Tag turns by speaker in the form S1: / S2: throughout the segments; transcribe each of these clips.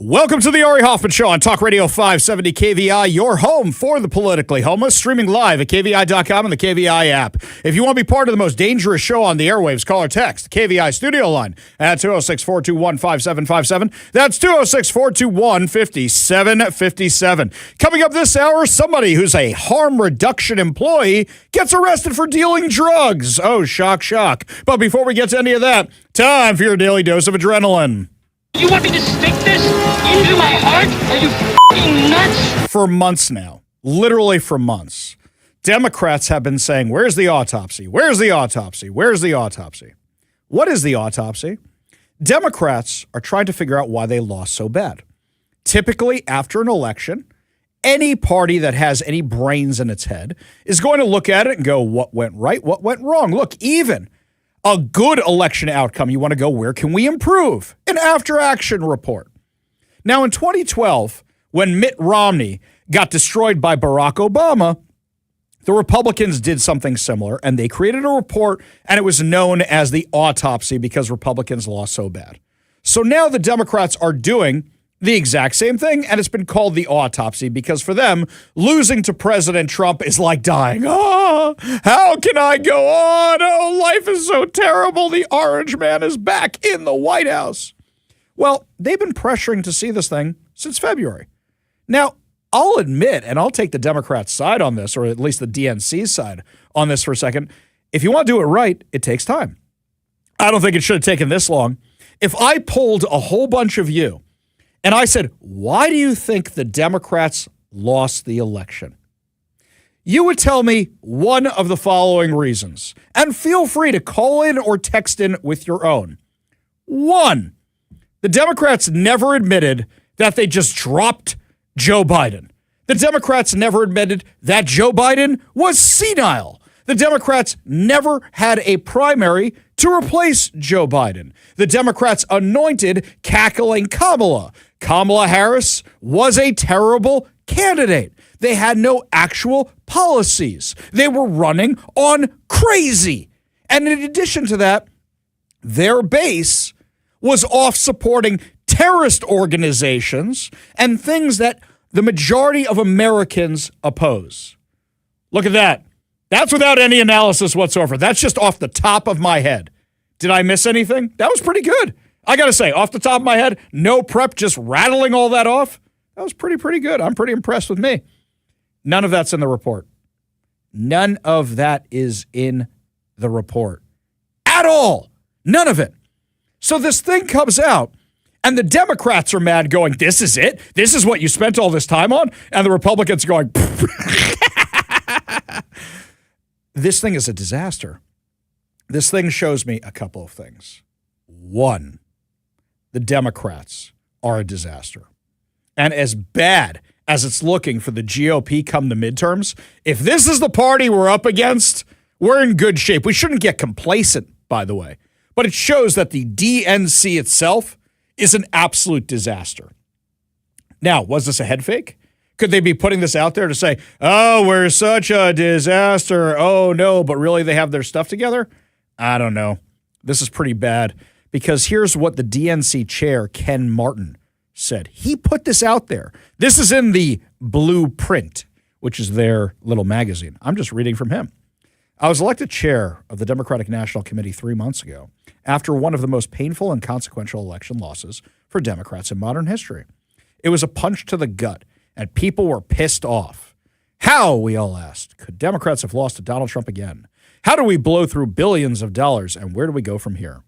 S1: Welcome to the Ari Hoffman Show on Talk Radio 570 KVI, your home for the politically homeless, streaming live at KVI.com and the KVI app. If you want to be part of the most dangerous show on the airwaves, call or text the KVI studio line at 206-421-5757. That's 206-421-5757. Coming up this hour, somebody who's a harm reduction employee gets arrested for dealing drugs. Oh, shock, shock. But before we get to any of that, time for your daily dose of adrenaline.
S2: You want me to stick this into my heart? Are you f***ing nuts?
S1: For months now, literally for months, Democrats have been saying, where's the autopsy? Where's the autopsy? Where's the autopsy? What is the autopsy? Democrats are trying to figure out why they lost so bad. Typically, after an election, any party that has any brains in its head is going to look at it and go, what went right? What went wrong? Look, even a good election outcome, you want to go, where can we improve? An after-action report. Now, in 2012, when Mitt Romney got destroyed by Barack Obama, the Republicans did something similar, and they created a report, and it was known as the autopsy because Republicans lost so bad. So now the Democrats are doing the exact same thing, and it's been called the autopsy because for them, losing to President Trump is like dying. Oh, how can I go on? Oh, life is so terrible. The orange man is back in the White House. Well, they've been pressuring to see this thing since February. Now, I'll admit, and I'll take the Democrats' side on this, or at least the DNC's side on this for a second. If you want to do it right, it takes time. I don't think it should have taken this long. If I polled a whole bunch of you, and I said, why do you think the Democrats lost the election? You would tell me one of the following reasons. And feel free to call in or text in with your own. One, the Democrats never admitted that they just dropped Joe Biden. The Democrats never admitted that Joe Biden was senile. The Democrats never had a primary to replace Joe Biden. The Democrats anointed cackling Kamala. Kamala Harris was a terrible candidate. They had no actual policies. They were running on crazy. And in addition to that, their base was off supporting terrorist organizations and things that the majority of Americans oppose. Look at that. That's without any analysis whatsoever. That's just off the top of my head. Did I miss anything? That was pretty good. I got to say, off the top of my head, no prep, just rattling all that off. That was pretty good. I'm pretty impressed with me. None of that's in the report. None of that is in the report at all. None of it. So this thing comes out, and the Democrats are mad going, this is it? This is what you spent all this time on? And the Republicans going, this thing is a disaster. This thing shows me a couple of things. One, the Democrats are a disaster. And as bad as it's looking for the GOP come the midterms, if this is the party we're up against, we're in good shape. We shouldn't get complacent, by the way. But it shows that the DNC itself is an absolute disaster. Now, was this a head fake? Could they be putting this out there to say, oh, we're such a disaster. Oh, no, but really they have their stuff together? I don't know. This is pretty bad because here's what the DNC chair, Ken Martin, said. He put this out there. This is in the Blueprint, which is their little magazine. I'm just reading from him. I was elected chair of the Democratic National Committee 3 months ago after one of the most painful and consequential election losses for Democrats in modern history. It was a punch to the gut, and people were pissed off. How, we all asked, could Democrats have lost to Donald Trump again? How do we blow through billions of dollars, and where do we go from here?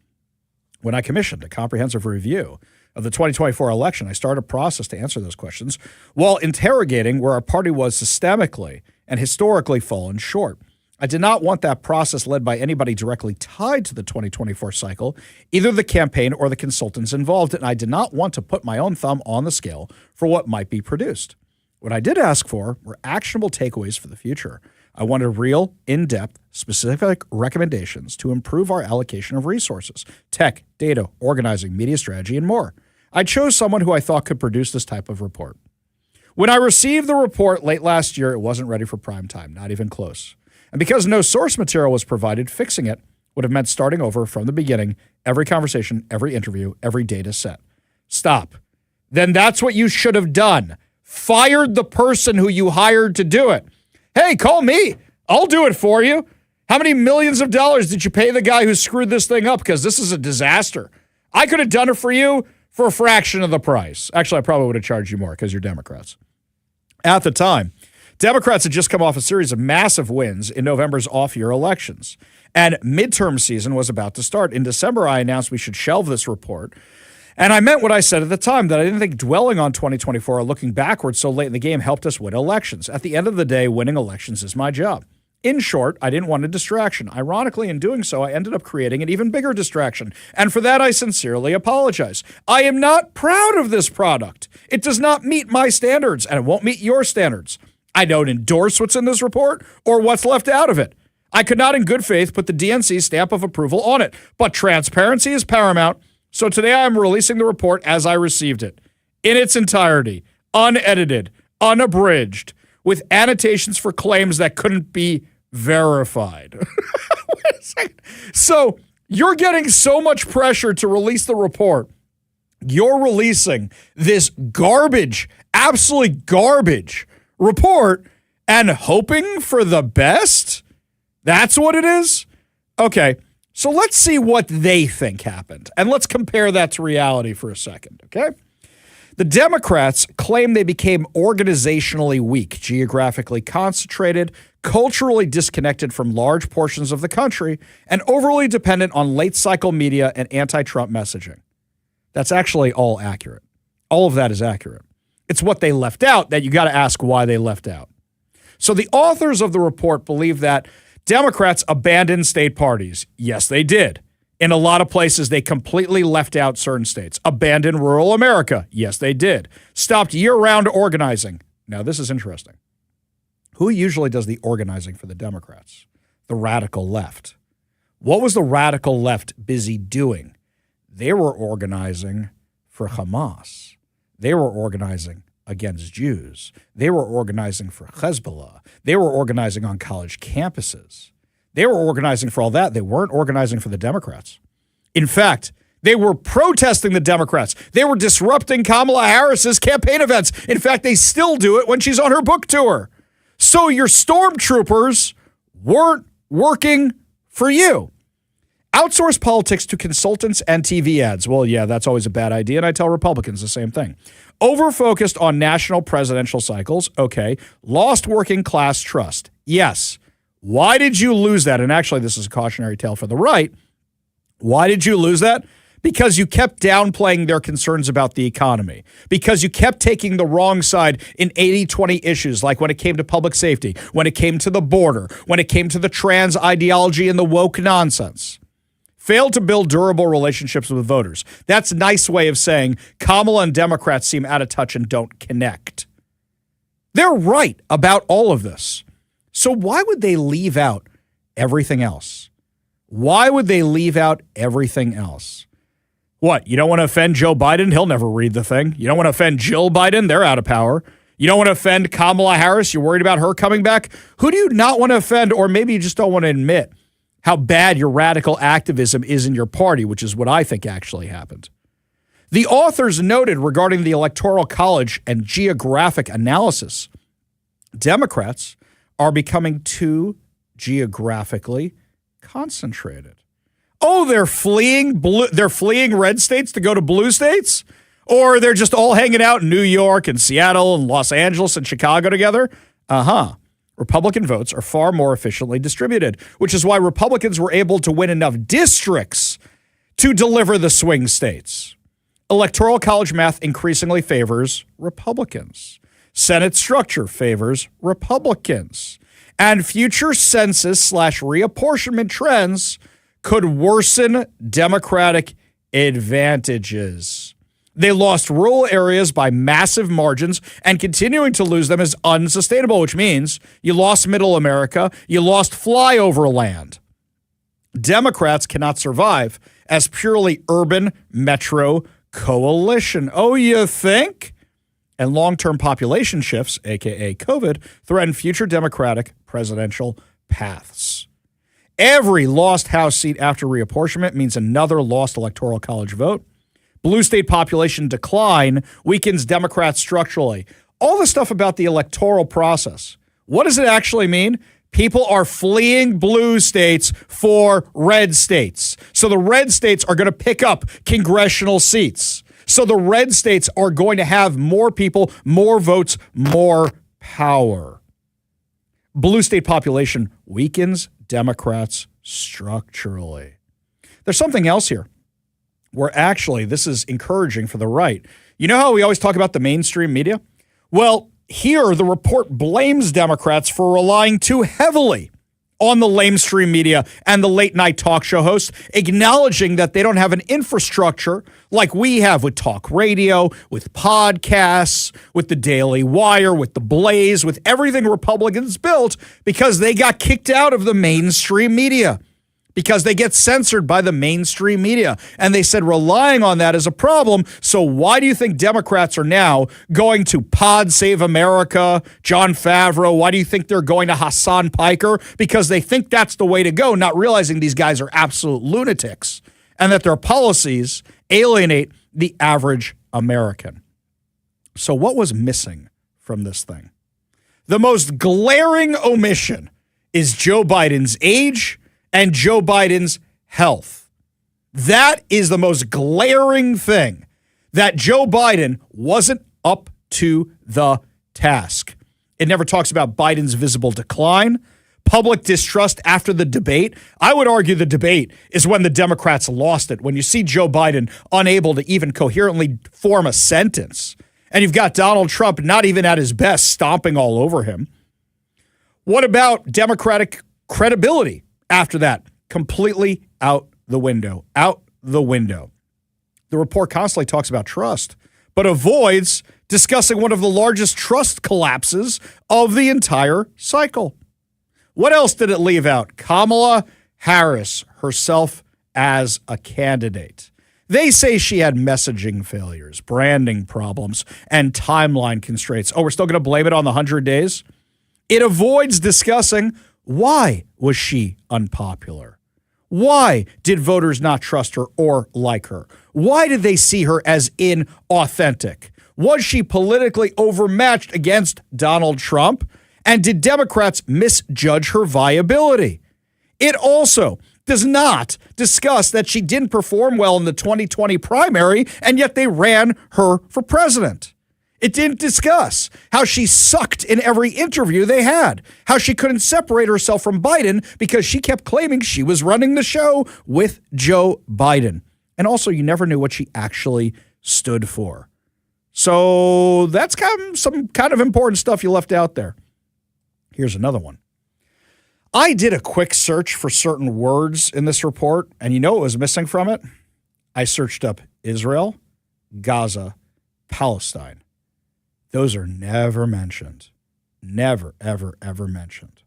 S1: When I commissioned a comprehensive review of the 2024 election, I started a process to answer those questions while interrogating where our party was systemically and historically fallen short. I did not want that process led by anybody directly tied to the 2024 cycle, either the campaign or the consultants involved, and I did not want to put my own thumb on the scale for what might be produced. What I did ask for were actionable takeaways for the future. I wanted real, in-depth, specific recommendations to improve our allocation of resources, tech, data, organizing, media strategy, and more. I chose someone who I thought could produce this type of report. When I received the report late last year, it wasn't ready for prime time, not even close. And because no source material was provided, fixing it would have meant starting over from the beginning, every conversation, every interview, every data set. Stop. then that's what you should have done. Fired the person who you hired to do it. Hey, call me. I'll do it for you. How many millions of dollars did you pay the guy who screwed this thing up? Because this is a disaster. I could have done it for you for a fraction of the price. Actually, I probably would have charged you more because you're Democrats. At the time, Democrats had just come off a series of massive wins in November's off-year elections, and midterm season was about to start. In December, I announced we should shelve this report, and I meant what I said at the time, that I didn't think dwelling on 2024 or looking backwards so late in the game helped us win elections. At the end of the day, winning elections is my job. In short, I didn't want a distraction. Ironically, in doing so, I ended up creating an even bigger distraction. And for that, I sincerely apologize. I am not proud of this product. It does not meet my standards, and it won't meet your standards. I don't endorse what's in this report or what's left out of it. I could not in good faith put the DNC stamp of approval on it, but transparency is paramount. So today I am releasing the report as I received it, in its entirety, unedited, unabridged, with annotations for claims that couldn't be verified. Wait a second. So you're getting so much pressure to release the report. You're releasing this garbage, absolutely garbage report and hoping for the best? That's what it is? Okay, so let's see what they think happened. And let's compare that to reality for a second, okay? The Democrats claim they became organizationally weak, geographically concentrated, culturally disconnected from large portions of the country, and overly dependent on late-cycle media and anti-Trump messaging. That's actually all accurate. All of that is accurate. It's what they left out that you got to ask why they left out. So the authors of the report believe that Democrats abandoned state parties. Yes, they did. In a lot of places, they completely left out certain states. Abandoned rural America. Yes, they did. Stopped year-round organizing. Now, this is interesting. Who usually does the organizing for the Democrats? The radical left. What was the radical left busy doing? They were organizing for Hamas. They were organizing against Jews. They were organizing for Hezbollah. They were organizing on college campuses. They were organizing for all that. They weren't organizing for the Democrats. In fact, they were protesting the Democrats. They were disrupting Kamala Harris's campaign events. In fact, they still do it when she's on her book tour. So your stormtroopers weren't working for you. Outsource politics to consultants and TV ads. Well, yeah, that's always a bad idea, and I tell Republicans the same thing. Over-focused on national presidential cycles. Okay. Lost working class trust. Yes. Why did you lose that? And actually, this is a cautionary tale for the right. Why did you lose that? Because you kept downplaying their concerns about the economy. Because you kept taking the wrong side in 80-20 issues, like when it came to public safety, when it came to the border, when it came to the trans ideology and the woke nonsense. Failed to build durable relationships with voters. That's a nice way of saying Kamala and Democrats seem out of touch and don't connect. They're right about all of this. So why would they leave out everything else? Why would they leave out everything else? What, you don't want to offend Joe Biden? He'll never read the thing. You don't want to offend Jill Biden? They're out of power. You don't want to offend Kamala Harris? You're worried about her coming back? Who do you not want to offend, or maybe you just don't want to admit how bad your radical activism is in your party, which is what I think actually happened. The authors noted regarding the Electoral College and geographic analysis, Democrats are becoming too geographically concentrated. Oh, they're fleeing red states to go to blue states? Or they're just all hanging out in New York and Seattle and Los Angeles and Chicago together? Uh-huh. Republican votes are far more efficiently distributed, which is why Republicans were able to win enough districts to deliver the swing states. Electoral college math increasingly favors Republicans. Senate structure favors Republicans. And future census/reapportionment trends could worsen Democratic advantages. They lost rural areas by massive margins, and continuing to lose them is unsustainable, which means you lost middle America, you lost flyover land. Democrats cannot survive as purely urban metro coalition. Oh, you think? And long-term population shifts, aka COVID, threaten future Democratic presidential paths. Every lost House seat after reapportionment means another lost Electoral College vote. Blue state population decline weakens Democrats structurally. All the stuff about the electoral process. What does it actually mean? People are fleeing blue states for red states. So the red states are going to pick up congressional seats. So the red states are going to have more people, more votes, more power. Blue state population weakens Democrats structurally. There's something else here where actually this is encouraging for the right. You know how we always talk about the mainstream media? Well, here the report blames Democrats for relying too heavily on the lamestream media and the late night talk show hosts, acknowledging that they don't have an infrastructure like we have with talk radio, with podcasts, with the Daily Wire, with the Blaze, with everything Republicans built because they got kicked out of the mainstream media, because they get censored by the mainstream media. And they said relying on that is a problem. So why do you think Democrats are now going to Pod Save America, John Favreau? Why do you think they're going to Hassan Piker? Because they think that's the way to go, not realizing these guys are absolute lunatics and that their policies alienate the average American. So what was missing from this thing? The most glaring omission is Joe Biden's age and Joe Biden's health. That is the most glaring thing, that Joe Biden wasn't up to the task. It never talks about Biden's visible decline, public distrust after the debate. I would argue the debate is when the Democrats lost it, when you see Joe Biden unable to even coherently form a sentence, and you've got Donald Trump not even at his best, stomping all over him. What about Democratic credibility? After that, completely out the window, out the window. The report constantly talks about trust, but avoids discussing one of the largest trust collapses of the entire cycle. What else did it leave out? Kamala Harris herself as a candidate. They say she had messaging failures, branding problems, and timeline constraints. Oh, we're still going to blame it on the 100 days? It avoids discussing why was she unpopular? Why did voters not trust her or like her? Why did they see her as inauthentic? Was she politically overmatched against Donald Trump? And did Democrats misjudge her viability? It also does not discuss that she didn't perform well in the 2020 primary, and yet they ran her for president. It didn't discuss how she sucked in every interview they had, how she couldn't separate herself from Biden because she kept claiming she was running the show with Joe Biden. And also, you never knew what she actually stood for. So that's some kind of important stuff you left out there. Here's another one. I did a quick search for certain words in this report, and you know what was missing from it? I searched up Israel, Gaza, Palestine. Those are never mentioned. Never, ever, ever mentioned.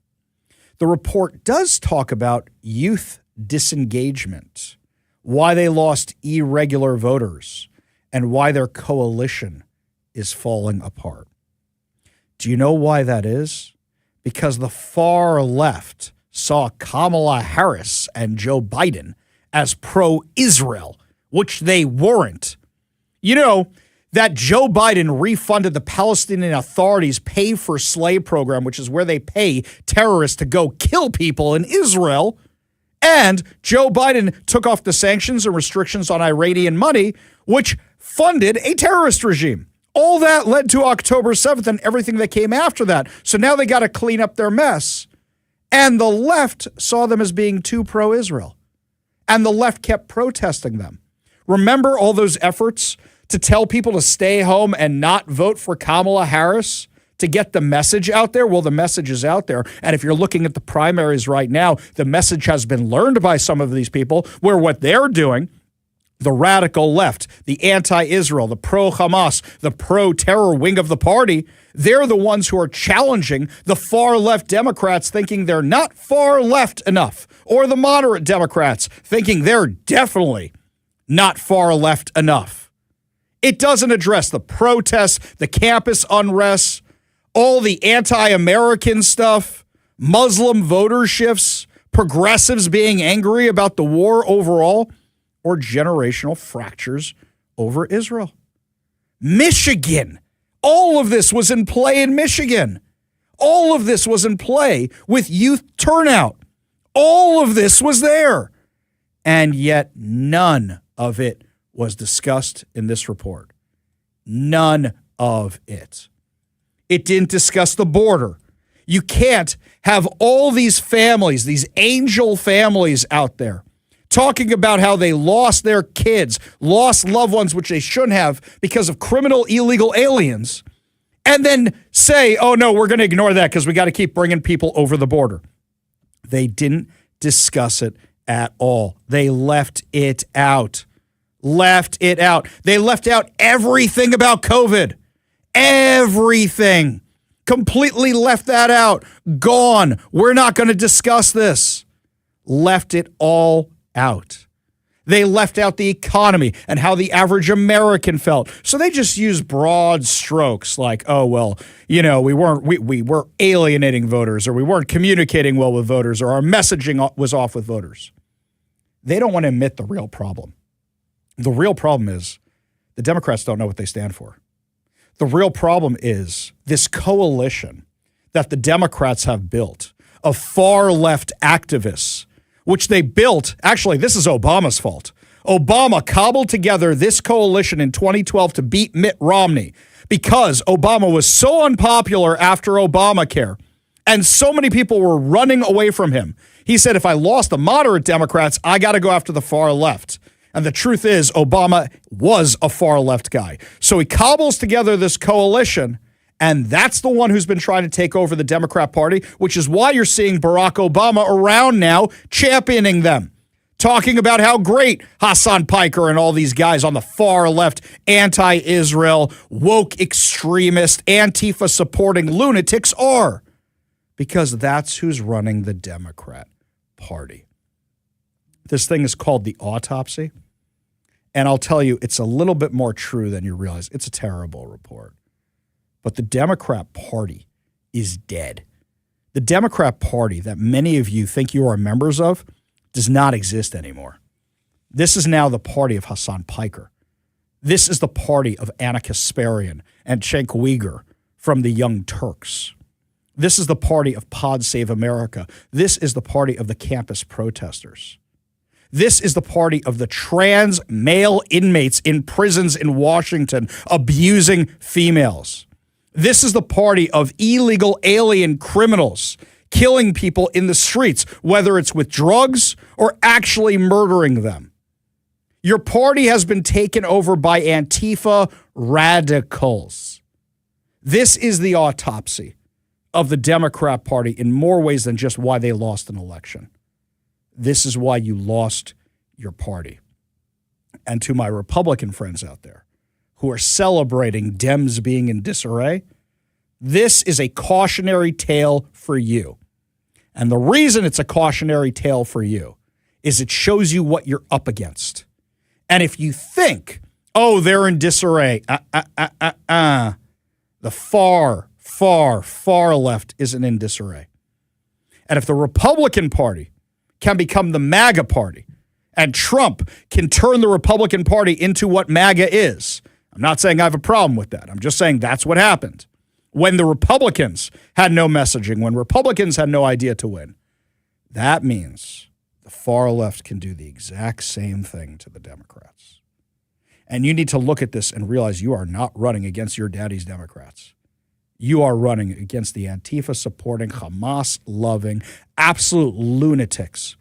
S1: The report does talk about youth disengagement, why they lost irregular voters, and why their coalition is falling apart. Do you know why that is? Because the far left saw Kamala Harris and Joe Biden as pro-Israel, which they weren't. You know, that Joe Biden refunded the Palestinian Authority's Pay for Slay program, which is where they pay terrorists to go kill people in Israel. And Joe Biden took off the sanctions and restrictions on Iranian money, which funded a terrorist regime. All that led to October 7th and everything that came after that. So now they got to clean up their mess. And the left saw them as being too pro-Israel. And the left kept protesting them. Remember all those efforts to tell people to stay home and not vote for Kamala Harris to get the message out there? Well, the message is out there. And if you're looking at the primaries right now, the message has been learned by some of these people where what they're doing, the radical left, the anti-Israel, the pro-Hamas, the pro-terror wing of the party, they're the ones who are challenging the far left Democrats thinking they're not far left enough, or the moderate Democrats thinking they're definitely not far left enough. It doesn't address the protests, the campus unrest, all the anti-American stuff, Muslim voter shifts, progressives being angry about the war overall, or generational fractures over Israel. Michigan. All of this was in play in Michigan. All of this was in play with youth turnout. All of this was there. And yet none of it was discussed in this report. None of it. It didn't discuss the border. You can't have all these families, these angel families out there, talking about how they lost their kids, lost loved ones, which they shouldn't have because of criminal illegal aliens, and then say, oh, no, we're going to ignore that because we got to keep bringing people over the border. They didn't discuss it at all. They left it out. Left it out. They left out everything about COVID. Everything. Completely left that out. Gone. We're not going to discuss this. Left it all out. They left out the economy and how the average American felt. So they just used broad strokes like, oh, well, you know, we were alienating voters, or we weren't communicating well with voters, or our messaging was off with voters. They don't want to admit the real problem. The real problem is the Democrats don't know what they stand for. The real problem is this coalition that the Democrats have built of far left activists, which they built. Actually, this is Obama's fault. Obama cobbled together this coalition in 2012 to beat Mitt Romney because Obama was so unpopular after Obamacare and so many people were running away from him. He said, if I lost the moderate Democrats, I got to go after the far left. And the truth is, Obama was a far left guy. So he cobbles together this coalition, and that's the one who's been trying to take over the Democrat Party, which is why you're seeing Barack Obama around now championing them, talking about how great Hassan Piker and all these guys on the far left, anti-Israel, woke extremist, Antifa-supporting lunatics are, because that's who's running the Democrat Party. This thing is called the Autopsy. And I'll tell you, it's a little bit more true than you realize. It's a terrible report. But the Democrat Party is dead. The Democrat Party that many of you think you are members of does not exist anymore. This is now the party of Hassan Piker. This is the party of Anna Kasparian and Cenk Uyghur from the Young Turks. This is the party of Pod Save America. This is the party of the campus protesters. This is the party of the trans male inmates in prisons in Washington abusing females. This is the party of illegal alien criminals killing people in the streets, whether it's with drugs or actually murdering them. Your party has been taken over by Antifa radicals. This is the autopsy of the Democrat Party in more ways than just why they lost an election. This is why you lost your party. And to my Republican friends out there who are celebrating Dems being in disarray, this is a cautionary tale for you. And the reason it's a cautionary tale for you is it shows you what you're up against. And if you think, oh, they're in disarray, the far, far, far left isn't in disarray. And if the Republican Party can become the MAGA party, and Trump can turn the Republican Party into what MAGA is. I'm not saying I have a problem with that. I'm just saying that's what happened. When the Republicans had no messaging, when Republicans had no idea to win, that means the far left can do the exact same thing to the Democrats. And you need to look at this and realize you are not running against your daddy's Democrats. You are running against the Antifa-supporting, Hamas-loving, absolute lunatics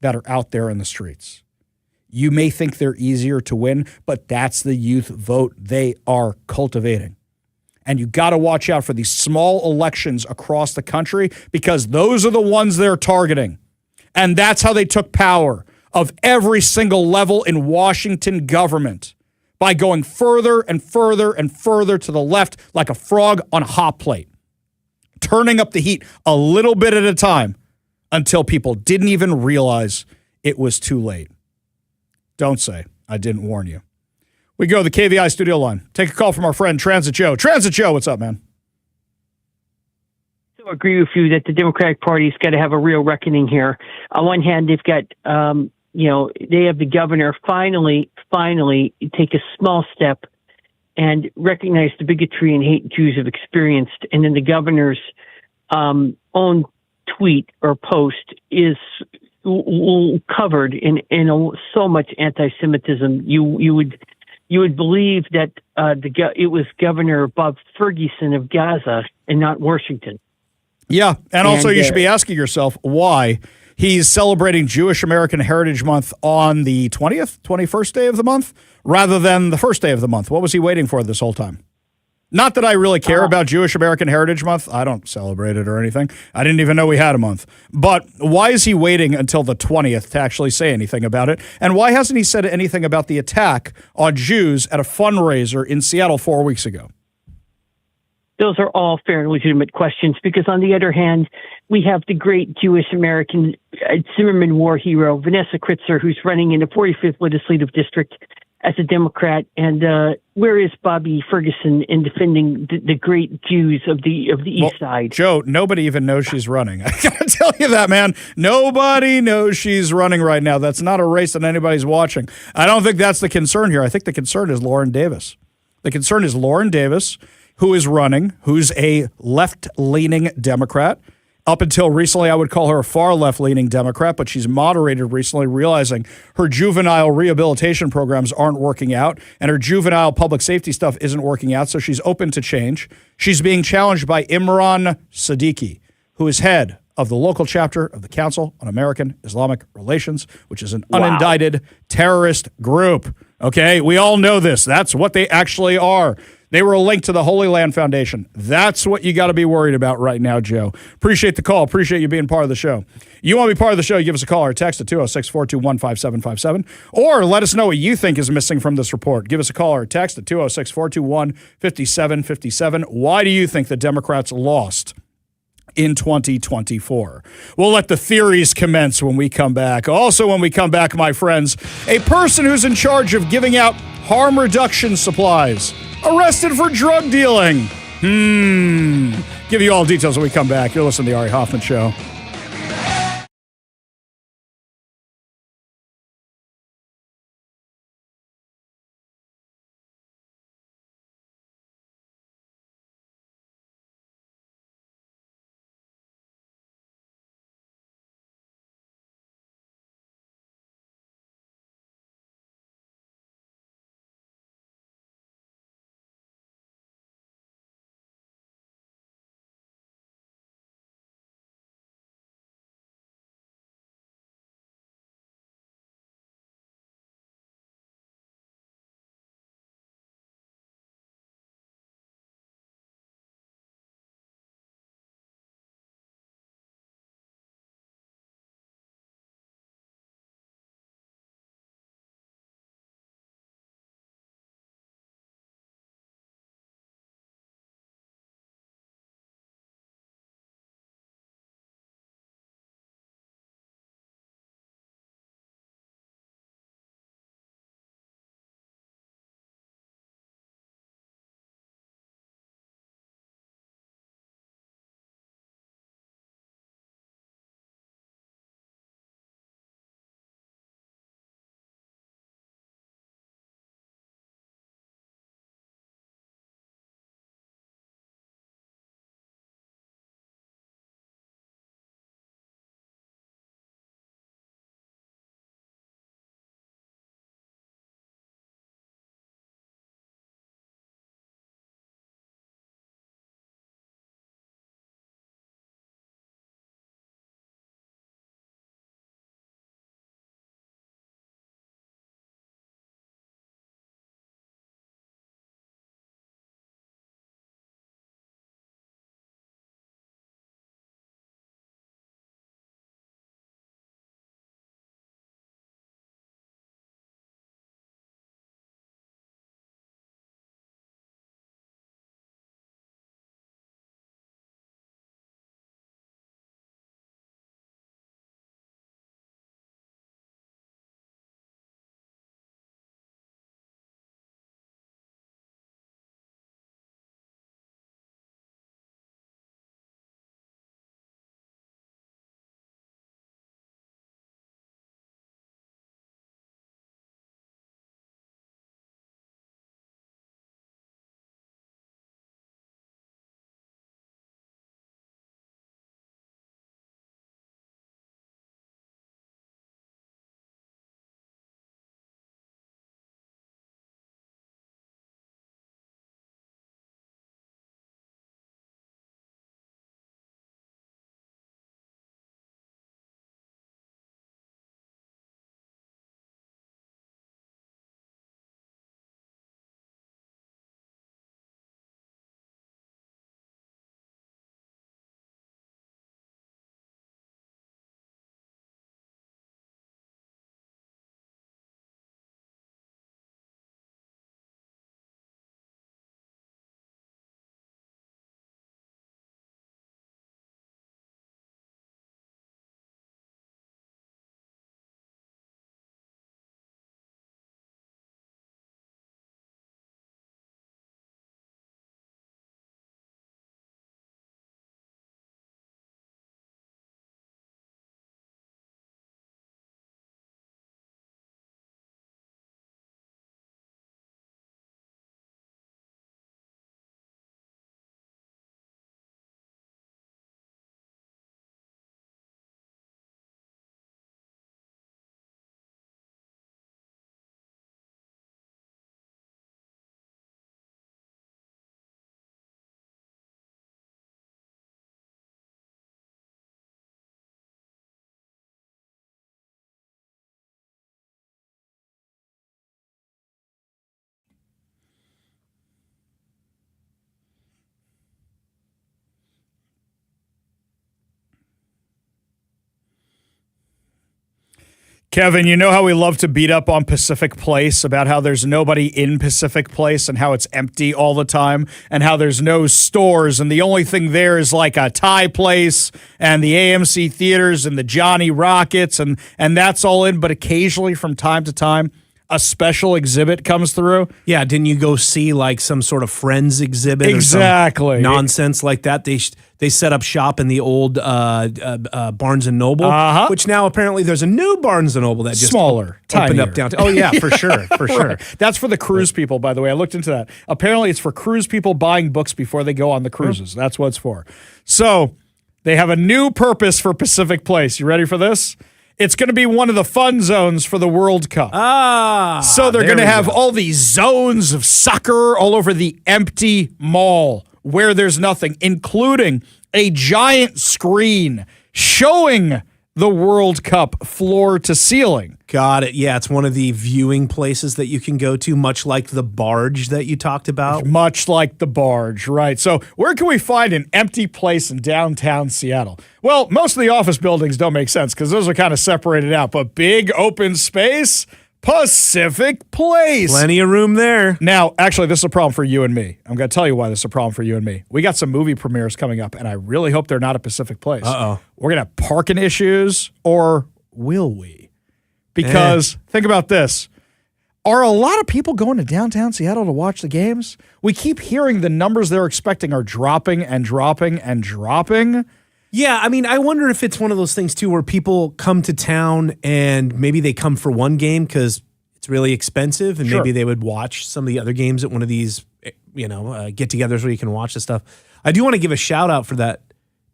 S1: that are out there in the streets. You may think they're easier to win, but that's the youth vote they are cultivating. And you got to watch out for these small elections across the country because those are the ones they're targeting. And that's how they took power of every single level in Washington government, by going further and further and further to the left like a frog on a hot plate, turning up the heat a little bit at a time until people didn't even realize it was too late. Don't say I didn't warn you. We go to the KVI studio line. Take a call from our friend Transit Joe. Transit Joe, what's up, man?
S3: I agree with you that the Democratic Party's got to have a real reckoning here. On one hand, they've got they have the governor finally take a small step and recognize the bigotry and hate Jews have experienced. And then the governor's own tweet or post is covered in so much anti-Semitism. You would believe that it was Governor Bob Ferguson of Gaza and not Washington.
S1: Yeah, and also you should be asking yourself why he's celebrating Jewish American Heritage Month on the 20th, 21st day of the month, rather than the first day of the month. What was he waiting for this whole time? Not that I really care about Jewish American Heritage Month. I don't celebrate it or anything. I didn't even know we had a month. But why is he waiting until the 20th to actually say anything about it? And why hasn't he said anything about the attack on Jews at a fundraiser in Seattle 4 weeks ago?
S3: Those are all fair and legitimate questions, because on the other hand, we have the great Jewish American Zimmerman war hero, Vanessa Kritzer, who's running in the 45th legislative district as a Democrat. And where is Bobby Ferguson in defending the great Jews of the East Side?
S1: Joe, nobody even knows she's running. I gotta tell you that, man. Nobody knows she's running right now. That's not a race that anybody's watching. I don't think that's the concern here. I think the concern is Lauren Davis. The concern is Lauren Davis, who is running, who's a left-leaning Democrat. Up until recently, I would call her a far left-leaning Democrat, but she's moderated recently, realizing her juvenile rehabilitation programs aren't working out and her juvenile public safety stuff isn't working out, so she's open to change. She's being challenged by Imran Siddiqui, who is head of the local chapter of the Council on American Islamic Relations, which is an unindicted terrorist group. Okay, we all know this. That's what they actually are. They were a link to the Holy Land Foundation. That's what you got to be worried about right now, Joe. Appreciate the call. Appreciate you being part of the show. You want to be part of the show, give us a call or text at 206-421-5757. Or let us know what you think is missing from this report. Give us a call or text at 206-421-5757. Why do you think the Democrats lost in 2024? We'll let the theories commence when we come back. Also, when we come back, my friends, a person who's in charge of giving out harm reduction supplies arrested for drug dealing. Give you all details when we come back. You're listening to the Ari Hoffman Show. Kevin, you know how we love to beat up on Pacific Place about how there's nobody in Pacific Place and how it's empty all the time and how there's no stores and the only thing there is like a Thai place and the AMC theaters and the Johnny Rockets and that's all in, but occasionally from time to time a special exhibit comes through.
S4: Yeah, didn't you go see like some sort of Friends exhibit
S1: exactly.
S4: or some nonsense like that? They set up shop in the old Barnes & Noble, which now apparently there's a new Barnes & Noble that just
S1: smaller,
S4: opened
S1: tinier.
S4: up downtown. Oh, yeah, for sure, for sure.
S1: Right. That's for the cruise people, by the way. I looked into that. Apparently it's for cruise people buying books before they go on the cruises. That's what it's for. So they have a new purpose for Pacific Place. You ready for this? It's going to be one of the fun zones for the World Cup. So they're going to have all these zones of soccer all over the empty mall where there's nothing, including a giant screen showing the World Cup floor to ceiling.
S4: Got it. Yeah, it's one of the viewing places that you can go to, much like the barge that you talked about.
S1: Much like the barge, right. So where can we find an empty place in downtown Seattle? Well, most of the office buildings don't make sense because those are kind of separated out, but big open space, Pacific Place.
S4: Plenty of room there.
S1: Now, actually, this is a problem for you and me. I'm going to tell you why this is a problem for you and me. We got some movie premieres coming up, and I really hope they're not at Pacific Place. We're going to have parking issues, or will we? Because think about this. Are a lot of people going to downtown Seattle to watch the games? We keep hearing the numbers they're expecting are dropping and dropping and dropping.
S4: Yeah, I mean, I wonder if it's one of those things, too, where people come to town and maybe they come for one game because it's really expensive, and maybe they would watch some of the other games at one of these, get-togethers where you can watch the stuff. I do want to give a shout-out for that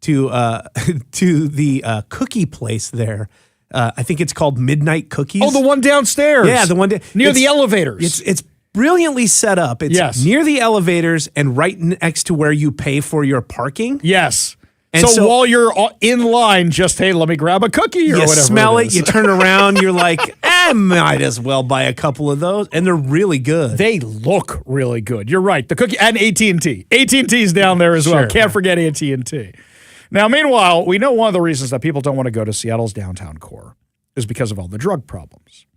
S4: to the cookie place there. I think it's called Midnight Cookies.
S1: Oh, the one downstairs.
S4: Yeah, the one
S1: near the elevators.
S4: It's brilliantly set up. It's near the elevators and right next to where you pay for your parking.
S1: Yes.
S4: And
S1: so while you're in line, just, hey, let me grab a cookie or whatever.
S4: You smell it, you turn around, you're like, I might as well buy a couple of those. And they're really good.
S1: They look really good. You're right. The cookie and AT&T. AT&T's down there as well. Can't forget AT&T. Now, meanwhile, we know one of the reasons that people don't want to go to Seattle's downtown core is because of all the drug problems.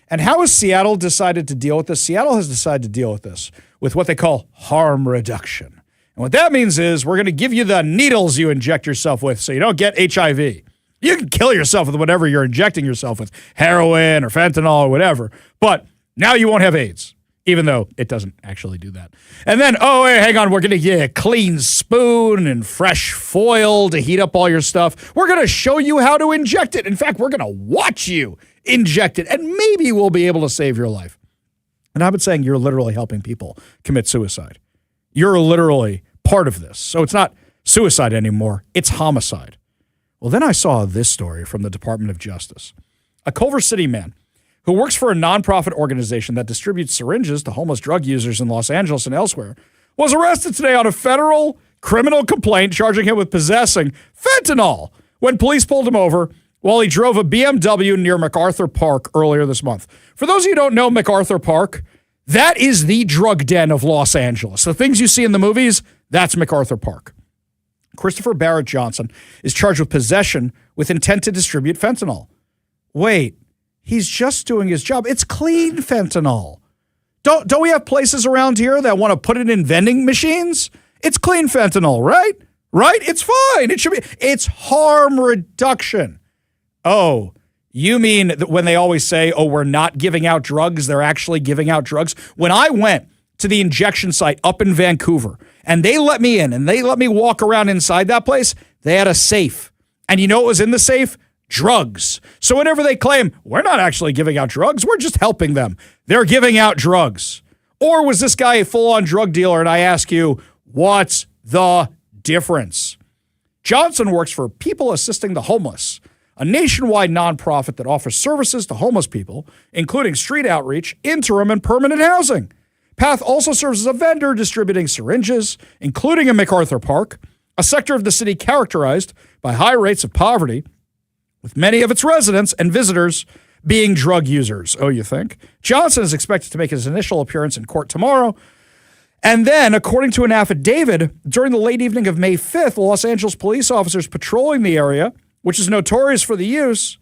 S1: And how has Seattle decided to deal with this? Seattle has decided to deal with this with what they call harm reduction. And what that means is we're going to give you the needles you inject yourself with so you don't get HIV. You can kill yourself with whatever you're injecting yourself with, heroin or fentanyl or whatever, but now you won't have AIDS, even though it doesn't actually do that. And then, hey, hang on, we're going to get a clean spoon and fresh foil to heat up all your stuff. We're going to show you how to inject it. In fact, we're going to watch you inject it, and maybe we'll be able to save your life. And I've been saying you're literally helping people commit suicide. You're literally part of this. So it's not suicide anymore. It's homicide. Well, then I saw this story from the Department of Justice. A Culver City man who works for a nonprofit organization that distributes syringes to homeless drug users in Los Angeles and elsewhere was arrested today on a federal criminal complaint charging him with possessing fentanyl when police pulled him over while he drove a BMW near MacArthur Park earlier this month. For those of you who don't know MacArthur Park, that is the drug den of Los Angeles. The things you see in the movies, that's MacArthur Park. Christopher Barrett Johnson is charged with possession with intent to distribute fentanyl. Wait, he's just doing his job. It's clean fentanyl. Don't we have places around here that want to put it in vending machines? It's clean fentanyl, right? Right? It's fine. It should be. It's harm reduction. Oh, you mean that when they always say, we're not giving out drugs, they're actually giving out drugs? When I went to the injection site up in Vancouver and they let me in and they let me walk around inside that place, they had a safe. And you know what was in the safe? Drugs. So whenever they claim, we're not actually giving out drugs, we're just helping them, they're giving out drugs. Or was this guy a full-on drug dealer? And I ask you, what's the difference? Johnson works for People Assisting the Homeless, a nationwide nonprofit that offers services to homeless people, including street outreach, interim, and permanent housing. Path also serves as a vendor distributing syringes, including in MacArthur Park, a sector of the city characterized by high rates of poverty, with many of its residents and visitors being drug users. Oh, you think? Johnson is expected to make his initial appearance in court tomorrow. And then, according to an affidavit, during the late evening of May 5th, Los Angeles police officers patrolling the area, which is notorious for the use,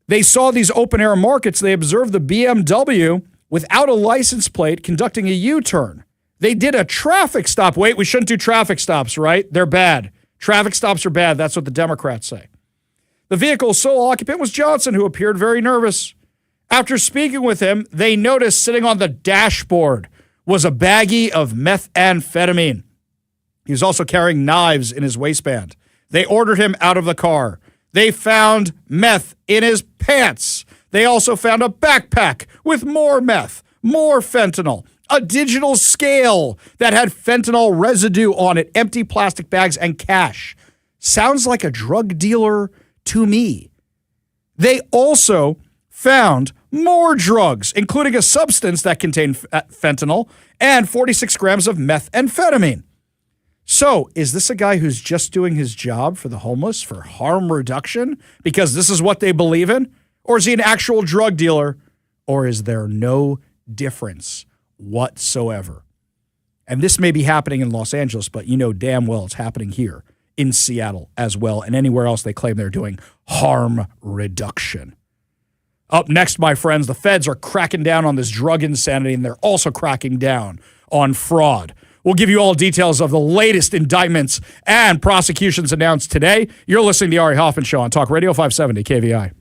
S1: They saw these open-air markets. They observed the BMW without a license plate conducting a U-turn. They did a traffic stop. Wait, we shouldn't do traffic stops, right? They're bad. Traffic stops are bad. That's what the Democrats say. The vehicle's sole occupant was Johnson, who appeared very nervous. After speaking with him, they noticed sitting on the dashboard was a baggie of methamphetamine. He was also carrying knives in his waistband. They ordered him out of the car. They found meth in his pants. They also found a backpack with more meth, more fentanyl, a digital scale that had fentanyl residue on it, empty plastic bags, and cash. Sounds like a drug dealer to me. They also found more drugs, including a substance that contained fentanyl and 46 grams of methamphetamine. So, is this a guy who's just doing his job for the homeless for harm reduction because this is what they believe in? Or is he an actual drug dealer? Or is there no difference whatsoever? And this may be happening in Los Angeles, but you know damn well it's happening here in Seattle as well, and anywhere else they claim they're doing harm reduction. Up next, my friends, the feds are cracking down on this drug insanity, and they're also cracking down on fraud. We'll give you all details of the latest indictments and prosecutions announced today. You're listening to the Ari Hoffman Show on Talk Radio 570 KVI.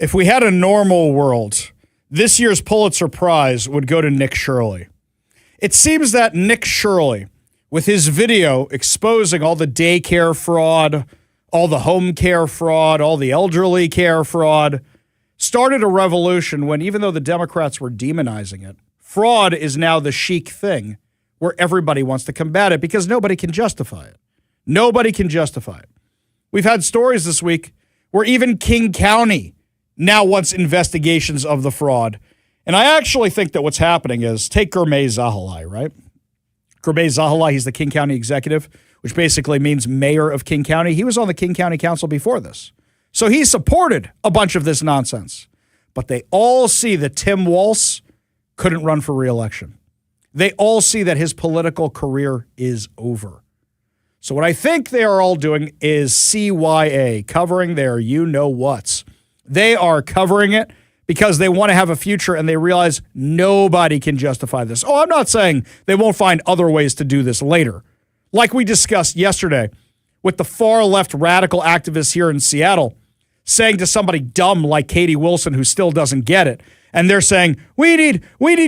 S1: If we had a normal world, this year's Pulitzer Prize would go to Nick Shirley. It seems that Nick Shirley, with his video exposing all the daycare fraud, all the home care fraud, all the elderly care fraud, started a revolution when, even though the Democrats were demonizing it, fraud is now the chic thing where everybody wants to combat it because nobody can justify it. Nobody can justify it. We've had stories this week where even King County now wants investigations of the fraud. And I actually think that what's happening is, take Gurmay Zahalai, right? Gurmay Zahalai, he's the King County executive. which basically means mayor of King County. He was on the King County Council before this. So he supported a bunch of this nonsense. But they all see that Tim Walz couldn't run for re-election. They all see that his political career is over. So what I think they are all doing is CYA, covering their you-know-whats. They are covering it because they want to have a future and they realize nobody can justify this. Oh, I'm not saying they won't find other ways to do this later. Like we discussed yesterday with the far-left radical activists here in Seattle saying to somebody dumb like Katie Wilson who still doesn't get it, and they're saying, we need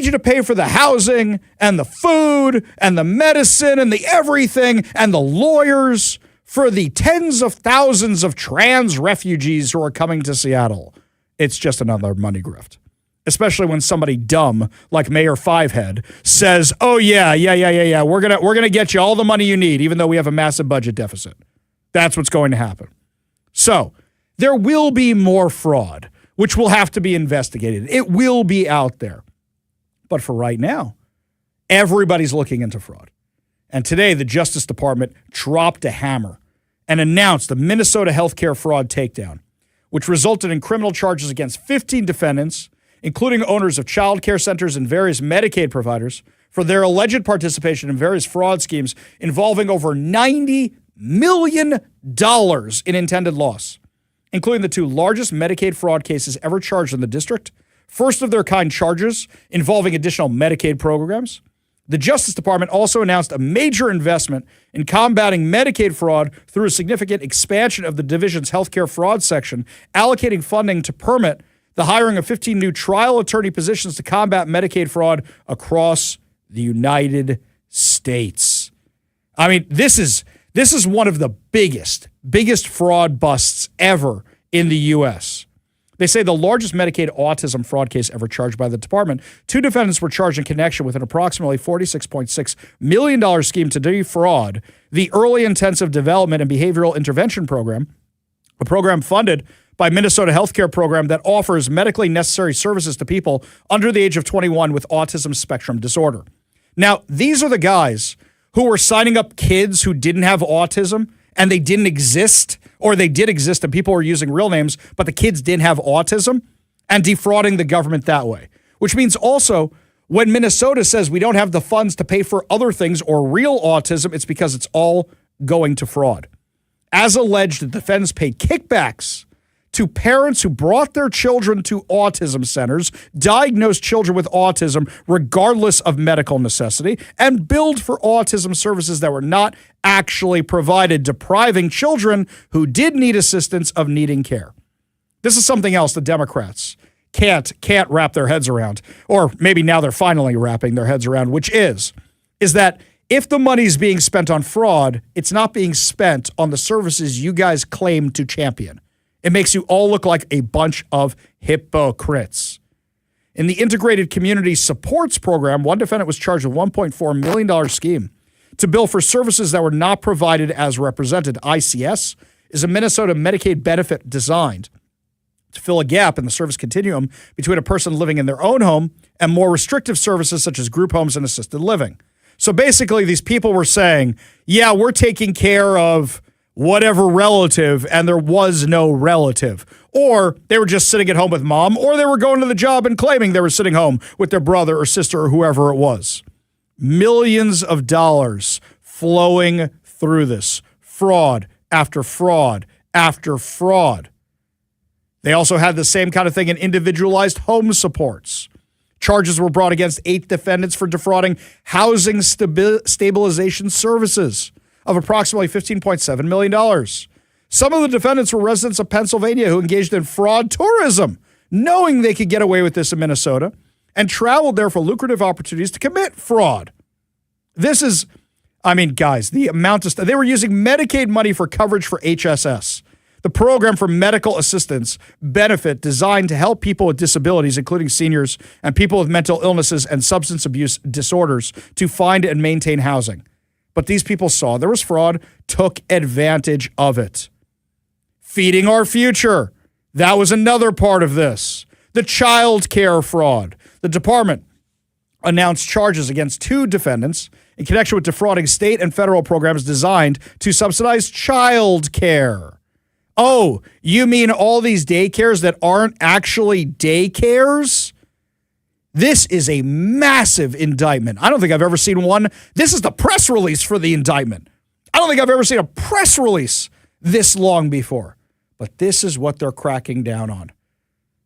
S1: you to pay for the housing and the food and the medicine and the everything and the lawyers for the tens of thousands of trans refugees who are coming to Seattle. It's just another money grift. Especially when somebody dumb like Mayor Fivehead says, oh, yeah, we're gonna get you all the money you need, even though we have a massive budget deficit. That's what's going to happen. So there will be more fraud, which will have to be investigated. It will be out there. But for right now, everybody's looking into fraud. And today, the Justice Department dropped a hammer and announced the Minnesota healthcare fraud takedown, which resulted in criminal charges against 15 defendants, including owners of child care centers and various Medicaid providers, for their alleged participation in various fraud schemes involving over $90 million in intended loss, including the two largest Medicaid fraud cases ever charged in the district, first of their kind charges involving additional Medicaid programs. The Justice Department also announced a major investment in combating Medicaid fraud through a significant expansion of the division's healthcare fraud section, allocating funding to permit the hiring of 15 new trial attorney positions to combat Medicaid fraud across the United States. I mean, this is one of the biggest fraud busts ever in the U.S. They say the largest Medicaid autism fraud case ever charged by the department. Two defendants were charged in connection with an approximately $46.6 million scheme to defraud the Early Intensive Development and Behavioral Intervention Program, a program funded by Minnesota Healthcare Program that offers medically necessary services to people under the age of 21 with autism spectrum disorder. Now, these are the guys who were signing up kids who didn't have autism and they didn't exist, or they did exist and people were using real names, but the kids didn't have autism, and defrauding the government that way. Which means also when Minnesota says we don't have the funds to pay for other things or real autism, it's because it's all going to fraud. As alleged, the defendants paid kickbacks to parents who brought their children to autism centers, diagnosed children with autism regardless of medical necessity, and billed for autism services that were not actually provided, depriving children who did need assistance of needing care. This is something else the Democrats can't wrap their heads around, or maybe now they're finally wrapping their heads around, which is that if the money's being spent on fraud, it's not being spent on the services you guys claim to champion. It makes you all look like a bunch of hypocrites. In the Integrated Community Supports Program, one defendant was charged with $1.4 million scheme to bill for services that were not provided as represented. ICS is a Minnesota Medicaid benefit designed to fill a gap in the service continuum between a person living in their own home and more restrictive services such as group homes and assisted living. So basically, these people were saying, yeah, we're taking care of whatever relative, and there was no relative. Or they were just sitting at home with mom, or they were going to the job and claiming they were sitting home with their brother or sister or whoever it was. Millions of dollars flowing through this. Fraud after fraud after fraud. They also had the same kind of thing in individualized home supports. Charges were brought against 8 defendants for defrauding housing stabilization services of approximately $15.7 million. Some of the defendants were residents of Pennsylvania who engaged in fraud tourism, knowing they could get away with this in Minnesota, and traveled there for lucrative opportunities to commit fraud. This is, guys, the amount of they were using Medicaid money for coverage for HSS, the program for medical assistance benefit designed to help people with disabilities, including seniors and people with mental illnesses and substance abuse disorders, to find and maintain housing. But these people saw there was fraud, took advantage of it. Feeding our future. That was another part of this. The child care fraud. The department announced charges against 2 defendants in connection with defrauding state and federal programs designed to subsidize child care. Oh, you mean all these daycares that aren't actually daycares? This is a massive indictment. I don't think I've ever seen one. This is the press release for the indictment. I don't think I've ever seen a press release this long before. But this is what they're cracking down on.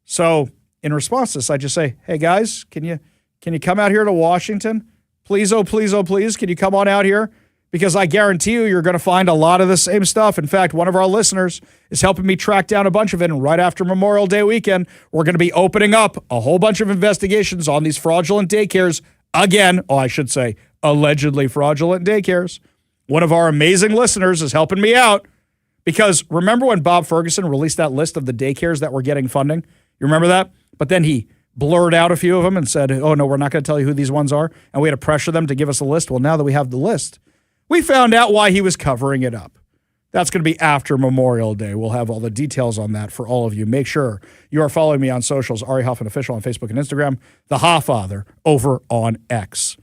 S1: So in response to this, I just say, hey, guys, can you come out here to Washington? Please, oh, please, oh, please, can you come on out here? Because I guarantee you're going to find a lot of the same stuff. In fact, one of our listeners is helping me track down a bunch of it. And right after Memorial Day weekend, we're going to be opening up a whole bunch of investigations on these fraudulent daycares. Again, I should say, allegedly fraudulent daycares. One of our amazing listeners is helping me out. Because remember when Bob Ferguson released that list of the daycares that were getting funding? You remember that? But then he blurred out a few of them and said, oh, no, we're not going to tell you who these ones are. And we had to pressure them to give us a list. Well, now that we have the list, we found out why he was covering it up. That's going to be after Memorial Day. We'll have all the details on that for all of you. Make sure you are following me on socials, Ari Hoffman Official on Facebook and Instagram, The Ha-Father over on X.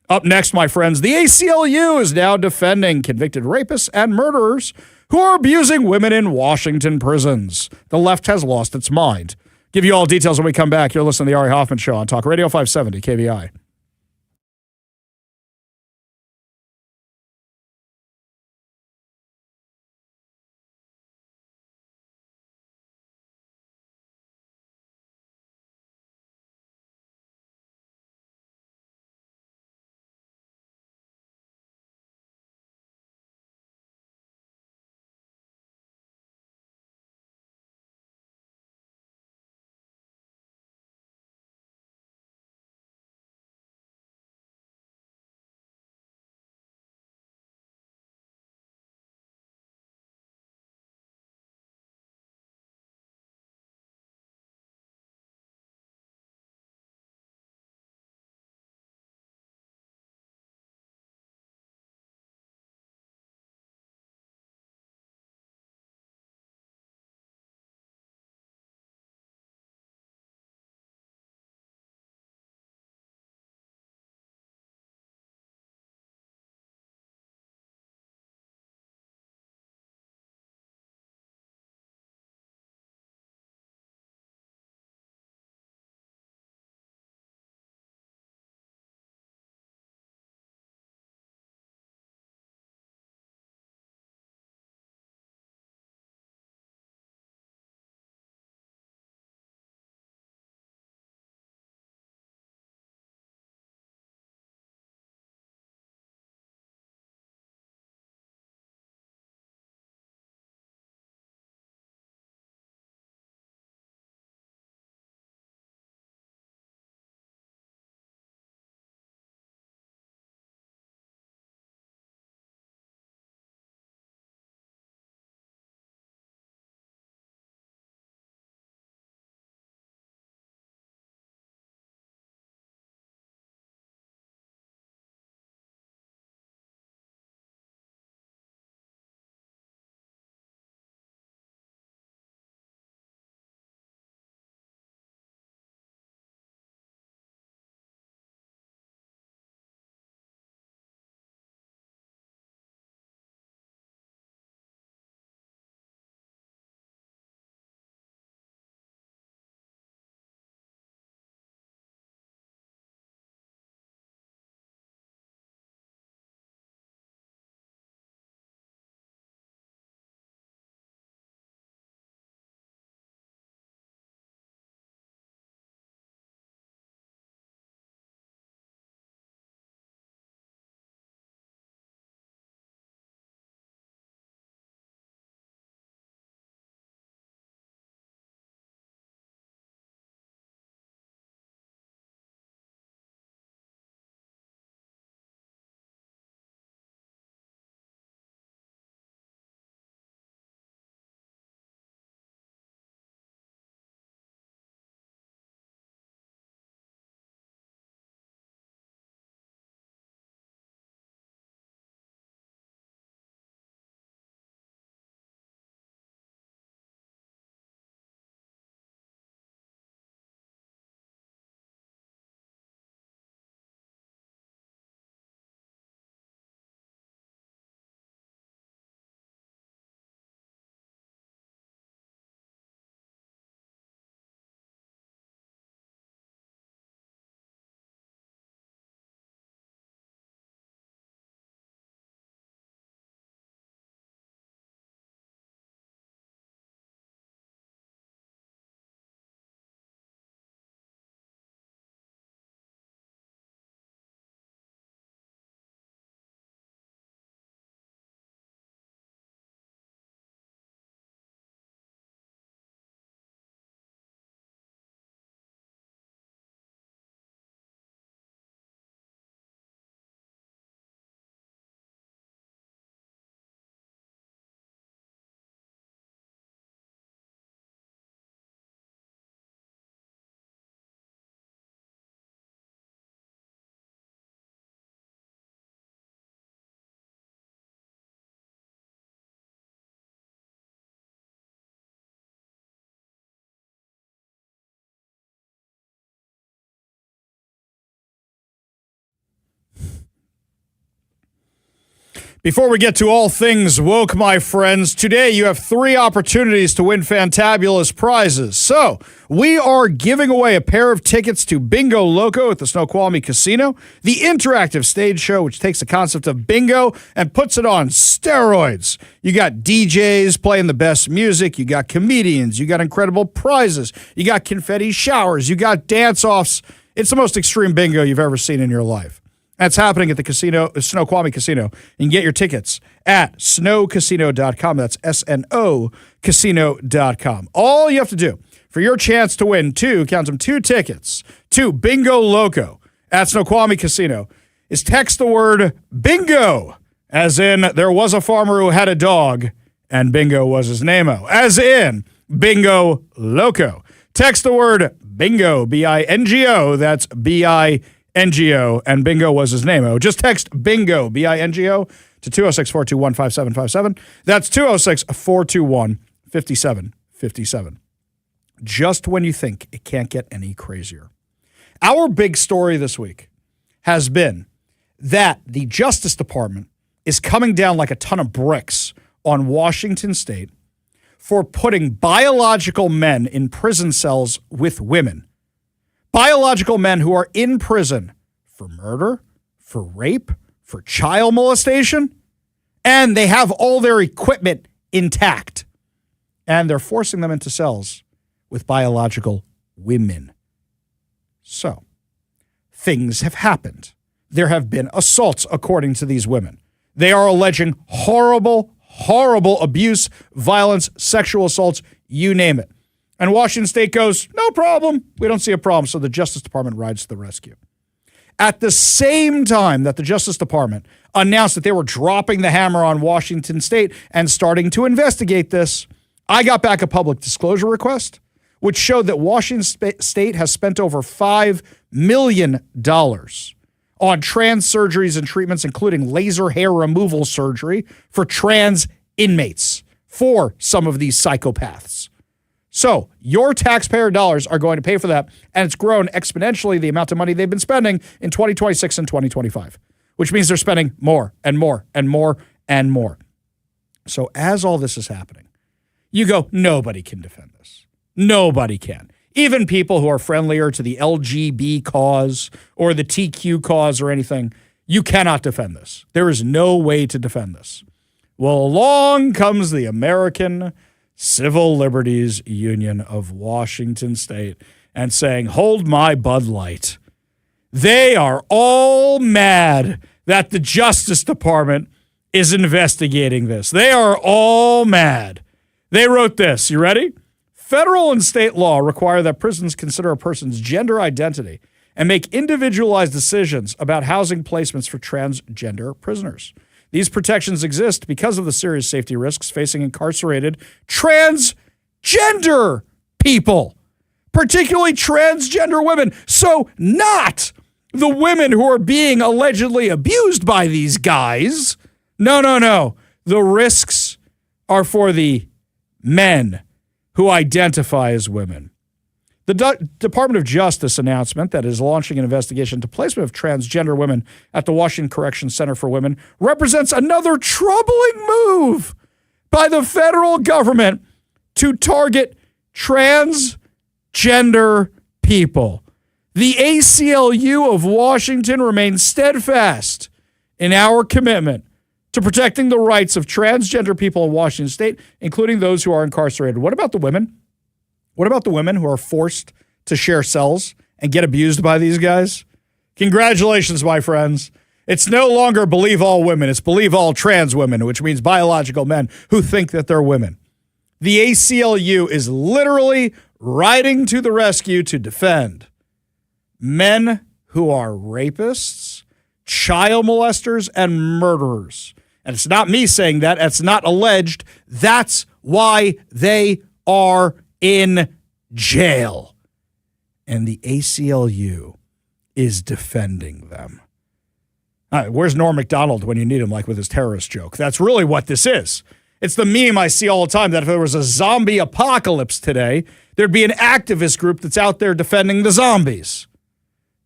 S1: Up next, my friends, the ACLU is now defending convicted rapists and murderers who are abusing women in Washington prisons. The left has lost its mind. Give you all details when we come back. You're listening to The Ari Hoffman Show on Talk Radio 570 KVI. Before we get to all things woke, my friends, today you have 3 opportunities to win fantabulous prizes. So, we are giving away a pair of tickets to Bingo Loco at the Snoqualmie Casino, the interactive stage show which takes the concept of bingo and puts it on steroids. You got DJs playing the best music, you got comedians, you got incredible prizes, you got confetti showers, you got dance-offs. It's the most extreme bingo you've ever seen in your life. That's happening at the Snoqualmie Casino. You can get your tickets at snowcasino.com. That's SNO casino.com. All you have to do for your chance to win 2 tickets to Bingo Loco at Snoqualmie Casino is text the word bingo, as in there was a farmer who had a dog and bingo was his name-o, as in Bingo Loco. Text the word bingo, B-I-N-G-O, that's B-I-N-G-O, and bingo was his name. Just text bingo, B-I-N-G-O, to 206-421-5757. That's 206-421-5757. Just when you think it can't get any crazier. Our big story this week has been that the Justice Department is coming down like a ton of bricks on Washington State for putting biological men in prison cells with women. Biological men who are in prison for murder, for rape, for child molestation, and they have all their equipment intact. And they're forcing them into cells with biological women. So, things have happened. There have been assaults, according to these women. They are alleging horrible abuse, violence, sexual assaults, you name it. And Washington State goes, no problem. We don't see a problem. So the Justice Department rides to the rescue. At the same time that the Justice Department announced that they were dropping the hammer on Washington State and starting to investigate this, I got back a public disclosure request, which showed that Washington State has spent over $5 million on trans surgeries and treatments, including laser hair removal surgery for trans inmates for some of these psychopaths. So your taxpayer dollars are going to pay for that, and it's grown exponentially the amount of money they've been spending in 2026 and 2025, which means they're spending more and more and more and more. So as all this is happening, you go, nobody can defend this. Nobody can. Even people who are friendlier to the LGB cause or the TQ cause or anything, you cannot defend this. There is no way to defend this. Well, along comes the American Civil Liberties Union of Washington State and saying, hold my Bud Light. They are all mad that the Justice Department is investigating this. They are all mad. They wrote this. You ready? Federal and state law require that prisons consider a person's gender identity and make individualized decisions about housing placements for transgender prisoners. These protections exist because of the serious safety risks facing incarcerated transgender people, particularly transgender women. So not the women who are being allegedly abused by these guys. No. The risks are for the men who identify as women. The Department of Justice announcement that is launching an investigation into placement of transgender women at the Washington Correction Center for Women represents another troubling move by the federal government to target transgender people. The ACLU of Washington remains steadfast in our commitment to protecting the rights of transgender people in Washington State, including those who are incarcerated. What about the women? What about the women who are forced to share cells and get abused by these guys? Congratulations, my friends. It's no longer believe all women. It's believe all trans women, which means biological men who think that they're women. The ACLU is literally riding to the rescue to defend men who are rapists, child molesters, and murderers. And it's not me saying that. It's not alleged. That's why they are in jail. And the ACLU is defending them. Where's Norm Macdonald when you need him, like with his terrorist joke? That's really what this is. It's the meme I see all the time that if there was a zombie apocalypse today, there'd be an activist group that's out there defending the zombies.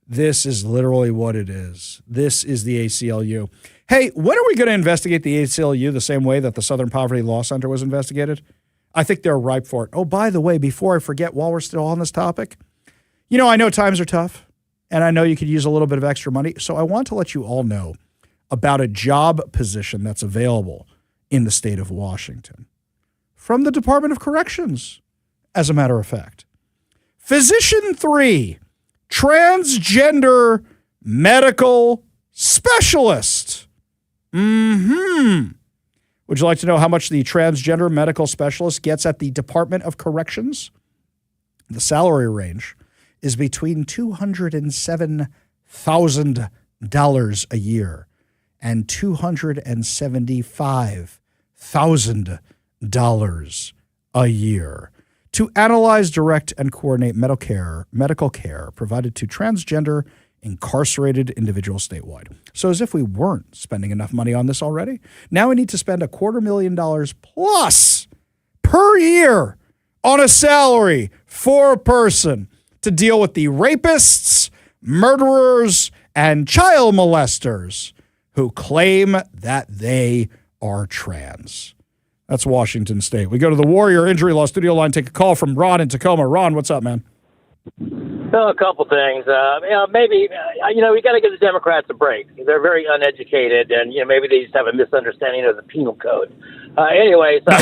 S1: This is literally what it is. This is the ACLU. Hey, when are we going to investigate the ACLU the same way that the Southern Poverty Law Center was investigated? I think they're ripe for it. Oh, by the way, before I forget, while we're still on this topic, I know times are tough, and I know you could use a little bit of extra money. So I want to let you all know about a job position that's available in the state of Washington from the Department of Corrections, as a matter of fact. Physician 3, transgender medical specialist. Would you like to know how much the transgender medical specialist gets at the Department of Corrections? The salary range is between $207,000 a year and $275,000 a year to analyze, direct, and coordinate medical care provided to transgender incarcerated individuals statewide. So as if we weren't spending enough money on this already, now we need to spend $250,000 plus per year on a salary for a person to deal with the rapists, murderers, and child molesters who claim that they are trans. That's Washington State. We go to the Warrior Injury Law studio line, take a call from Ron in Tacoma. Ron, what's up, man?
S5: A couple things. Maybe we got to give the Democrats a break. They're very uneducated, and maybe they just have a misunderstanding of the penal code. Anyway, so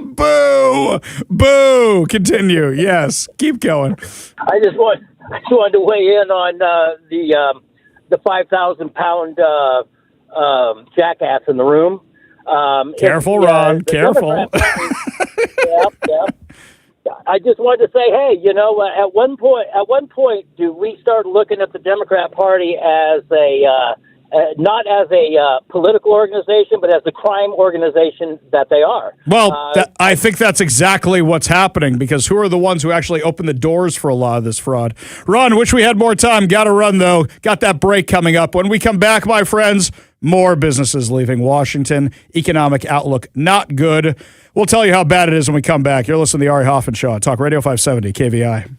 S1: boo, boo. Continue. Yes, keep going.
S5: I just wanted to weigh in on the 5,000-pound jackass in the room.
S1: Careful, Ron. Careful.
S5: Yep. I just wanted to say, hey, at one point, do we start looking at the Democrat Party as not as a political organization, but as the crime organization that they are?
S1: Well, I think that's exactly what's happening, because who are the ones who actually open the doors for a lot of this fraud? Ron, wish we had more time. Got to run, though. Got that break coming up. When we come back, my friends, more businesses leaving Washington. Economic outlook not good. We'll tell you how bad it is when we come back. You're listening to the Ari Hoffman Show on Talk Radio 570 KVI.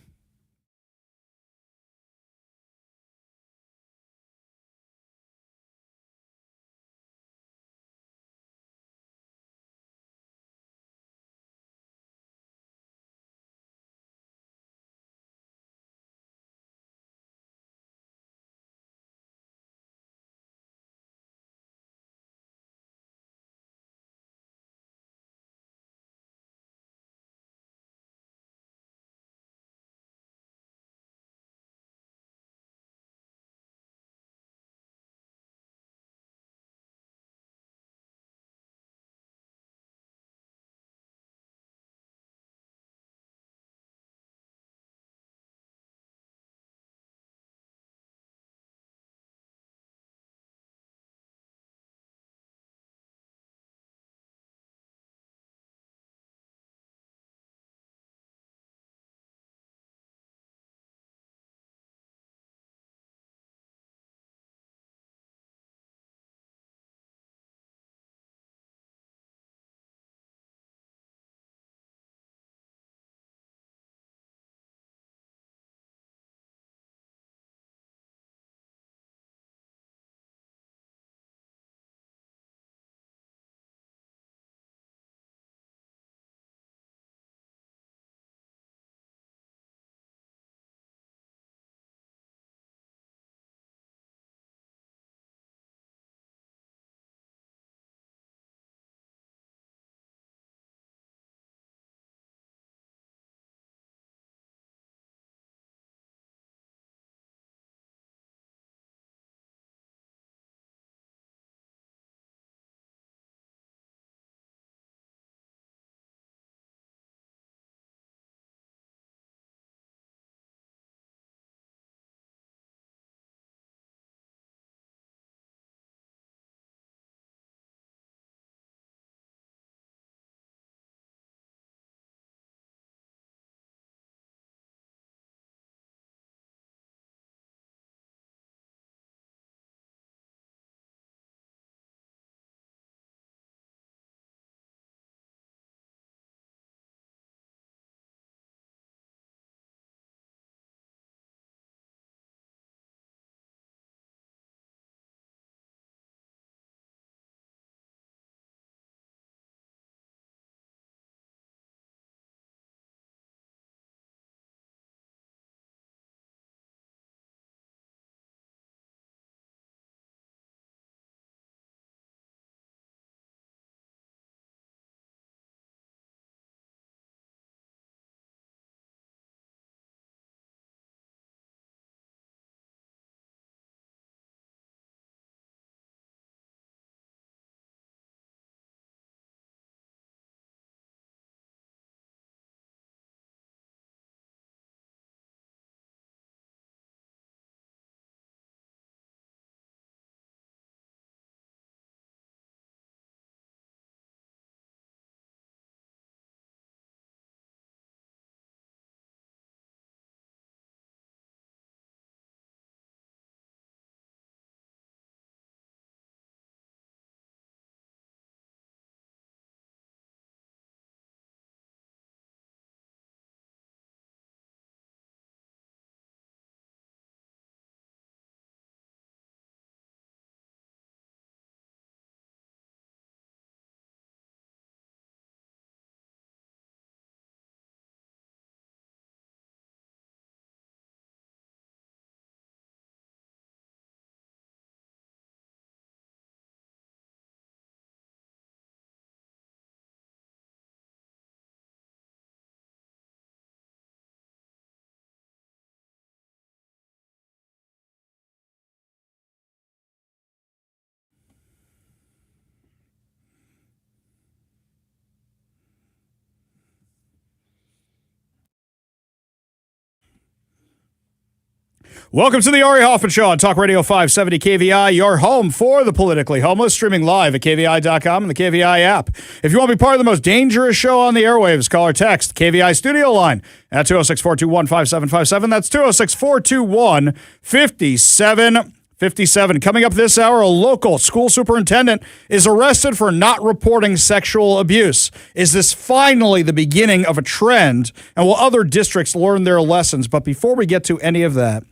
S1: Welcome to the Ari Hoffman Show on Talk Radio 570 KVI, your home for the politically homeless, streaming live at KVI.com and the KVI app. If you want to be part of the most dangerous show on the airwaves, call or text KVI studio line at 206-421-5757. That's 206-421-5757. Coming up this hour, a local school superintendent is arrested for not reporting sexual abuse. Is this finally the beginning of a trend? And will other districts learn their lessons? But before we get to any of that,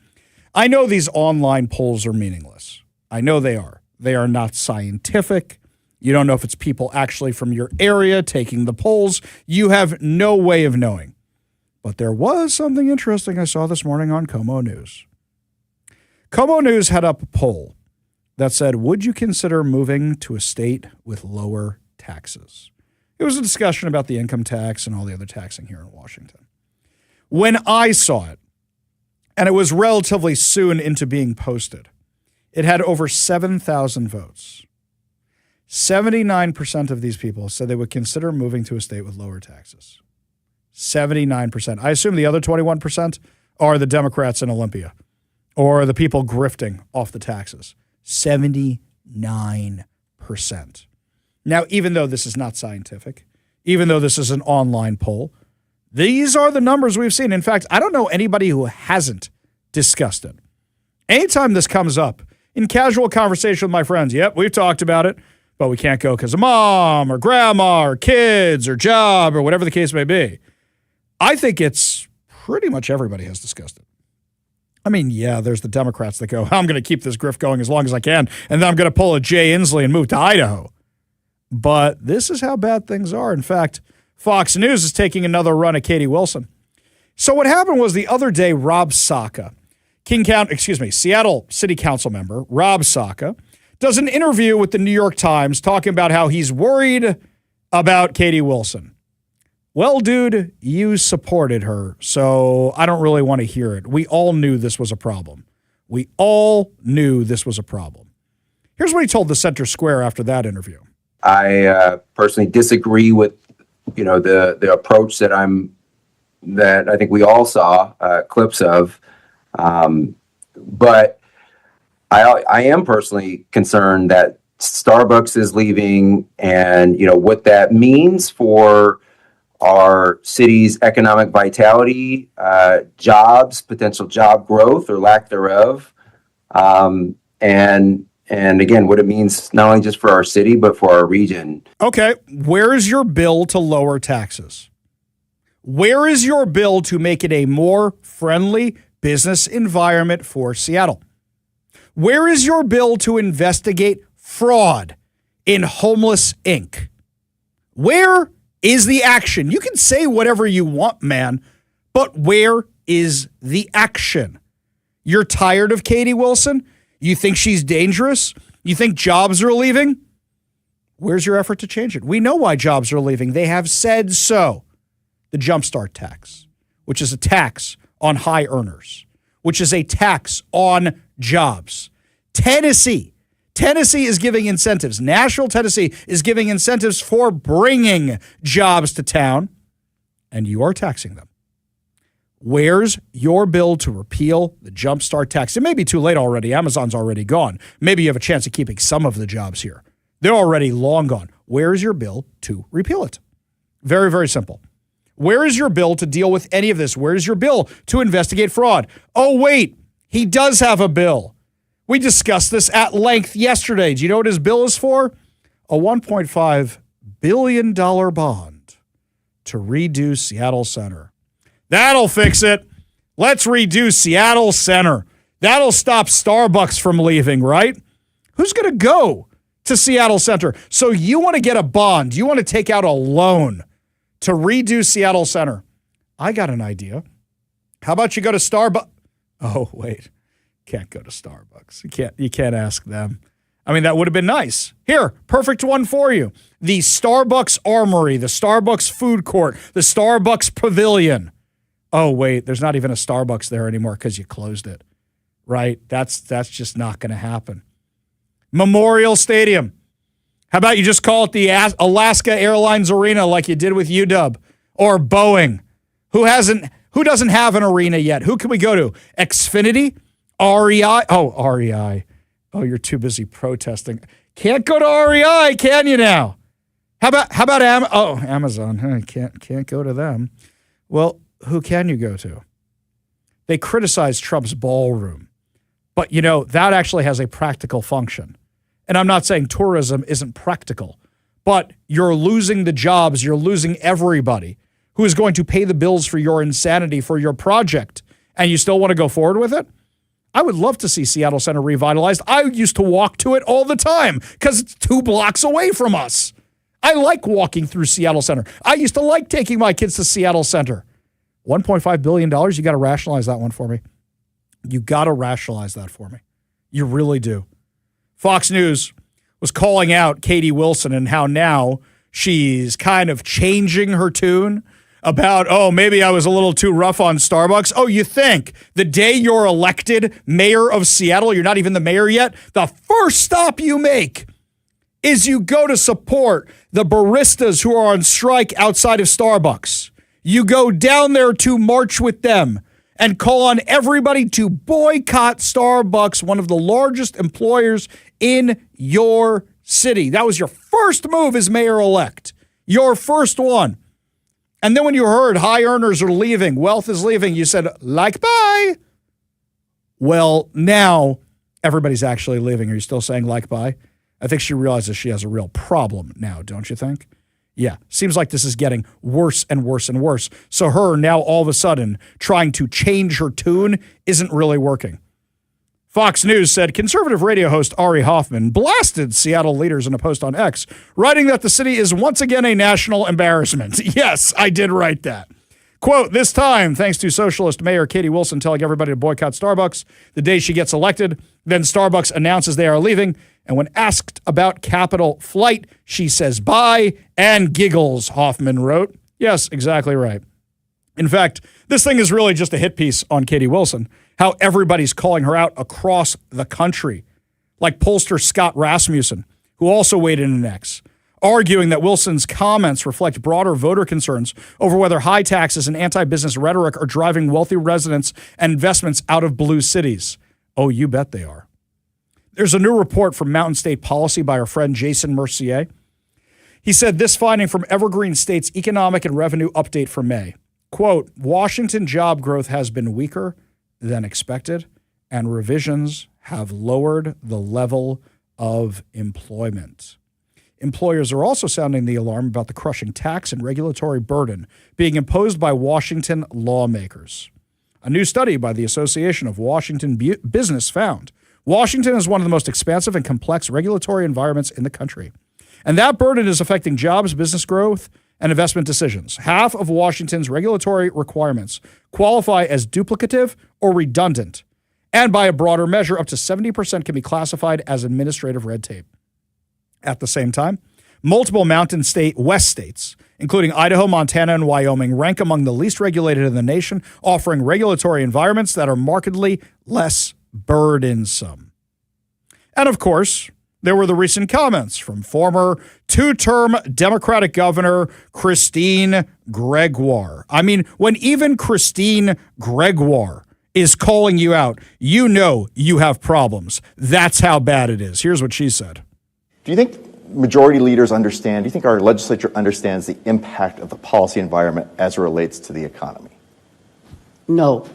S1: I know these online polls are meaningless. I know they are. They are not scientific. You don't know if it's people actually from your area taking the polls. You have no way of knowing. But there was something interesting I saw this morning on Como News. Como News had up a poll that said, would you consider moving to a state with lower taxes? It was a discussion about the income tax and all the other taxing here in Washington. When I saw it, and it was relatively soon into being posted, it had over 7,000 votes. 79% of these people said they would consider moving to a state with lower taxes. 79%. I assume the other 21% are the Democrats in Olympia or the people grifting off the taxes. 79%. Now, even though this is not scientific, even though this is an online poll, these are the numbers we've seen. In fact, I don't know anybody who hasn't discussed it. Anytime this comes up in casual conversation with my friends, yep, we've talked about it, but we can't go because of mom or grandma or kids or job or whatever the case may be. I think it's pretty much everybody has discussed it. I mean, yeah, there's the Democrats that go, I'm going to keep this grift going as long as I can, and then I'm going to pull a Jay Inslee and move to Idaho. But this is how bad things are. In fact, Fox News is taking another run at Katie Wilson. So what happened was the other day, Rob Saka, Seattle City Council member Rob Saka, does an interview with the New York Times talking about how he's worried about Katie Wilson. Well, dude, you supported her, so I don't really want to hear it. We all knew this was a problem. Here's what he told the Center Square after that interview.
S6: I personally disagree with the approach that I think we all saw clips of, but I am personally concerned that Starbucks is leaving, and what that means for our city's economic vitality, jobs, potential job growth or lack thereof, and again, what it means not only just for our city, but for our region.
S1: Okay, where is your bill to lower taxes? Where is your bill to make it a more friendly business environment for Seattle? Where is your bill to investigate fraud in Homeless Inc.? Where is the action? You can say whatever you want, man, but where is the action? You're tired of Katie Wilson? You think she's dangerous? You think jobs are leaving? Where's your effort to change it? We know why jobs are leaving. They have said so. The Jumpstart tax, which is a tax on high earners, which is a tax on jobs. Tennessee is giving incentives. Nashville, Tennessee is giving incentives for bringing jobs to town, and you are taxing them. Where's your bill to repeal the Jumpstart tax? It may be too late already. Amazon's already gone. Maybe you have a chance of keeping some of the jobs here. They're already long gone. Where is your bill to repeal it? Very, very simple. Where is your bill to deal with any of this? Where is your bill to investigate fraud? Oh, wait, he does have a bill. We discussed this at length yesterday. Do you know what his bill is for? A $1.5 billion bond to redo Seattle Center. That'll fix it. Let's redo Seattle Center. That'll stop Starbucks from leaving, right? Who's going to go to Seattle Center? So you want to get a bond. You want to take out a loan to redo Seattle Center. I got an idea. How about you go to Starbucks? Oh, wait. Can't go to Starbucks. You can't ask them. I mean, that would have been nice. Here, perfect one for you. The Starbucks Armory, the Starbucks Food Court, the Starbucks Pavilion. Oh, wait, there's not even a Starbucks there anymore because you closed it, right? That's just not going to happen. Memorial Stadium. How about you just call it the Alaska Airlines Arena like you did with UW or Boeing? Who doesn't have an arena yet? Who can we go to? Xfinity? REI. Oh, REI. Oh, you're too busy protesting. Can't go to REI, can you now? How about Amazon? Huh, can't go to them. Well, who can you go to? They criticize Trump's ballroom, but that actually has a practical function. And I'm not saying tourism isn't practical, but you're losing the jobs. You're losing everybody who is going to pay the bills for your insanity, for your project, and you still want to go forward with it? I would love to see Seattle Center revitalized. I used to walk to it all the time because it's 2 blocks away from us. I like walking through Seattle Center. I used to like taking my kids to Seattle Center. $1.5 billion, you got to rationalize that one for me. You got to rationalize that for me. You really do. Fox News was calling out Katie Wilson and how now she's kind of changing her tune about, maybe I was a little too rough on Starbucks. Oh, you think the day you're elected mayor of Seattle, you're not even the mayor yet, the first stop you make is you go to support the baristas who are on strike outside of Starbucks. You go down there to march with them and call on everybody to boycott Starbucks, one of the largest employers in your city. That was your first move as mayor-elect. Your first one. And then when you heard high earners are leaving, wealth is leaving, you said, bye. Well, now everybody's actually leaving. Are you still saying bye? I think she realizes she has a real problem now, don't you think? Yeah, seems like this is getting worse and worse and worse. So her now all of a sudden trying to change her tune isn't really working. Fox News said conservative radio host Ari Hoffman blasted Seattle leaders in a post on X, writing that the city is once again a national embarrassment. Yes, I did write that. Quote, this time, thanks to socialist Mayor Katie Wilson telling everybody to boycott Starbucks the day she gets elected, then Starbucks announces they are leaving, and when asked about Capital Flight, she says bye and giggles, Hoffman wrote. Yes, exactly right. In fact, this thing is really just a hit piece on Katie Wilson, how everybody's calling her out across the country, like pollster Scott Rasmussen, who also weighed in an X, arguing that Wilson's comments reflect broader voter concerns over whether high taxes and anti-business rhetoric are driving wealthy residents and investments out of blue cities. Oh, you bet they are. There's a new report from Mountain State Policy by our friend Jason Mercier. He said this finding from Evergreen State's Economic and Revenue Update for May. Quote, Washington job growth has been weaker than expected, and revisions have lowered the level of employment. Employers are also sounding the alarm about the crushing tax and regulatory burden being imposed by Washington lawmakers. A new study by the Association of Washington Business found Washington is one of the most expansive and complex regulatory environments in the country. And that burden is affecting jobs, business growth, and investment decisions. Half of Washington's regulatory requirements qualify as duplicative or redundant. And by a broader measure, up to 70% can be classified as administrative red tape. At the same time, multiple Mountain State West states, including Idaho, Montana, and Wyoming, rank among the least regulated in the nation, offering regulatory environments that are markedly less burdensome. And of course, there were the recent comments from former 2-term Democratic Governor Christine Gregoire. I mean, when even Christine Gregoire is calling you out, you know you have problems. That's how bad it is. Here's what she said.
S7: Do you think majority leaders understand, do you think our legislature understands the impact of the policy environment as it relates to the economy?
S8: No.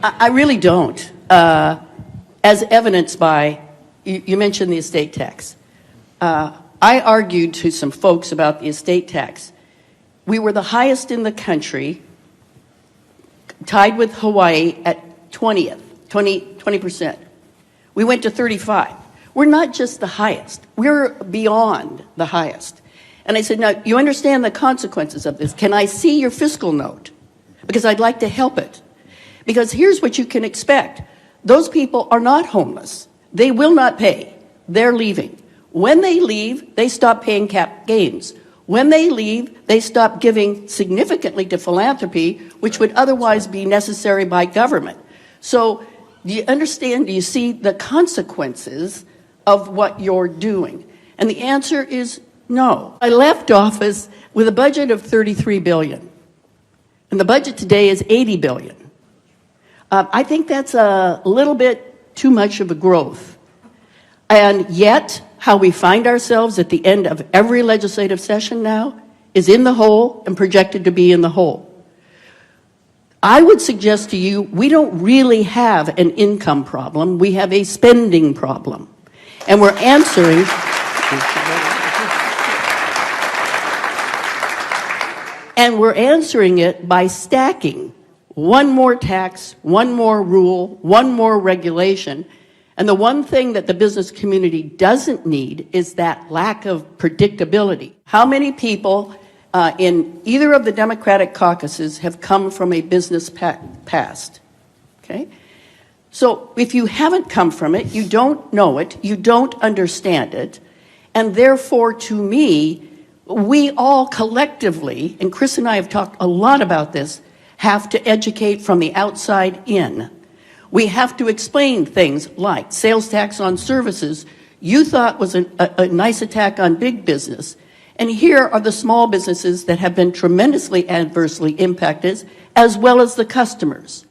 S8: I really don't. As evidenced by, you mentioned the estate tax. I argued to some folks about the estate tax. We were the highest in the country, tied with Hawaii at 20%. We went to 35. We're not just the highest. We're beyond the highest. And I said, now, you understand the consequences of this. Can I see your fiscal note? Because I'd like to help it. Because here's what you can expect. Those people are not homeless. They will not pay. They're leaving. When they leave, they stop paying cap gains. When they leave, they stop giving significantly to philanthropy, which would otherwise be necessary by government. So do you understand, do you see the consequences of what you're doing? And the answer is no. I left office with a budget of $33 billion. And the budget today is $80 billion. I think that's a little bit too much of a growth. And yet, how we find ourselves at the end of every legislative session now is in the hole and projected to be in the hole. I would suggest to you, we don't really have an income problem. We have a spending problem. And we're answering... And we're answering it by stacking one more tax, one more rule, one more regulation. And the one thing that the business community doesn't need is that lack of predictability. How many people in either of the Democratic caucuses have come from a business past? Okay? So if you haven't come from it, you don't know it, you don't understand it, and therefore, to me, we all collectively, and Chris and I have talked a lot about this, have to educate from the outside in. We have to explain things like sales tax on services you thought was a nice attack on big business. And here are the small businesses that have been tremendously adversely impacted, as well as the customers.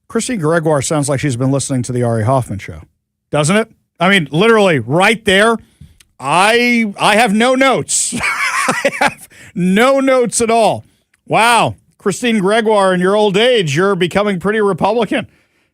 S1: Christine Gregoire sounds like she's been listening to the Ari Hoffman show, doesn't it? I mean, literally right there. I have no notes. I have no notes at all. Wow. Christine Gregoire, in your old age, you're becoming pretty Republican.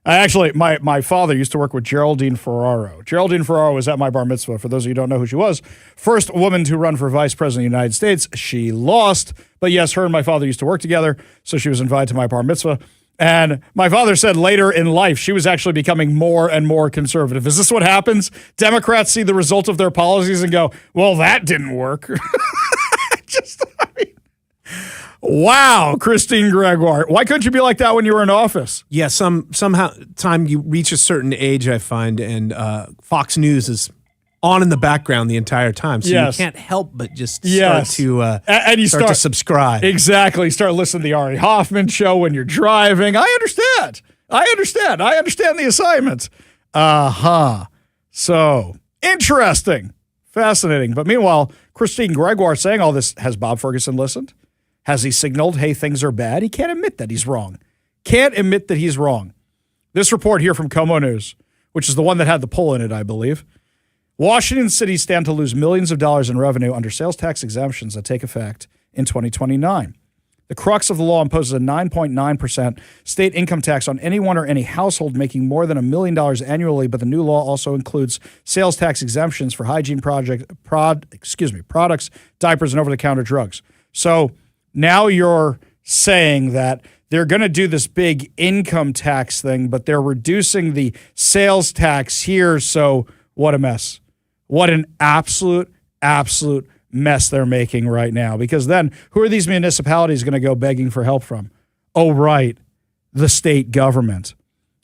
S1: Actually, my father used to work with Geraldine Ferraro. Geraldine Ferraro was at my bar mitzvah. For those of you who don't know who she was, first woman to run for vice president of the United States. She lost, but yes, her and my father used to work together, so she was invited to my bar mitzvah. And my father said later in life, she was actually becoming more and more conservative. Is this what happens? Democrats see the result of their policies and go, well, that didn't work. Wow, Christine Gregoire. Why couldn't you be like that when you were in office?
S4: Yeah, somehow time you reach a certain age, I find, and Fox News is on in the background the entire time, so you can't help but just start to subscribe. Exactly,
S1: start listening to the Ari Hoffman show when you're driving. I understand the assignment. So interesting, fascinating. But meanwhile, Christine Gregoire saying all this. Has Bob Ferguson listened? Has he signaled, hey, things are bad? He can't admit that he's wrong. This report here from Como News, which is the one that had the poll in it, I believe. Washington City stand to lose millions of dollars in revenue under sales tax exemptions that take effect in 2029. The crux of the law imposes a 9.9% state income tax on anyone or any household making more than $1 million annually, but the new law also includes sales tax exemptions for hygiene products, diapers, and over-the-counter drugs. So now you're saying that they're going to do this big income tax thing, but they're reducing the sales tax here. So what a mess. What an absolute mess they're making right now. Because then who are these municipalities going to go begging for help from? Oh, right. The state government.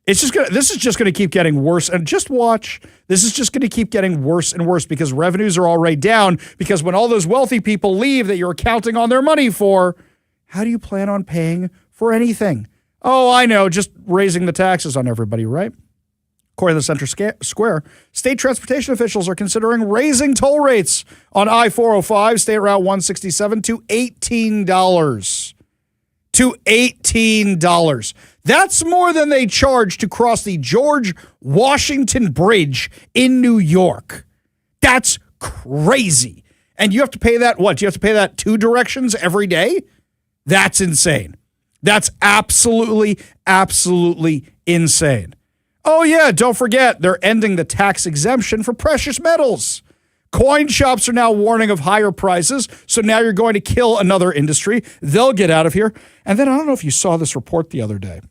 S1: This is just going to keep getting worse. And just watch. This is just going to keep getting worse and worse because revenues are already down. Because when all those wealthy people leave that you're counting on their money for, how do you plan on paying for anything? Oh, I know, just raising the taxes on everybody, right? According to the Center Square, state transportation officials are considering raising toll rates on I-405, State Route 167, to $18. To $18. That's more than they charge to cross the George Washington Bridge in New York. That's crazy. And you have to pay that, what? You have to pay that 2 directions every day? That's insane. That's absolutely insane. Oh, yeah, don't forget, they're ending the tax exemption for precious metals. Coin shops are now warning of higher prices, so now you're going to kill another industry. They'll get out of here. And then I don't know if you saw this report the other day.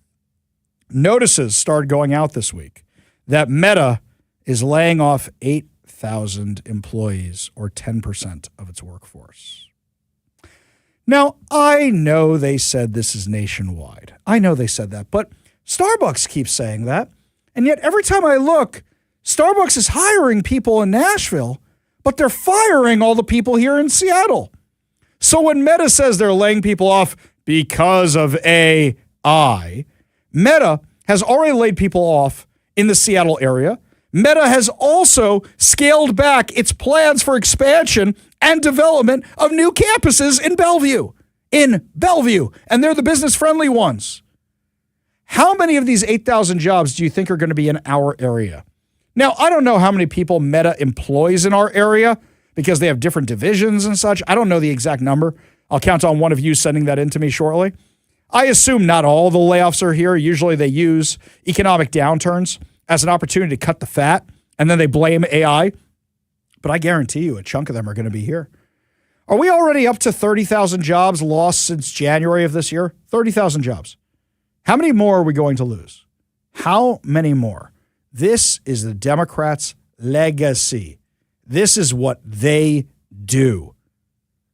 S1: Notices started going out this week that Meta is laying off 8,000 employees, or 10% of its workforce. Now, I know they said this is nationwide. I know they said that, but Starbucks keeps saying that. And yet every time I look, Starbucks is hiring people in Nashville, but they're firing all the people here in Seattle. So when Meta says they're laying people off because of AI, Meta has already laid people off in the Seattle area. Meta has also scaled back its plans for expansion and development of new campuses in Bellevue. And they're the business-friendly ones. How many of these 8,000 jobs do you think are going to be in our area? Now, I don't know how many people Meta employs in our area because they have different divisions and such. I don't know the exact number. I'll count on one of you sending that in to me shortly. I assume not all the layoffs are here. Usually they use economic downturns as an opportunity to cut the fat, and then they blame AI. But I guarantee you a chunk of them are going to be here. Are we already up to 30,000 jobs lost since January of this year? 30,000 jobs. How many more are we going to lose? How many more? This is the Democrats' legacy. This is what they do.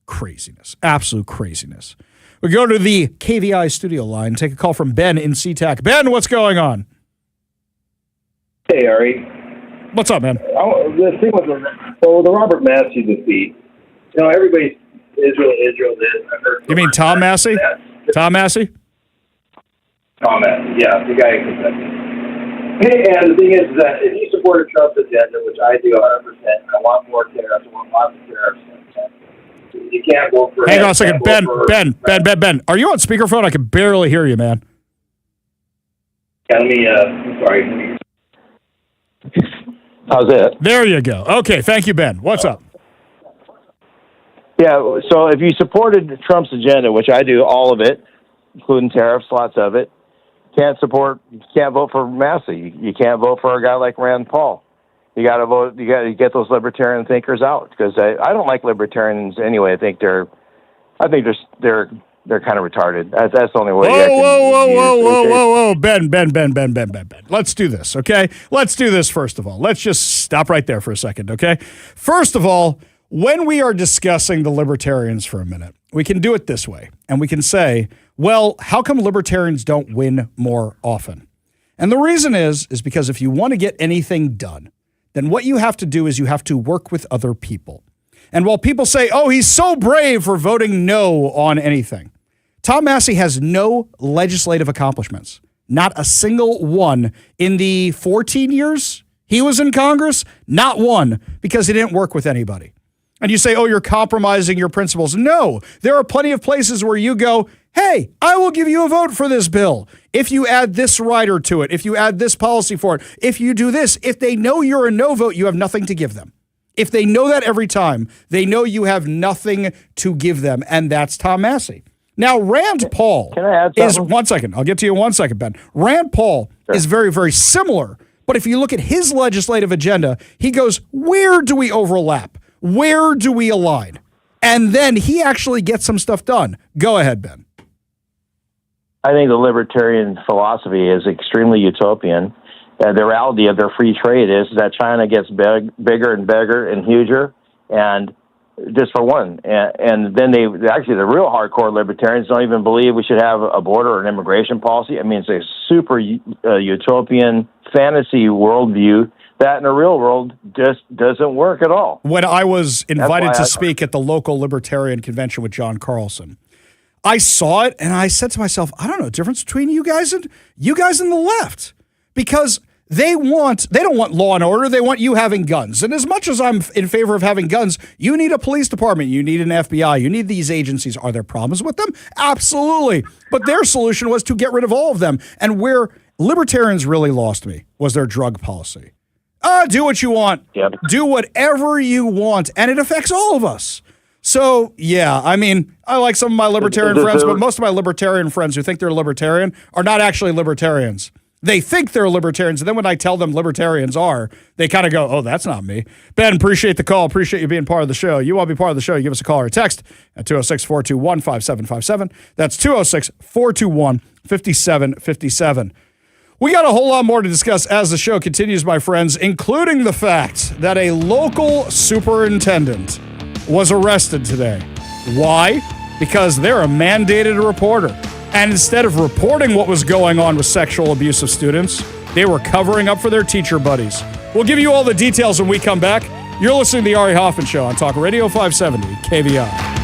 S1: Craziness. Absolute craziness. We go to the KVI studio line, take a call from Ben in SeaTac. Ben, what's going on?
S9: Hey, Ari.
S1: What's up, man?
S9: The thing with the Robert Massey defeat, everybody's Israel this. I've heard
S1: you mean Tom Massey? Tom Massey?
S9: Tom Massey, yeah, the guy who consented. And the thing is that if you supported Trump's agenda, which I do 100%, I want more tariffs, I want lots of tariffs. You can't vote for.
S1: Hang on a second, Ben. Are you on speakerphone? I can barely hear you, man.
S9: Yeah, I'm sorry. How's it?
S1: There you go. Okay, thank you, Ben. What's up?
S9: Yeah, so if you supported Trump's agenda, which I do, all of it, including tariffs, lots of it, you can't vote for Massey. You can't vote for a guy like Rand Paul. You got to vote. You got to get those libertarian thinkers out because I don't like libertarians anyway. I think they're kind of retarded. That's the only way.
S1: Whoa, Ben. Let's do this, okay? Let's do this first of all. Let's just stop right there for a second, okay? First of all, when we are discussing the libertarians for a minute, we can do it this way, and we can say, well, how come libertarians don't win more often? And the reason is because if you want to get anything done, then what you have to do is you have to work with other people. And while people say, oh, he's so brave for voting no on anything, Tom Massey has no legislative accomplishments, not a single one in the 14 years he was in Congress, not one, because he didn't work with anybody. And you say, oh, you're compromising your principles. No, there are plenty of places where you go, hey, I will give you a vote for this bill. If you add this rider to it, if you add this policy for it, if you do this, if they know you're a no vote, you have nothing to give them. If they know that every time, they know you have nothing to give them. And that's Tom Massey. Now, Rand Paul is, one second, I'll get to you in 1 second, Ben. Rand Paul is very, very similar. But if you look at his legislative agenda, he goes, where do we overlap? Where do we align? And then he actually gets some stuff done. Go ahead, Ben.
S9: I think the libertarian philosophy is extremely utopian. The reality of their free trade is that China gets bigger and bigger and huger, and just for one. And then the real hardcore libertarians don't even believe we should have a border or an immigration policy. I mean, it's a super utopian fantasy worldview that in the real world just doesn't work at all.
S1: When I was invited to speak at the local libertarian convention with John Carlson, I saw it and I said to myself, I don't know the difference between you guys and the left, because they don't want law and order. They want you having guns. And as much as I'm in favor of having guns, you need a police department. You need an FBI. You need these agencies. Are there problems with them? Absolutely. But their solution was to get rid of all of them. And where libertarians really lost me was their drug policy. Do what you want. Yep. Do whatever you want. And it affects all of us. So, yeah, I mean, I like some of my libertarian friends, but most of my libertarian friends who think they're libertarian are not actually libertarians. They think they're libertarians, and then when I tell them libertarians are, they kind of go, oh, that's not me. Ben, appreciate the call. Appreciate you being part of the show. You want to be part of the show, you give us a call or a text at 206-421-5757. That's 206-421-5757. We got a whole lot more to discuss as the show continues, my friends, including the fact that a local superintendent was arrested today. Why? Because they're a mandated reporter. And instead of reporting what was going on with sexual abuse of students, they were covering up for their teacher buddies. We'll give you all the details when we come back. You're listening to The Ari Hoffman Show on Talk Radio 570 KVI.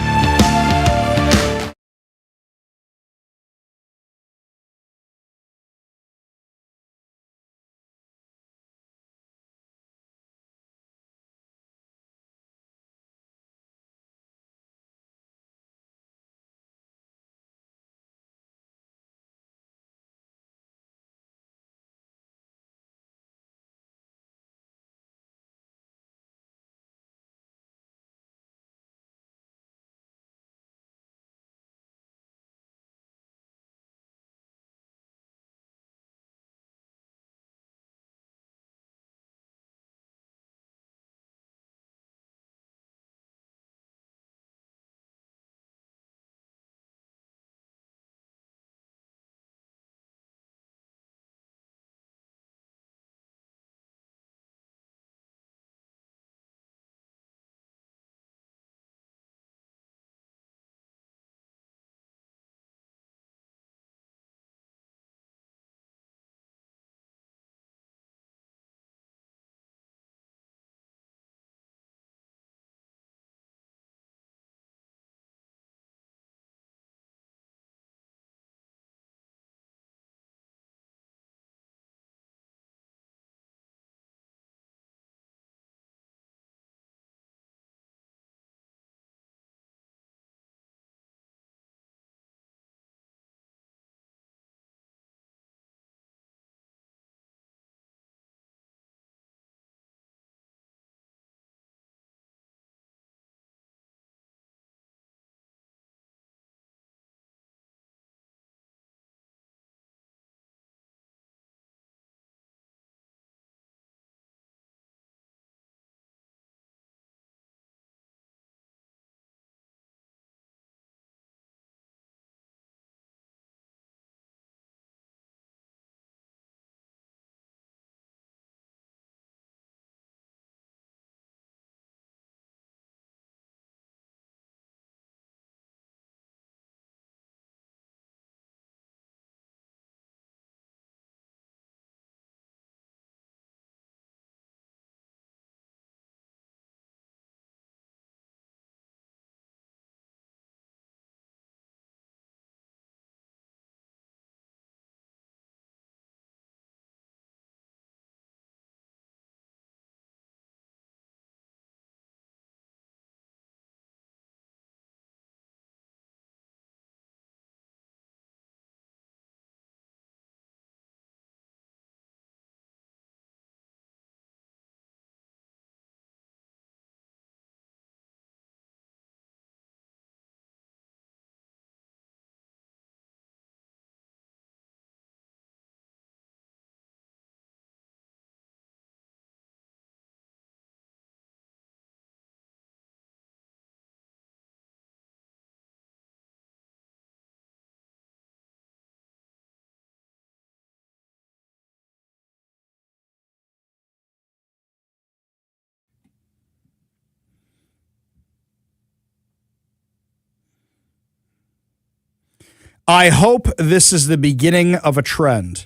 S1: I hope this is the beginning of a trend,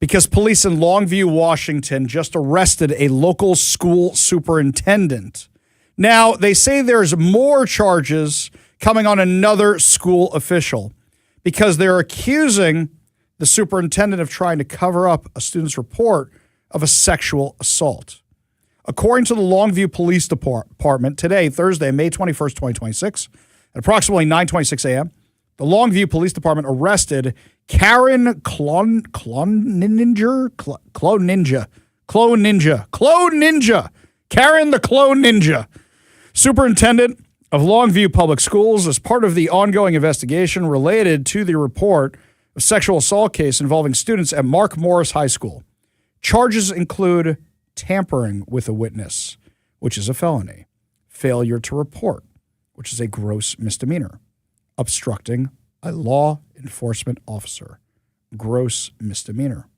S1: because police in Longview, Washington just arrested a local school superintendent. Now, they say there's more charges coming on another school official because they're accusing the superintendent of trying to cover up a student's report of a sexual assault. According to the Longview Police Department, today, Thursday, May 21st, 2026, at approximately 9:26 a.m., the Longview Police Department arrested Karen Clone Ninja, Karen the Clone Ninja, superintendent of Longview Public Schools, as part of the ongoing investigation related to the report of sexual assault case involving students at Mark Morris High School. Charges include tampering with a witness, which is a felony, failure to report, which is a gross misdemeanor, obstructing a law enforcement officer, gross misdemeanor.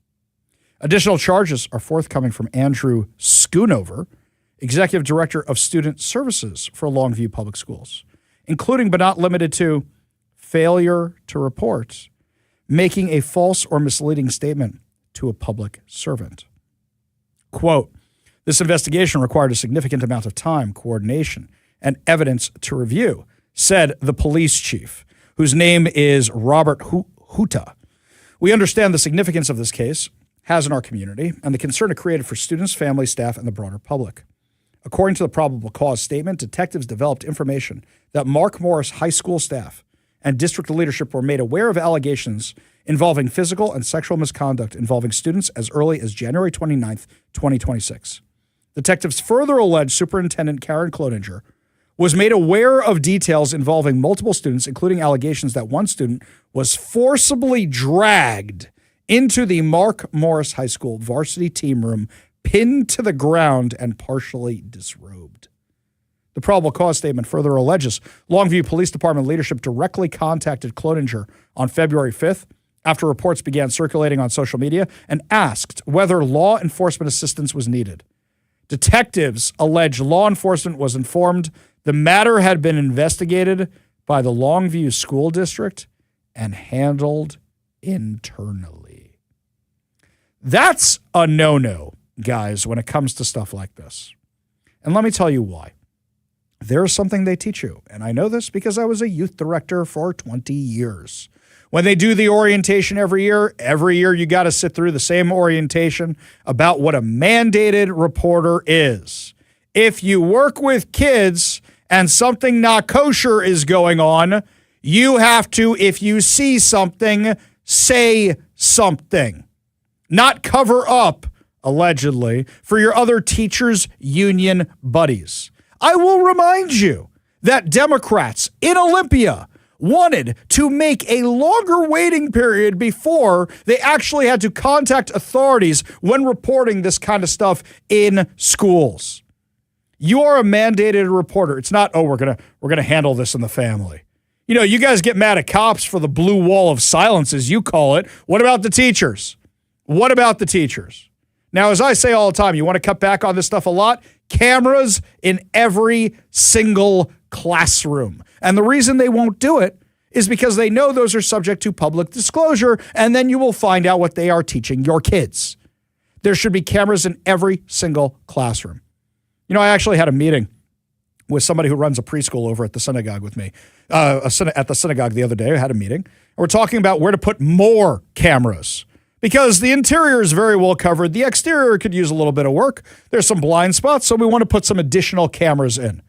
S1: Additional charges are forthcoming from Andrew Schoonover, Executive Director of Student Services for Longview Public Schools, including but not limited to failure to report, making a false or misleading statement to a public servant. Quote, this investigation required a significant amount of time, coordination, and evidence to review, said the police chief, whose name is Robert Huta. We understand the significance of this case has in our community and the concern it created for students, families, staff, and the broader public. According to the probable cause statement, detectives developed information that Mark Morris High School staff and district leadership were made aware of allegations involving physical and sexual misconduct involving students as early as January 29th, 2026. Detectives further alleged Superintendent Karen Cloninger was made aware of details involving multiple students, including allegations that one student was forcibly dragged into the Mark Morris High School varsity team room, pinned to the ground, and partially disrobed. The probable cause statement further alleges Longview Police Department leadership directly contacted Cloninger on February 5th after reports began circulating on social media and asked whether law enforcement assistance was needed. Detectives allege law enforcement was informed the matter had been investigated by the Longview School District and handled internally. That's a no-no, guys, when it comes to stuff like this. And let me tell you why. There is something they teach you, and I know this because I was a youth director for 20 years. When they do the orientation every year you got to sit through the same orientation about what a mandated reporter is. If you work with kids and something not kosher is going on, you have to, if you see something, say something. Not cover up, allegedly, for your other teachers' union buddies. I will remind you that Democrats in Olympia wanted to make a longer waiting period before they actually had to contact authorities when reporting this kind of stuff in schools. You are a mandated reporter. It's not, we're gonna handle this in the family. You know, you guys get mad at cops for the blue wall of silence, as you call it. What about the teachers? What about the teachers? Now, as I say all the time, you want to cut back on this stuff a lot? Cameras in every single classroom. And the reason they won't do it is because they know those are subject to public disclosure, and then you will find out what they are teaching your kids. There should be cameras in every single classroom. You know, I actually had a meeting with somebody who runs a preschool over at the synagogue with me. At the synagogue the other day, I had a meeting. And we're talking about where to put more cameras, because the interior is very well covered. The exterior could use a little bit of work. There's some blind spots, so we want to put some additional cameras in.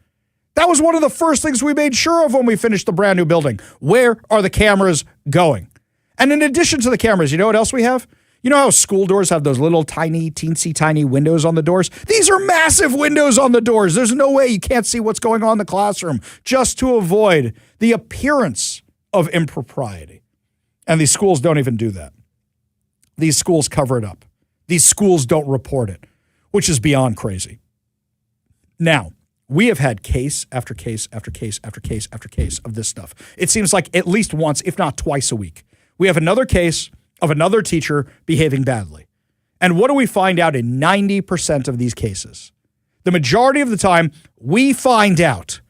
S1: That was one of the first things we made sure of when we finished the brand new building. Where are the cameras going? And in addition to the cameras, you know what else we have? You know how school doors have those little tiny, teensy tiny windows on the doors? These are massive windows on the doors. There's no way you can't see what's going on in the classroom, just to avoid the appearance of impropriety. And these schools don't even do that. These schools cover it up. These schools don't report it, which is beyond crazy. Now, we have had case after case after case after case after case of this stuff. It seems like at least once, if not twice a week, we have another case of another teacher behaving badly. And what do we find out in 90% of these cases? The majority of the time, we find out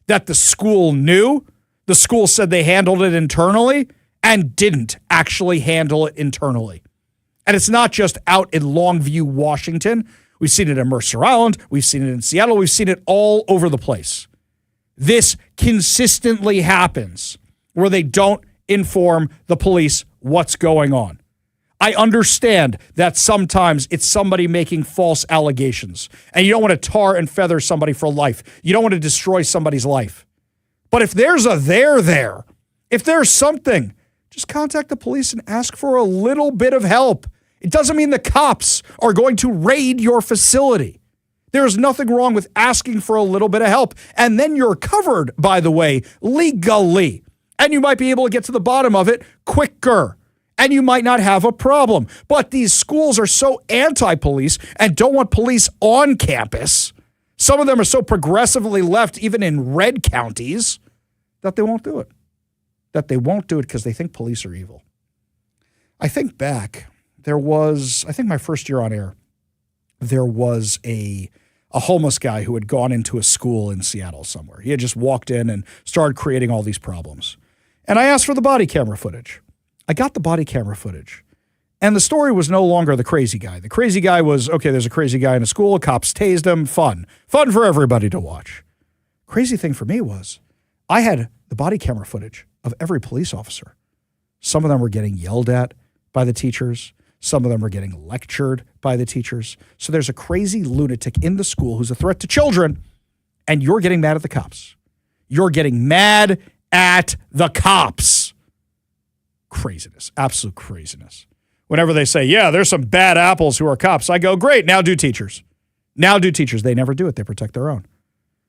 S1: that the school knew, the school said they handled it internally, and didn't actually handle it internally. And it's not just out in Longview, Washington. We've seen it in Mercer Island. We've seen it in Seattle. We've seen it all over the place. This consistently happens where they don't inform the police what's going on. I understand that sometimes it's somebody making false allegations, and you don't want to tar and feather somebody for life. You don't want to destroy somebody's life. But if there's a there, if there's something, just contact the police and ask for a little bit of help. It doesn't mean the cops are going to raid your facility. There is nothing wrong with asking for a little bit of help. And then you're covered, by the way, legally. And you might be able to get to the bottom of it quicker. And you might not have a problem. But these schools are so anti-police and don't want police on campus. Some of them are so progressively left, even in red counties, that they won't do it. That they won't do it because they think police are evil. I think back, I think my first year on air, there was a homeless guy who had gone into a school in Seattle somewhere. He had just walked in and started creating all these problems. And I asked for the body camera footage. I got the body camera footage. And the story was no longer the crazy guy. The crazy guy was, okay, there's a crazy guy in a school, cops tased him, fun. Fun for everybody to watch. Crazy thing for me was I had the body camera footage of every police officer. Some of them were getting yelled at by the teachers. Some of them were getting lectured by the teachers. So there's a crazy lunatic in the school who's a threat to children, and you're getting mad at the cops. You're getting mad at the cops. Craziness, absolute craziness. Whenever they say, yeah, there's some bad apples who are cops, I go, great, now do teachers. Now do teachers. They never do it. They protect their own.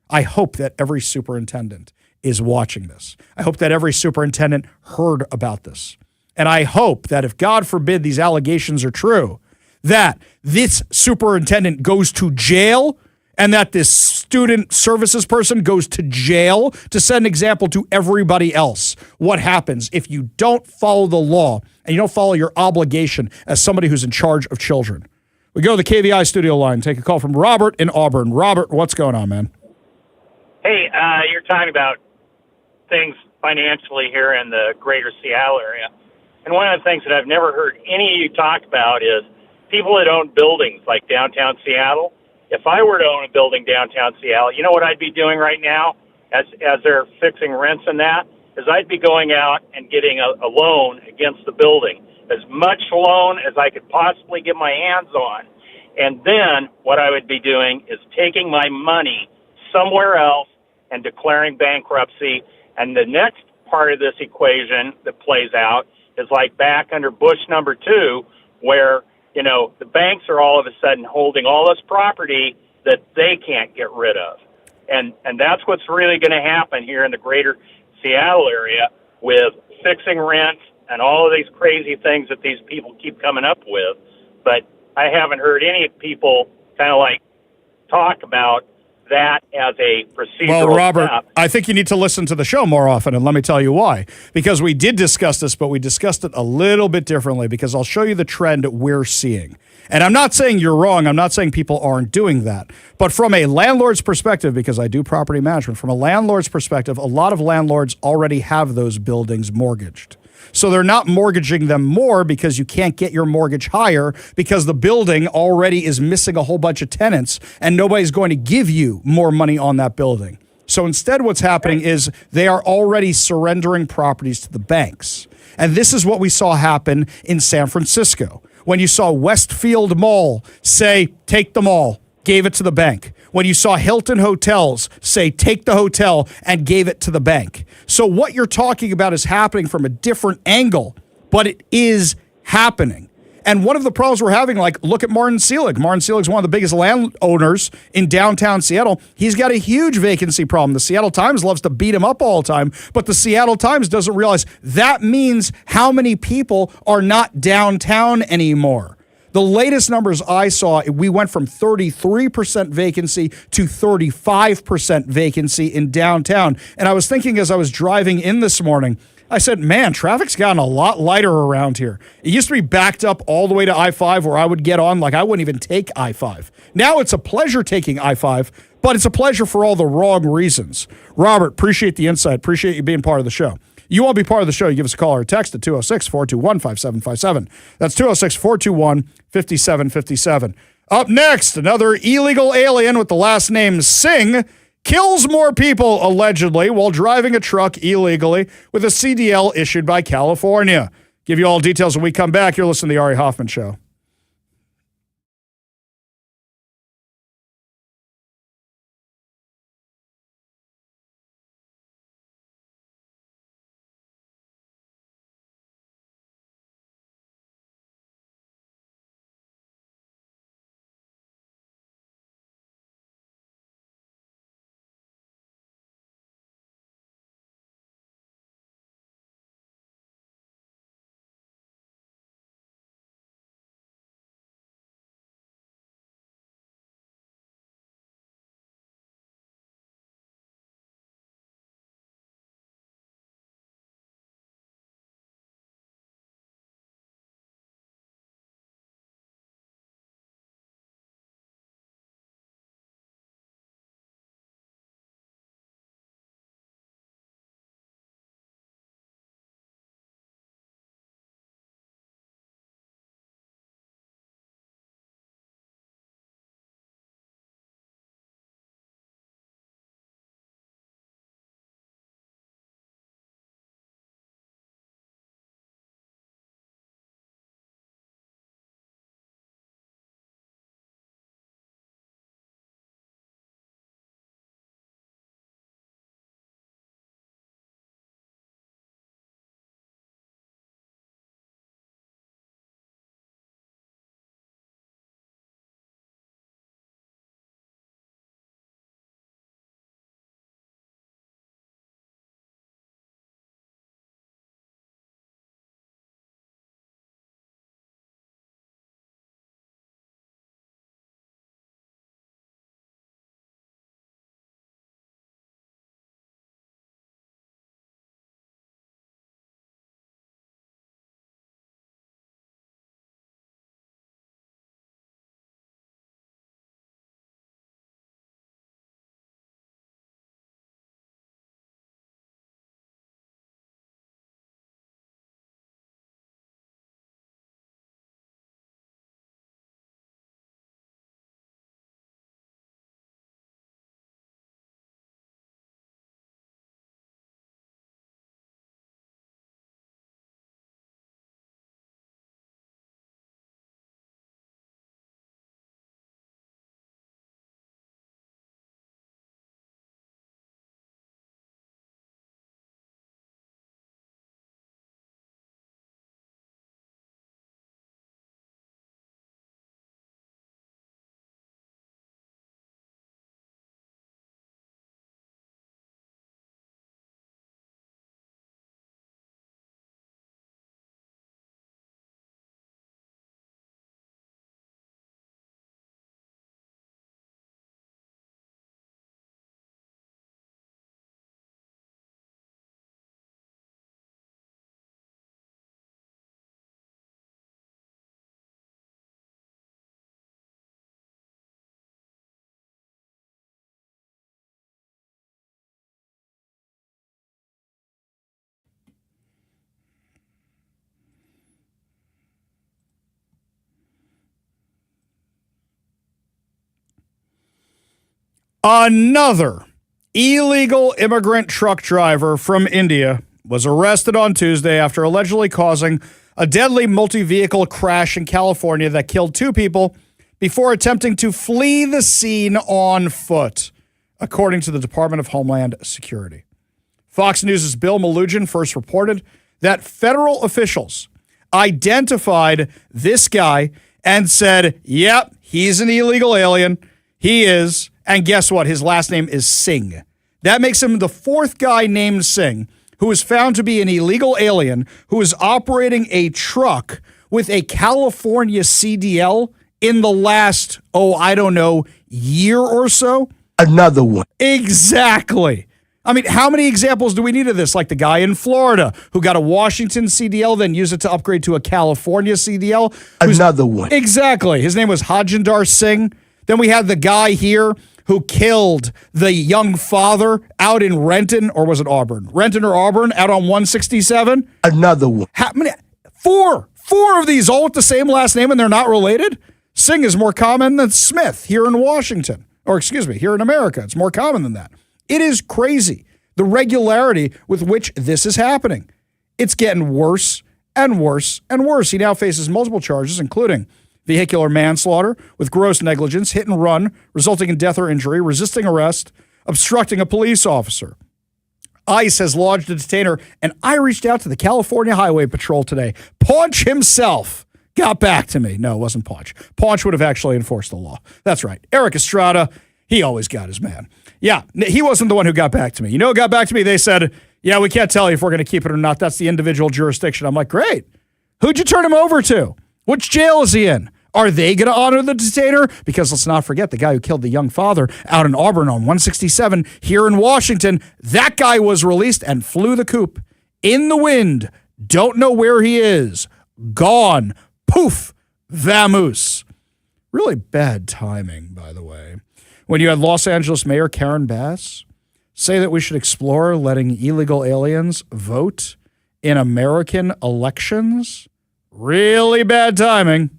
S1: I hope that every superintendent is watching this. I hope that every superintendent heard about this. And I hope that if, God forbid, these allegations are true, that this superintendent goes to jail and that this student services person goes to jail to set an example to everybody else. What happens if you don't follow the law and you don't follow your obligation as somebody who's in charge of children? We go to the KVI studio line, take a call from Robert in Auburn. Robert, what's going on, man?
S10: Hey, you're talking about things financially here in the greater Seattle area. And one of the things that I've never heard any of you talk about is people that own buildings like downtown Seattle. If I were to own a building downtown Seattle, you know what I'd be doing right now as they're fixing rents and that? Is I'd be going out and getting a loan against the building, as much loan as I could possibly get my hands on. And then what I would be doing is taking my money somewhere else and declaring bankruptcy. And the next part of this equation that plays out is like back under Bush number 2, where, you know, the banks are all of a sudden holding all this property that they can't get rid of. And that's what's really going to happen here in the greater Seattle area with fixing rents and all of these crazy things that these people keep coming up with. But I haven't heard any people kind of like talk about that as a procedural
S1: Well, Robert,
S10: step.
S1: I think you need to listen to the show more often, and let me tell you why. Because we did discuss this, but we discussed it a little bit differently, because I'll show you the trend we're seeing. And I'm not saying you're wrong. I'm not saying people aren't doing that. But from a landlord's perspective, because I do property management, from a landlord's perspective, a lot of landlords already have those buildings mortgaged. So they're not mortgaging them more because you can't get your mortgage higher because the building already is missing a whole bunch of tenants and nobody's going to give you more money on that building. So instead what's happening is they are already surrendering properties to the banks. And this is what we saw happen in San Francisco when you saw Westfield Mall say, take the mall, gave it to the bank. When you saw Hilton Hotels say, take the hotel and gave it to the bank. So what you're talking about is happening from a different angle, but it is happening. And one of the problems we're having, like, look at Martin Seelig. Martin Seelig is one of the biggest landowners in downtown Seattle. He's got a huge vacancy problem. The Seattle Times loves to beat him up all the time, but the Seattle Times doesn't realize that means how many people are not downtown anymore. The latest numbers I saw, we went from 33% vacancy to 35% vacancy in downtown. And I was thinking as I was driving in this morning, I said, man, traffic's gotten a lot lighter around here. It used to be backed up all the way to I-5 where I would get on, like I wouldn't even take I-5. Now it's a pleasure taking I-5, but it's a pleasure for all the wrong reasons. Robert, appreciate the insight. Appreciate you being part of the show. You want to be part of the show, you give us a call or a text at 206-421-5757. That's 206-421-5757. Up next, another illegal alien with the last name Singh kills more people, allegedly, while driving a truck illegally with a CDL issued by California. Give you all details when we come back. You're listening to The Ari Hoffman Show. Another illegal immigrant truck driver from India was arrested on Tuesday after allegedly causing a deadly multi-vehicle crash in California that killed 2 people before attempting to flee the scene on foot, according to the Department of Homeland Security. Fox News' Bill Malugin first reported that federal officials identified this guy and said, yep, he's an illegal alien. He is. And guess what? His last name is Singh. That makes him the 4th guy named Singh who is found to be an illegal alien who is operating a truck with a California CDL in the last, year or so.
S11: Another one.
S1: Exactly. I mean, how many examples do we need of this? Like the guy in Florida who got a Washington CDL, then used it to upgrade to a California CDL.
S11: Another one.
S1: Exactly. His name was Hajinder Singh. Then we had the guy here who killed the young father out in Renton, or was it Auburn? Renton or Auburn out on 167?
S11: Another one.
S1: How many? Four of these, all with the same last name, and they're not related? Singh is more common than Smith here in Washington. Or excuse me, here in America. It's more common than that. It is crazy, the regularity with which this is happening. It's getting worse and worse and worse. He now faces multiple charges, including vehicular manslaughter with gross negligence, hit and run, resulting in death or injury, resisting arrest, obstructing a police officer. ICE has lodged a detainer, and I reached out to the California Highway Patrol today. Paunch himself got back to me. No, it wasn't Paunch. Paunch would have actually enforced the law. That's right. Eric Estrada, he always got his man. Yeah, he wasn't the one who got back to me. You know who got back to me? They said, yeah, we can't tell you if we're going to keep it or not. That's the individual jurisdiction. I'm like, great. Who'd you turn him over to? Which jail is he in? Are they going to honor the detainer? Because let's not forget the guy who killed the young father out in Auburn on 167 here in Washington. That guy was released and flew the coop in the wind. Don't know where he is. Gone. Poof. Vamoose. Really bad timing, by the way. When you had Los Angeles Mayor Karen Bass say that we should explore letting illegal aliens vote in American elections. Really bad timing.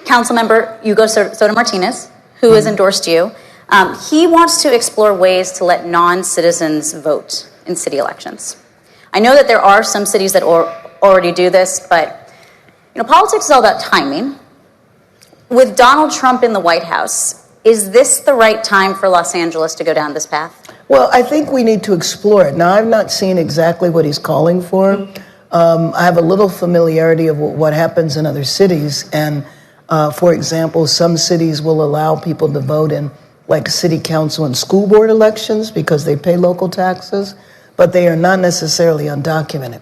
S12: Councilmember Hugo Soto Martinez, who has endorsed you, he wants to explore ways to let non-citizens vote in city elections. I know that there are some cities that already do this, but politics is all about timing. With Donald Trump in the White House, is this the right time for Los Angeles to go down this path?
S13: Well, I think we need to explore it. Now, I've not seen exactly what he's calling for. I have a little familiarity of what happens in other cities, and for example, some cities will allow people to vote in like city council and school board elections because they pay local taxes, but they are not necessarily undocumented.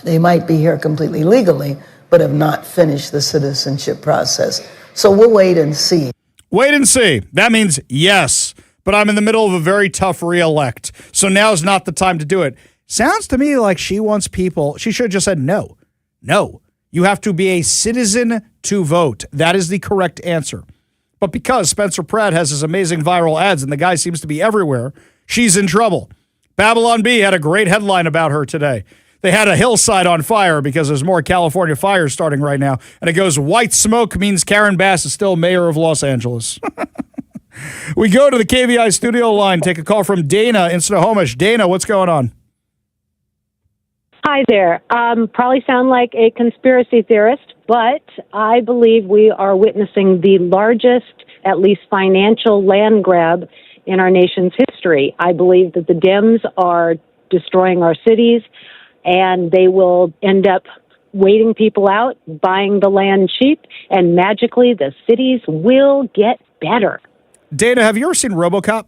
S13: They might be here completely legally, but have not finished the citizenship process. So we'll wait and see.
S1: Wait and see. That means yes, but I'm in the middle of a very tough re-elect, so now's not the time to do it. Sounds to me like she wants people, she should have just said no. No. You have to be a citizen to vote. That is the correct answer. But because Spencer Pratt has his amazing viral ads and the guy seems to be everywhere, she's in trouble. Babylon Bee had a great headline about her today. They had a hillside on fire because there's more California fires starting right now. And it goes, white smoke means Karen Bass is still mayor of Los Angeles. We go to the KVI studio line, take a call from Dana in Snohomish. Dana, what's going on?
S14: Hi there. Probably sound like a conspiracy theorist, but I believe we are witnessing the largest, at least financial land grab in our nation's history. I believe that the Dems are destroying our cities, and they will end up waiting people out, buying the land cheap, and magically the cities will get better.
S1: Dana, have you ever seen RoboCop?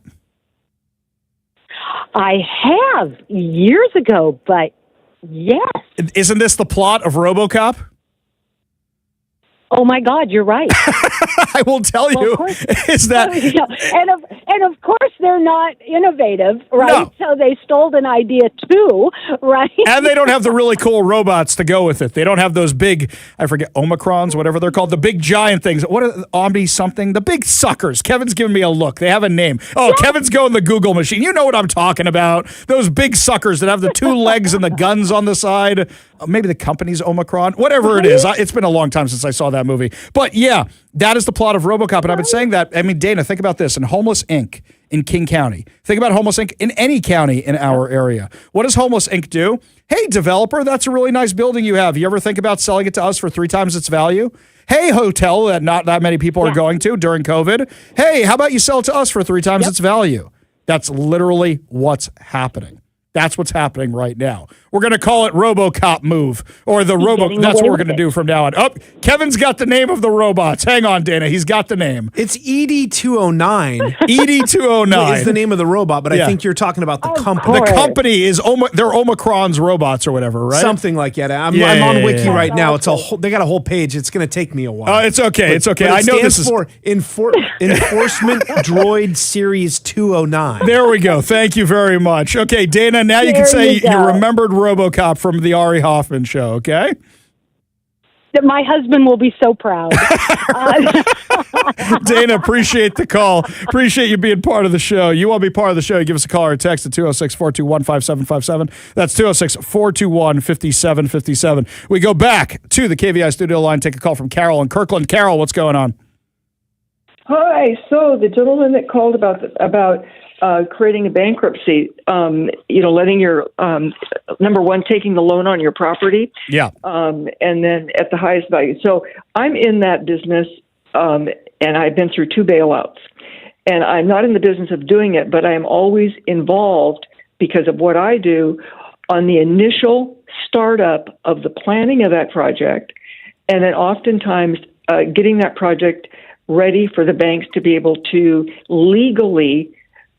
S14: I have years ago, but yes.
S1: Isn't this the plot of RoboCop?
S14: Oh my God, you're right.
S1: I will tell you is that,
S14: and of course they're not innovative, right?
S1: No.
S14: So they stole an idea too, right?
S1: And they don't have the really cool robots to go with it. They don't have those big, I forget, Omicrons, whatever they're called, the big giant things. What are Omni something? The big suckers. Kevin's giving me a look. They have a name. Oh, yes. Kevin's going the Google machine. You know what I'm talking about. Those big suckers that have the two legs and the guns on the side. Maybe the company's Omicron. Whatever it is. It's been a long time since I saw that movie. But yeah, that is the plot of RoboCop. And I've been saying that. I mean, Dana, think about this. In Homeless Inc. in King County. Think about Homeless Inc. in any county in our area. What does Homeless Inc. do? Hey, developer, that's a really nice building you have. You ever think about selling it to us for 3 times its value? Hey, hotel that not that many people are going to during COVID. Hey, how about you sell it to us for 3 times its value? That's literally what's happening. That's what's happening right now. We're going to call it RoboCop move, or the Robo. That's what we're going to do from now on. Oh, Kevin's got the name of the robots. Hang on, Dana. He's got the name.
S4: It's ED209.
S1: ED209
S4: is the name of the robot, but I think you're talking about the company.
S1: The company is they're Omicron's robots or whatever, right?
S4: Something like that. I'm on Wiki right now. It's they got a whole page. It's going to take me a while.
S1: It's okay. It's okay.
S4: I
S1: know this is
S4: for Enforcement Droid Series 209.
S1: There we go. Thank you very much. Okay, Dana. Now you can say you remembered RoboCop from the Ari Hoffman show, okay?
S14: My husband will be so proud.
S1: Dana, appreciate the call. Appreciate you being part of the show. You want to be part of the show, you give us a call or a text at 206-421-5757. That's 206-421-5757. We go back to the KVI studio line, take a call from Carol in Kirkland. Carol, what's going on?
S11: Hi. So the gentleman that called about creating a bankruptcy, letting your number one, taking the loan on your property, and then at the highest value. So I'm in that business, and I've been through 2 bailouts, and I'm not in the business of doing it, but I am always involved because of what I do on the initial startup of the planning of that project, and then oftentimes getting that project ready for the banks to be able to legally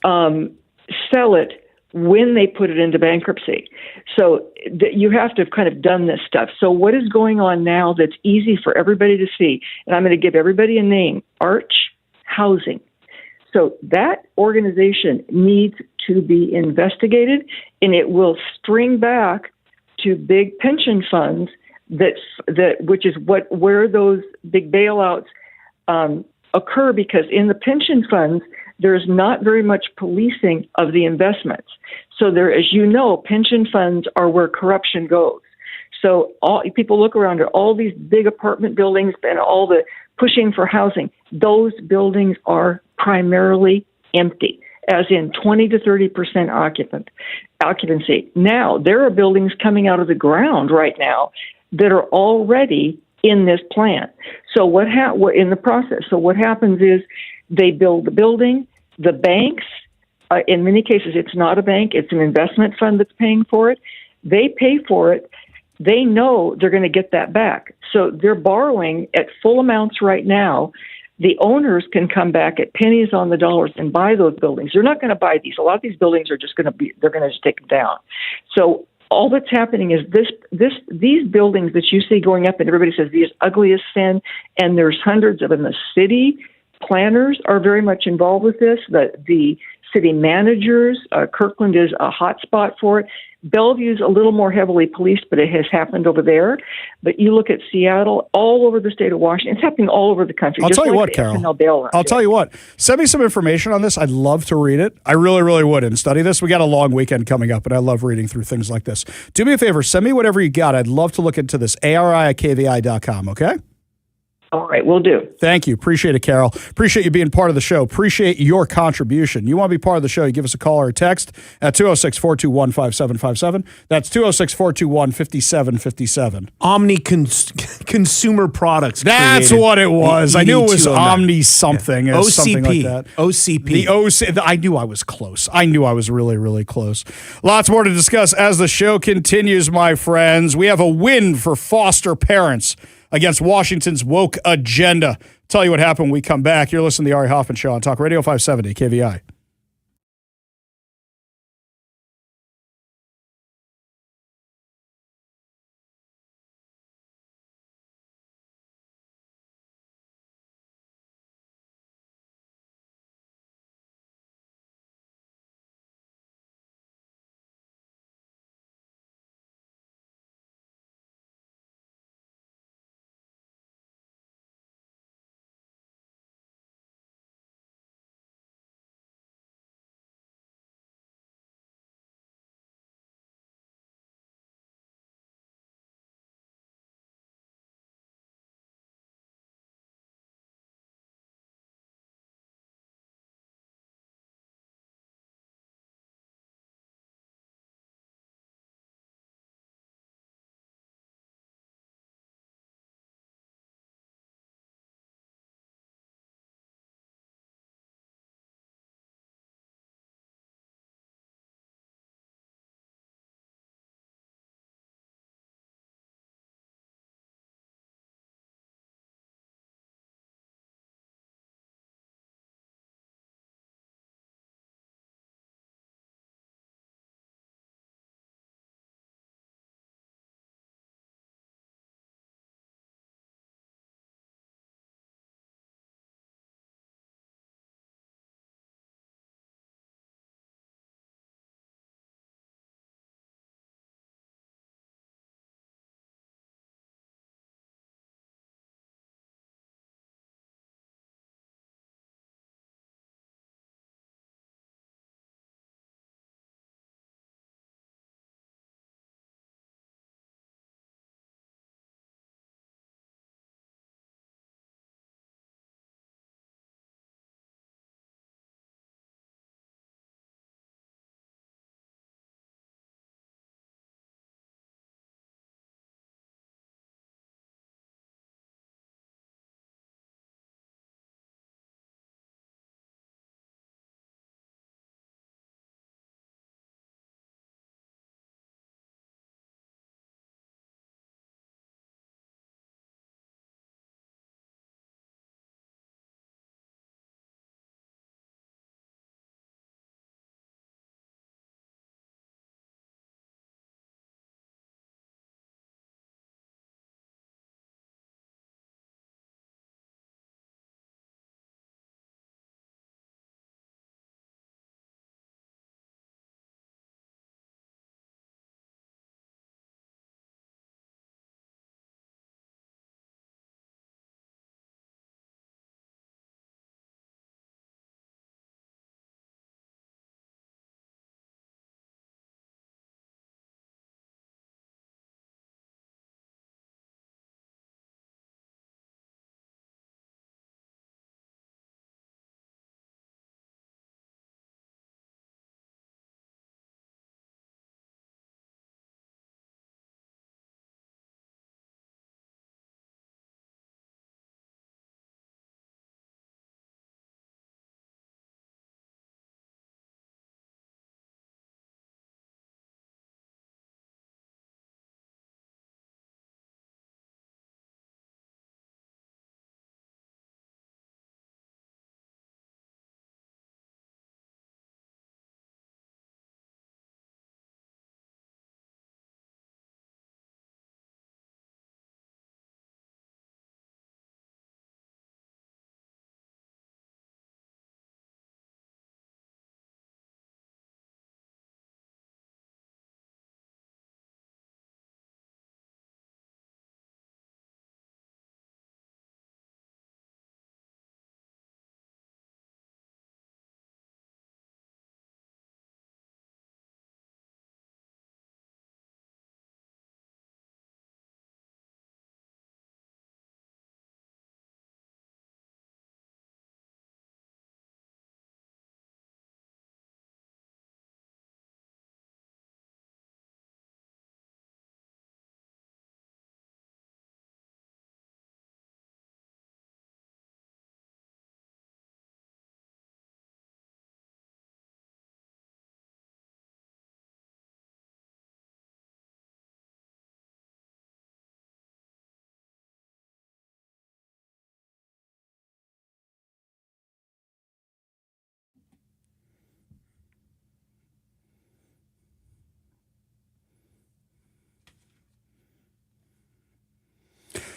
S11: sell it when they put it into bankruptcy. So you have to have kind of done this stuff. So what is going on now that's easy for everybody to see, and I'm going to give everybody a name, Arch Housing. So that organization needs to be investigated, and it will string back to big pension funds which is where those big bailouts occur, because in the pension funds, there's not very much policing of the investments. So there, as you know, pension funds are where corruption goes. So people look around at all these big apartment buildings and all the pushing for housing. Those buildings are primarily empty, as in 20 to 30% occupancy. Now, there are buildings coming out of the ground right now that are already in this plan. So what in the process? So what happens is they build the building. The banks, in many cases, it's not a bank; it's an investment fund that's paying for it. They pay for it. They know they're going to get that back, so they're borrowing at full amounts right now. The owners can come back at pennies on the dollars and buy those buildings. They're not going to buy these. A lot of these buildings are just going to they're going to just take them down. So all that's happening is these buildings that you see going up, and everybody says these ugly as sin, and there's hundreds of them. The city planners are very much involved with this. The city managers, Kirkland is a hot spot for it. Bellevue's a little more heavily policed, but it has happened over there. But you look at Seattle, all over the state of Washington. It's happening all over the country.
S1: I'll tell you what, Carol. I'll tell you what. Send me some information on this. I'd love to read it. I really, really would, and study this. We got a long weekend coming up, and I love reading through things like this. Do me a favor. Send me whatever you got. I'd love to look into this. ARI@kvi.com, okay?
S11: All right, we'll do.
S1: Thank you. Appreciate it, Carol. Appreciate you being part of the show. Appreciate your contribution. You want to be part of the show, you give us a call or a text at 206-421-5757. That's 206-421-5757.
S4: Omni Consumer Products.
S1: That's
S4: created
S1: what it was. I knew it was Omni something.
S4: OCP.
S1: Something like that.
S4: OCP.
S1: I knew I was close. I knew I was really, really close. Lots more to discuss as the show continues, my friends. We have a win for foster parents against Washington's woke agenda. Tell you what happened when we come back. You're listening to the Ari Hoffman Show on Talk Radio 570 KVI.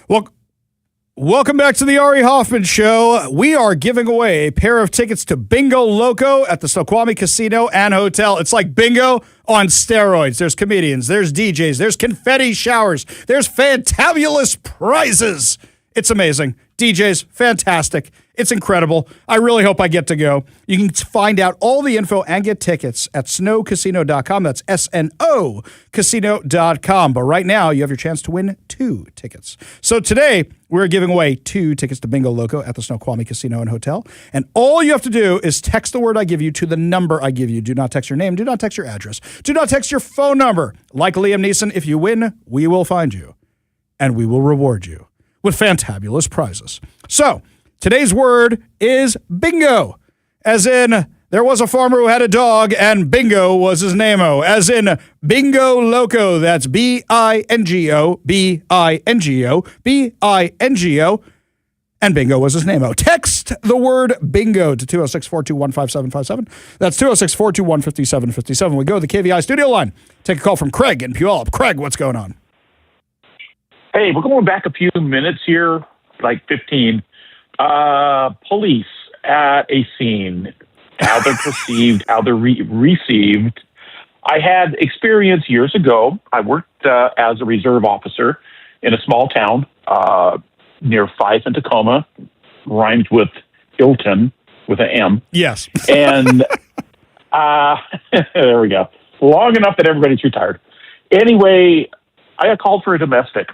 S1: Well, welcome back to the Ari Hoffman Show. We are giving away a pair of tickets to Bingo Loco at the Snoqualmie Casino and Hotel. It's like bingo on steroids. There's comedians, there's DJs, there's confetti showers, there's fantabulous prizes. It's amazing. DJs, fantastic. It's incredible. I really hope I get to go. You can find out all the info and get tickets at snowcasino.com. That's SNO casino.com. But right now, you have your chance to win 2 tickets. So today, we're giving away 2 tickets to Bingo Loco at the Snoqualmie Casino and Hotel. And all you have to do is text the word I give you to the number I give you. Do not text your name. Do not text your address. Do not text your phone number. Like Liam Neeson, if you win, we will find you. And we will reward you with fantabulous prizes. So, today's word is bingo, as in there was a farmer who had a dog and bingo was his name-o, as in Bingo Loco. That's B-I-N-G-O, B-I-N-G-O, B-I-N-G-O, and bingo was his name-o. Text the word bingo to 206-421-5757. That's 206-421-5757. We go to the KVI studio line. Take a call from Craig in Puyallup. Craig, what's going on?
S15: Hey, we're going back a few minutes here, like 15. Police at a scene, how they're perceived, how they're received. I had experience years ago. I worked as a reserve officer in a small town near Fife and Tacoma, rhymes with Hilton with an M.
S1: Yes.
S15: And there we go. Long enough that everybody's retired. Anyway, I got called for a domestic.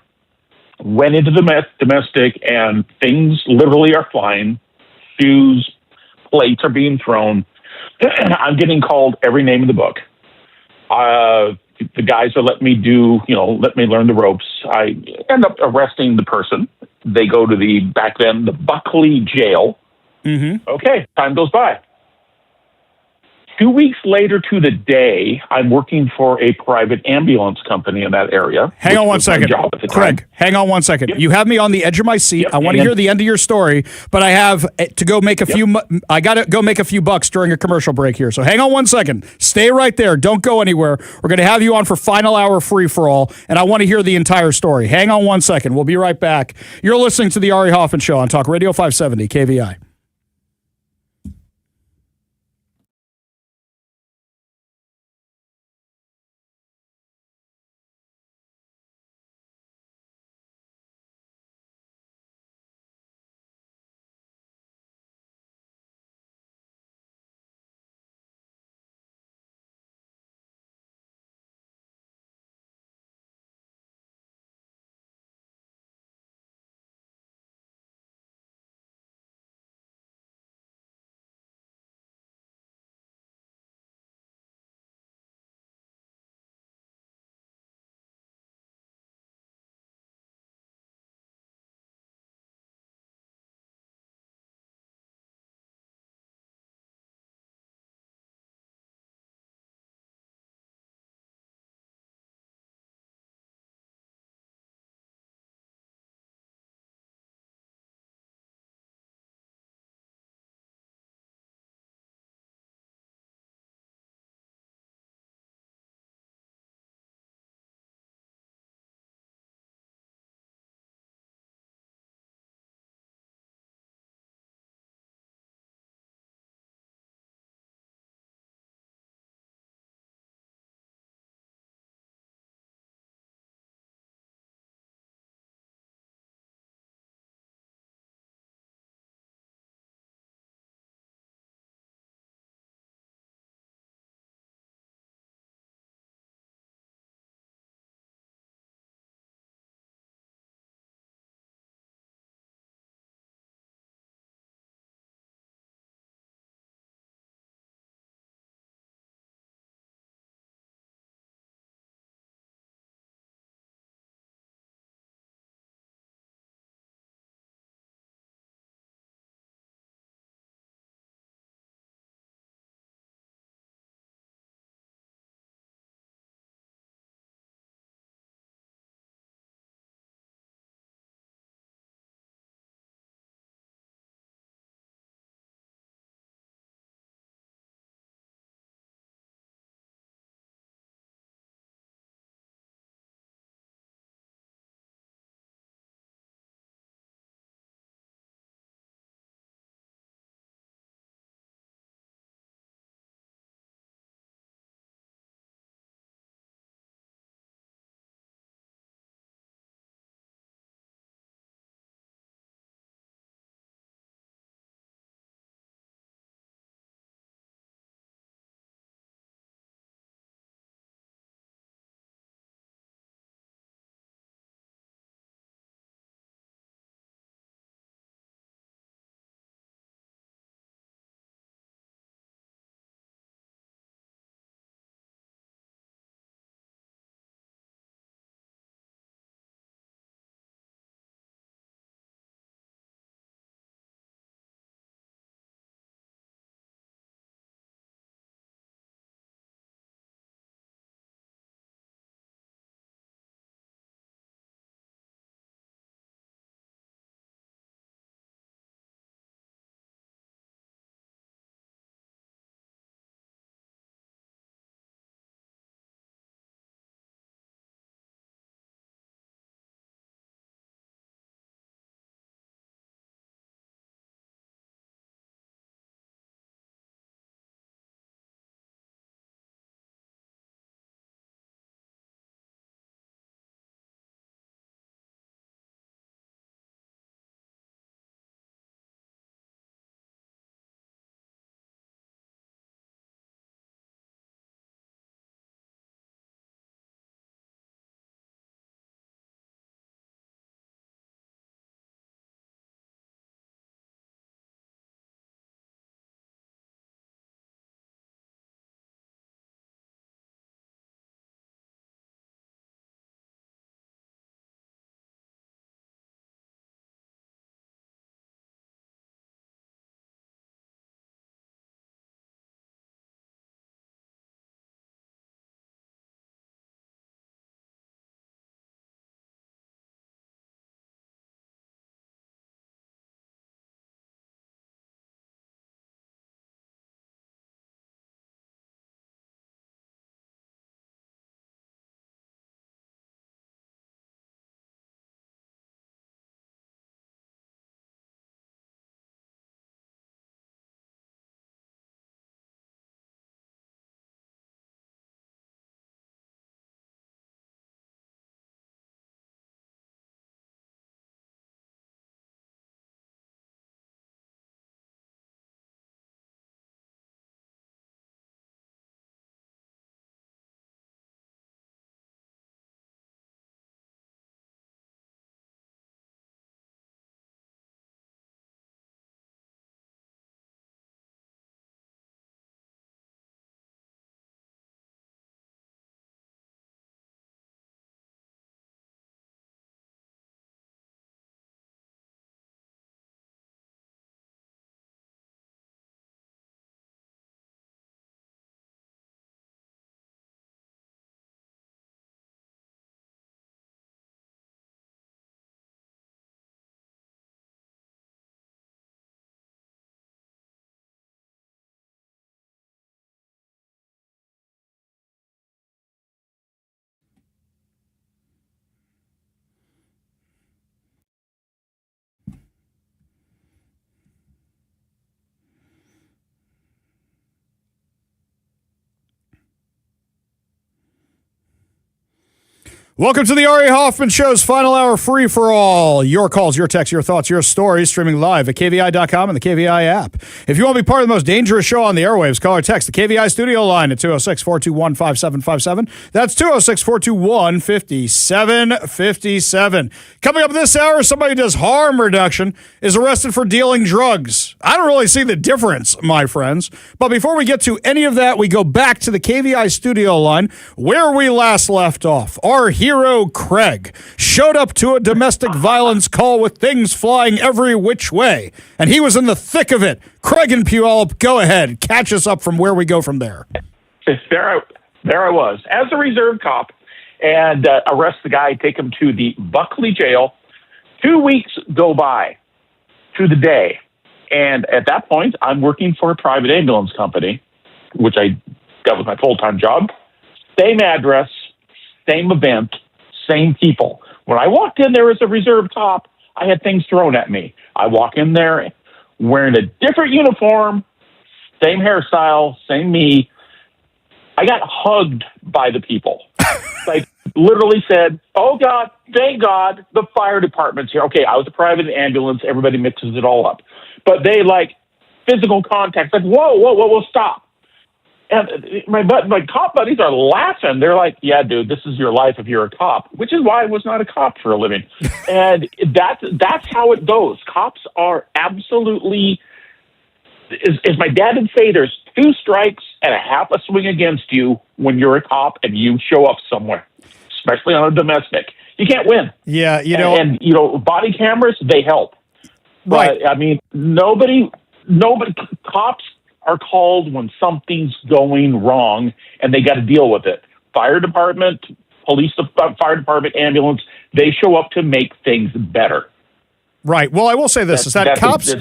S15: Went into the domestic, and things literally are flying. Shoes, plates are being thrown. I'm getting called every name in the book. The guys are letting me let me learn the ropes. I end up arresting the person. They go to back then, the Buckley jail.
S1: Mm-hmm.
S15: Okay, time goes by. 2 weeks later to the day, I'm working for a private ambulance company in that area.
S1: Hang on one second. Craig, hang on one second. Yep. You have me on the edge of my seat. Yep. I want to hear the end of your story, but I have to go make a few. I got to go make a few bucks during a commercial break here. So hang on one second. Stay right there. Don't go anywhere. We're going to have you on for final hour free for all, and I want to hear the entire story. Hang on one second. We'll be right back. You're listening to the Ari Hoffman Show on Talk Radio 570 KVI. Welcome to the Ari Hoffman Show's final hour free for all. Your calls, your texts, your thoughts, your stories, streaming live at KVI.com and the KVI app. If you want to be part of the most dangerous show on the airwaves, call or text the KVI studio line at 206-421-5757. That's 206-421-5757. Coming up this hour, somebody who does harm reduction is arrested for dealing drugs. I don't really see the difference, my friends. But before we get to any of that, we go back to the KVI studio line where we last left off. Our hero Craig showed up to a domestic violence call with things flying every which way, and he was in the thick of it. Craig and Puyallup, go ahead, catch us up from where we go from there.
S15: There I was as a reserve cop, and arrest the guy, take him to the Buckley jail. 2 weeks go by to the day, and at that point, I'm working for a private ambulance company, which that was my full-time job. Same address, same event, same people. When I walked in there as a reserve cop, I had things thrown at me. I walk in there wearing a different uniform, same hairstyle, same me. I got hugged by the people. Like, literally said, oh, God, thank God, the fire department's here. Okay, I was a private ambulance. Everybody mixes it all up. But they, like, physical contact. Like, whoa, stop. And my cop buddies are laughing. They're like, yeah, dude, this is your life if you're a cop, which is why I was not a cop for a living. And that's how it goes. Cops are absolutely, as my dad would say, there's 2 strikes and a half a swing against you when you're a cop and you show up somewhere, especially on a domestic. You can't win.
S1: Yeah,
S15: and body cameras, they help.
S1: Right.
S15: But, I mean, nobody, cops are called when something's going wrong and they got to deal with it. Fire department, fire department, ambulance, they show up to make things better.
S1: Right. Well, I will say this, is that cops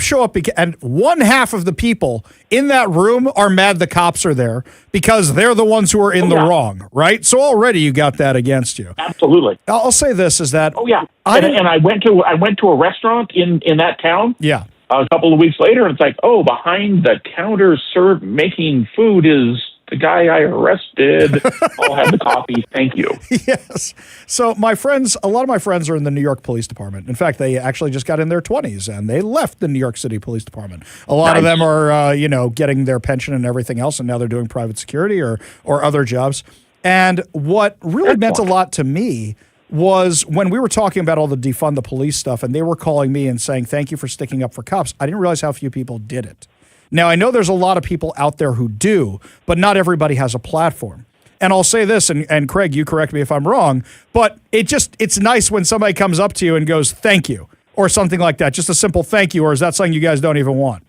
S1: show up and one half of the people in that room are mad the cops are there because they're the ones who are in the wrong, right? So already you got that against you.
S15: Absolutely.
S1: I'll say this, is that...
S15: Oh, yeah. And I went to a restaurant in that town.
S1: Yeah.
S15: A couple of weeks later, and it's like, oh, behind the counter making food is the guy I arrested. I'll have the coffee. Thank you.
S1: Yes. So a lot of my friends are in the New York Police Department. In fact, they actually just got in their 20s and they left the New York City Police Department. A lot of them are, getting their pension and everything else, and now they're doing private security or other jobs. And what really meant a lot to me was when we were talking about all the defund the police stuff and they were calling me and saying, thank you for sticking up for cops. I didn't realize how few people did it. Now, I know there's a lot of people out there who do, but not everybody has a platform. And I'll say this, and Craig, you correct me if I'm wrong, but it's nice when somebody comes up to you and goes, thank you, or something like that. Just a simple thank you, or is that something you guys don't even want?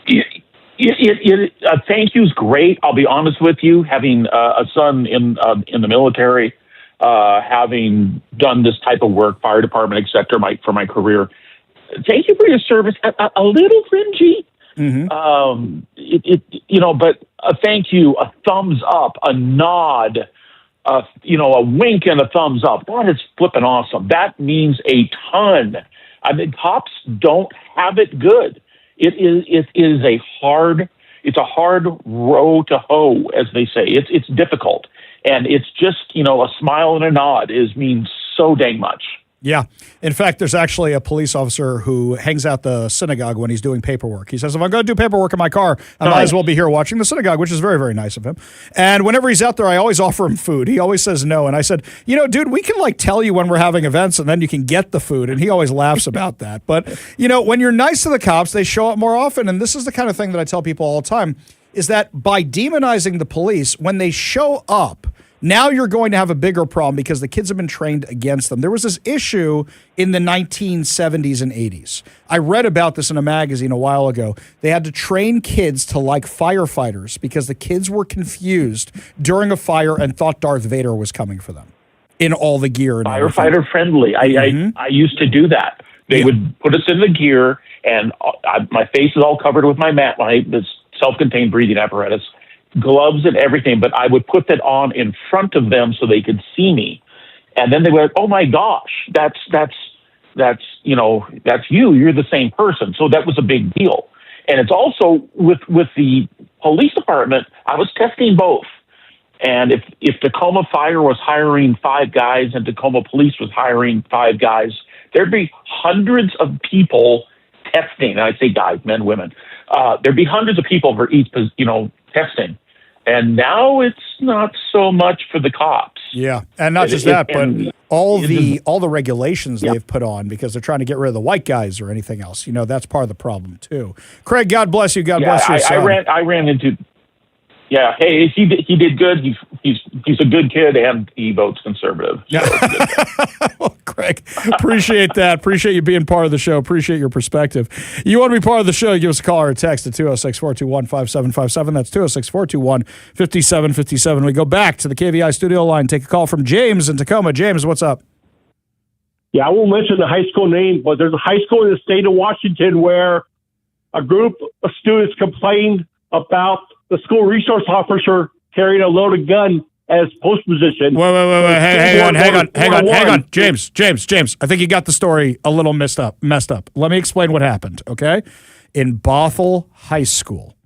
S15: Thank you is great. I'll be honest with you, having a son in the military, having done this type of work, fire department, et cetera, for my career. Thank you for your service. A little cringy, but a thank you, a thumbs up, a nod, a wink and a thumbs up. That is flipping awesome. That means a ton. I mean, cops don't have it good. It is a hard row to hoe, as they say. It's difficult. And it's just, a smile and a nod means so dang much.
S1: Yeah. In fact, there's actually a police officer who hangs out the synagogue when he's doing paperwork. He says, if I'm going to do paperwork in my car, I might as well be here watching the synagogue, which is very, very nice of him. And whenever he's out there, I always offer him food. He always says no. And I said, dude, we can tell you when we're having events and then you can get the food. And he always laughs about that. But, when you're nice to the cops, they show up more often. And this is the kind of thing that I tell people all the time, is that by demonizing the police, when they show up, now you're going to have a bigger problem because the kids have been trained against them. There was this issue in the 1970s and 80s. I read about this in a magazine a while ago. They had to train kids to like firefighters because the kids were confused during a fire and thought Darth Vader was coming for them in all the gear. And
S15: firefighter friendly. I used to do that. They would put us in the gear, and my face is all covered with my this self-contained breathing apparatus, gloves and everything, but I would put that on in front of them so they could see me. And then they were like, oh my gosh, that's you. You're the same person. So that was a big deal. And it's also with the police department, I was testing both. And if Tacoma Fire was hiring 5 guys and Tacoma Police was hiring 5 guys, there'd be hundreds of people testing. And I say guys, men, women. There'd be hundreds of people for each, testing. And now it's not so much for the cops.
S1: Yeah, and not just that, but all the regulations they've put on because they're trying to get rid of the white guys or anything else. That's part of the problem too. Craig, God bless you. God bless your son.
S15: I ran into. Yeah, hey, he did good. He's a good kid, and he votes conservative. So
S1: well, Craig, appreciate that. Appreciate you being part of the show. Appreciate your perspective. You want to be part of the show, give us a call or a text at 206-421-5757. That's 206-421-5757. We go back to the KVI studio line, take a call from James in Tacoma. James, what's up?
S16: Yeah, I won't mention the high school name, but there's a high school in the state of Washington where a group of students complained about the school resource officer carrying a loaded gun as post position.
S1: Wait. Hang on. James. I think you got the story a little messed up. Let me explain what happened, okay? In Bothell High School,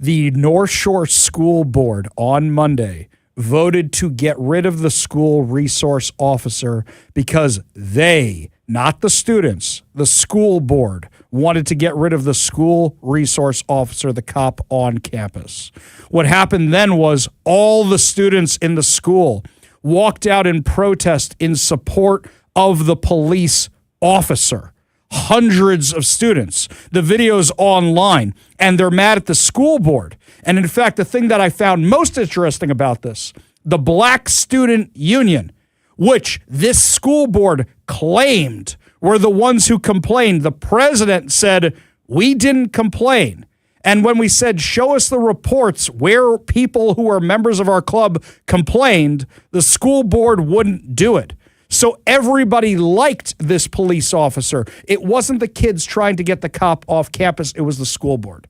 S1: the North Shore School Board on Monday voted to get rid of the school resource officer because they, not the students, the school board, wanted to get rid of the school resource officer, the cop on campus. What happened then was all the students in the school walked out in protest in support of the police officer. Hundreds of students. The video's online, and they're mad at the school board. And in fact, the thing that I found most interesting about this, the Black Student Union, which this school board claimed were the ones who complained. The president said, we didn't complain. And when we said, show us the reports where people who are members of our club complained, the school board wouldn't do it. So everybody liked this police officer. It wasn't the kids trying to get the cop off campus. It was the school board.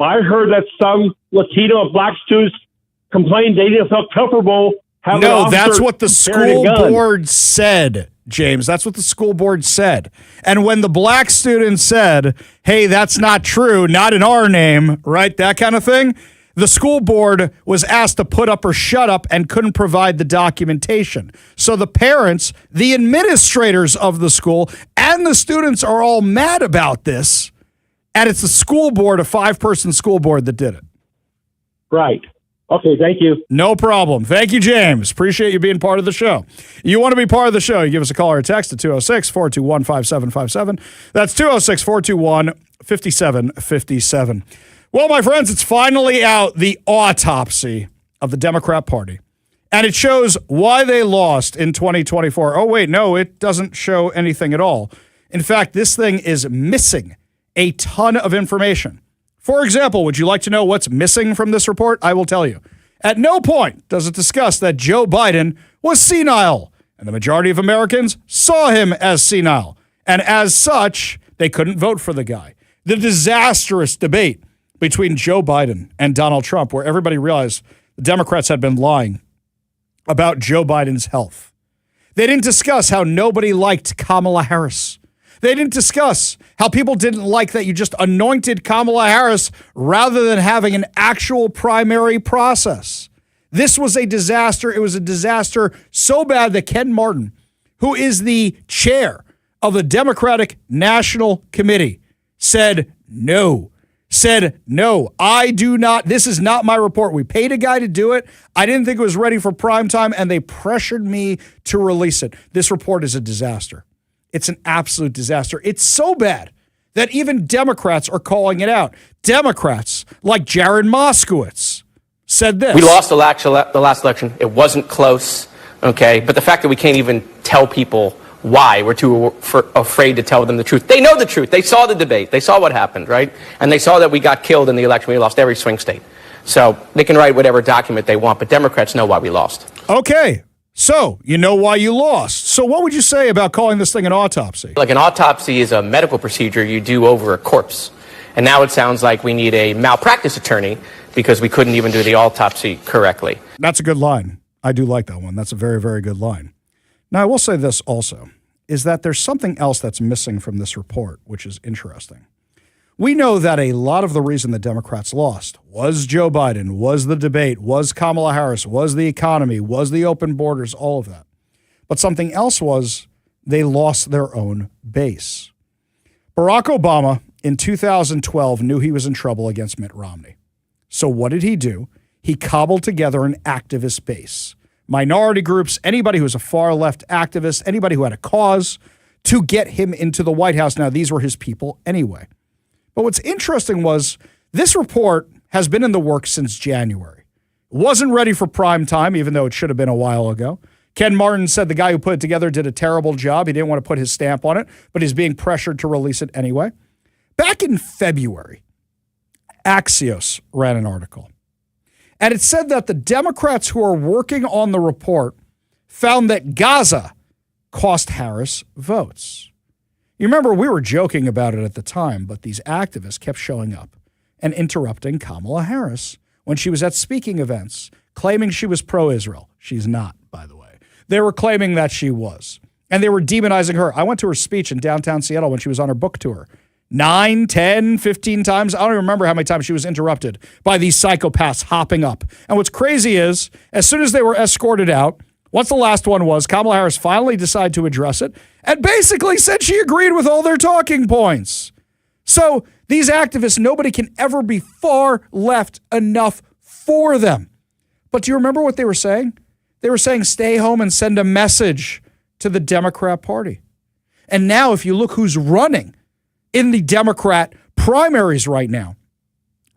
S16: I heard that some Latino and Black students complained they didn't feel comfortable having an officer
S1: that's what the school board said, James. That's what the school board said. And when the Black students said, hey, that's not true, not in our name, right, that kind of thing, the school board was asked to put up or shut up and couldn't provide the documentation. So the parents, the administrators of the school, and the students are all mad about this. And it's the school board, a 5-person school board, that did it.
S16: Right. Okay, thank you.
S1: No problem. Thank you, James. Appreciate you being part of the show. You want to be part of the show, you give us a call or a text at 206-421-5757. That's 206-421-5757. Well, my friends, it's finally out, the autopsy of the Democrat Party. And it shows why they lost in 2024. Oh, wait, no, it doesn't show anything at all. In fact, this thing is missing a ton of information. For example, would you like to know what's missing from this report? I will tell you. At no point does it discuss that Joe Biden was senile, and the majority of Americans saw him as senile. And as such, they couldn't vote for the guy. The disastrous debate between Joe Biden and Donald Trump, where everybody realized the Democrats had been lying about Joe Biden's health. They didn't discuss how nobody liked Kamala Harris. They didn't discuss how people didn't like that you just anointed Kamala Harris rather than having an actual primary process. This was a disaster. It was a disaster so bad that Ken Martin, who is the chair of the Democratic National Committee, said no, I do not. This is not my report. We paid a guy to do it. I didn't think it was ready for prime time, and they pressured me to release it. This report is a disaster. It's an absolute disaster. It's so bad that even Democrats are calling it out. Democrats like Jared Moskowitz said this.
S17: We lost the last election. It wasn't close, okay? But the fact that we can't even tell people why, we're too afraid to tell them the truth. They know the truth. They saw the debate. They saw what happened, right? And they saw that we got killed in the election. We lost every swing state. So they can write whatever document they want, but Democrats know why we lost.
S1: Okay. So, you know why you lost. So what would you say about calling this thing an autopsy?
S17: Like an autopsy is a medical procedure you do over a corpse. And now it sounds like we need a malpractice attorney because we couldn't even do the autopsy correctly.
S1: That's a good line. I do like that one. That's a very, very good line. Now, I will say this also, is that there's something else that's missing from this report, which is interesting. We know that a lot of the reason the Democrats lost was Joe Biden, was the debate, was Kamala Harris, was the economy, was the open borders, all of that. But something else was they lost their own base. Barack Obama in 2012 knew he was in trouble against Mitt Romney. So what did he do? He cobbled together an activist base. Minority groups, anybody who was a far left activist, anybody who had a cause to get him into the White House. Now, these were his people anyway. But what's interesting was this report has been in the works since January. It wasn't ready for prime time, even though it should have been a while ago. Ken Martin said the guy who put it together did a terrible job. He didn't want to put his stamp on it, but he's being pressured to release it anyway. Back in February, Axios ran an article. And it said that the Democrats who are working on the report found that Gaza cost Harris votes. You remember we were joking about it at the time, but these activists kept showing up and interrupting Kamala Harris when she was at speaking events, claiming she was pro-Israel. She's not, by the way. They were claiming that she was. And they were demonizing her. I went to her speech in downtown Seattle when she was on her book tour. 9, 10, 15 times. I don't even remember how many times she was interrupted by these psychopaths hopping up. And what's crazy is, as soon as they were escorted out, once the last one was, Kamala Harris finally decided to address it and basically said she agreed with all their talking points. So these activists, nobody can ever be far left enough for them. But do you remember what they were saying? They were saying stay home and send a message to the Democrat Party. And now if you look who's running in the Democrat primaries right now,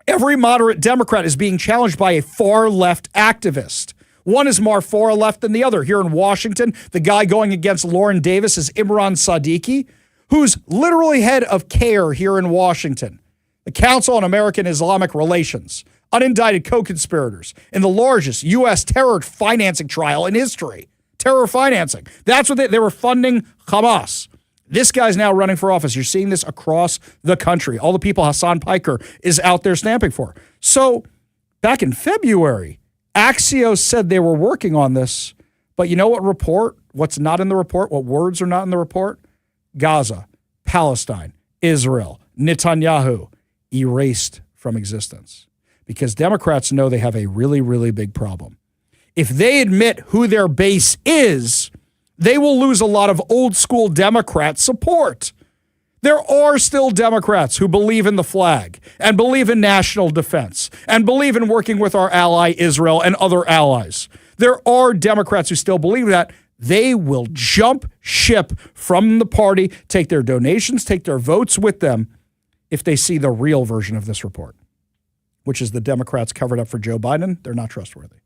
S1: every moderate Democrat is being challenged by a far left activist. One is more far left than the other. Here in Washington, the guy going against Lauren Davis is Imran Sadiqi, who's literally head of CAIR here in Washington, the Council on American Islamic Relations, unindicted co-conspirators in the largest U.S. terror financing trial in history. Terror financing. That's what they were funding Hamas. This guy's now running for office. You're seeing this across the country. All the people Hassan Piker is out there stamping for. So back in February, Axios said they were working on this, but you know what report? What's not in the report? What words are not in the report? Gaza, Palestine, Israel, Netanyahu, erased from existence. Because Democrats know they have a really, really big problem. If they admit who their base is, they will lose a lot of old school Democrat support. There are still Democrats who believe in the flag and believe in national defense and believe in working with our ally Israel and other allies. There are Democrats who still believe that. They will jump ship from the party, take their donations, take their votes with them if they see the real version of this report, which is the Democrats covered up for Joe Biden. They're not trustworthy,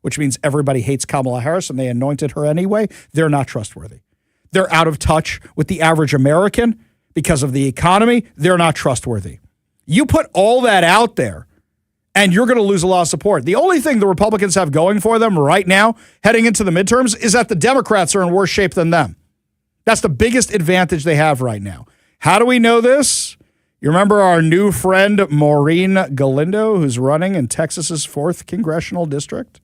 S1: which means everybody hates Kamala Harris and they anointed her anyway. They're not trustworthy. They're out of touch with the average American because of the economy. They're not trustworthy. You put all that out there and you're going to lose a lot of support. The only thing the Republicans have going for them right now, heading into the midterms, is that the Democrats are in worse shape than them. That's the biggest advantage they have right now. How do we know this? You remember our new friend, Maureen Galindo, who's running in Texas's 4th congressional district?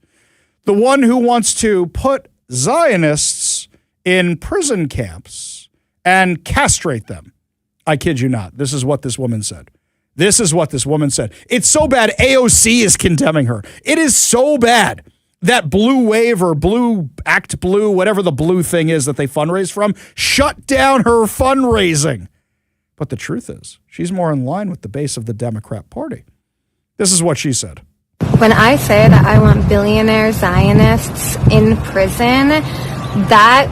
S1: The one who wants to put Zionists in prison camps and castrate them. I kid you not. This is what this woman said. This is what this woman said. It's so bad AOC is condemning her. It is so bad that Blue Wave or Blue Act Blue, whatever the blue thing is that they fundraise from, shut down her fundraising. But the truth is, she's more in line with the base of the Democrat Party. This is what she said.
S18: When I say that I want billionaire Zionists in prison, that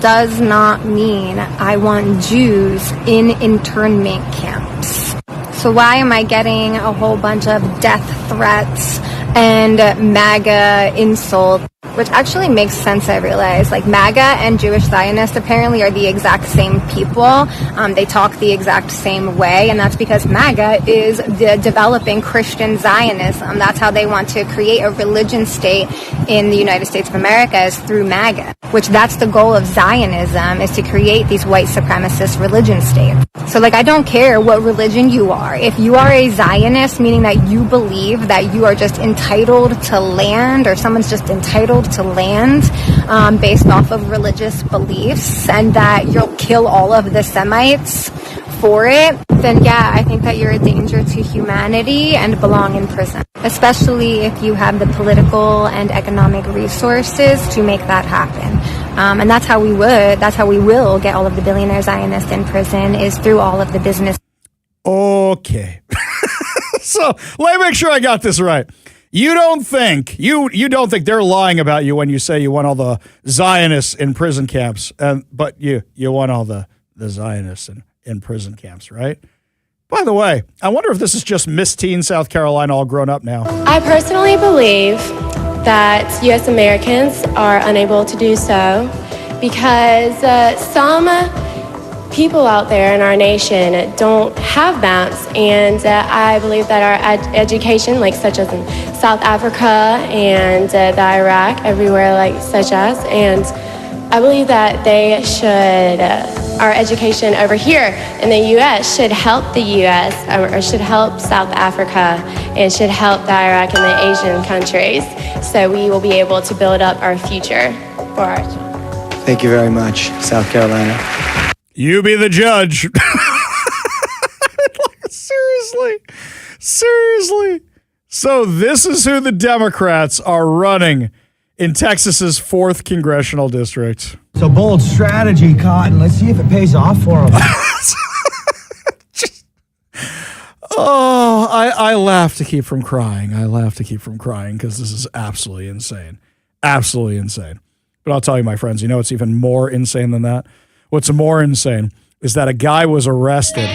S18: does not mean I want Jews in internment camps. So why am I getting a whole bunch of death threats and MAGA insults? Which actually makes sense, I realize. Like, MAGA and Jewish Zionists apparently are the exact same people. They talk the exact same way, and that's because MAGA is developing Christian Zionism. That's how they want to create a religion state in the United States of America, is through MAGA. Which that's the goal of Zionism, is to create these white supremacist religion states. So, like, I don't care what religion you are. If you are a Zionist, meaning that you believe that you are just entitled to land, or someone's just entitled to land based off of religious beliefs, and that you'll kill all of the Semites for it, then yeah, I think that you're a danger to humanity and belong in prison, especially if you have the political and economic resources to make that happen. And that's how we will get all of the billionaire Zionists in prison, is through all of the business.
S1: Okay. So let me make sure I got this right. You don't think they're lying about you when you say you want all the Zionists in prison camps, but you want all the Zionists in prison camps, right? By the way, I wonder if this is just Miss Teen South Carolina all grown up now.
S19: I personally believe that U.S. Americans are unable to do so because some people out there in our nation don't have maps, and I believe that our education, like such as in South Africa and the Iraq, everywhere like such as, and I believe that they should, our education over here in the U.S. should help the U.S. or should help South Africa and should help the Iraq and the Asian countries, so we will be able to build up our future for our children.
S20: Thank you very much, South Carolina.
S1: You be the judge. Seriously. So this is who the Democrats are running in Texas's 4th congressional district.
S21: It's a bold strategy, Cotton. Let's see if it pays off for them.
S1: I laugh to keep from crying. Because this is absolutely insane. Absolutely insane. But I'll tell you, my friends, you know what's even more insane than that? What's more insane is that a guy was arrested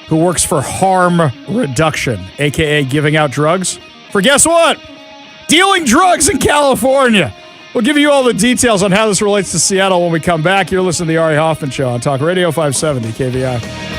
S1: who works for harm reduction, a.k.a. giving out drugs, for guess what? Dealing drugs in California. We'll give you all the details on how this relates to Seattle when we come back. You're listening to The Ari Hoffman Show on Talk Radio 570 KVI.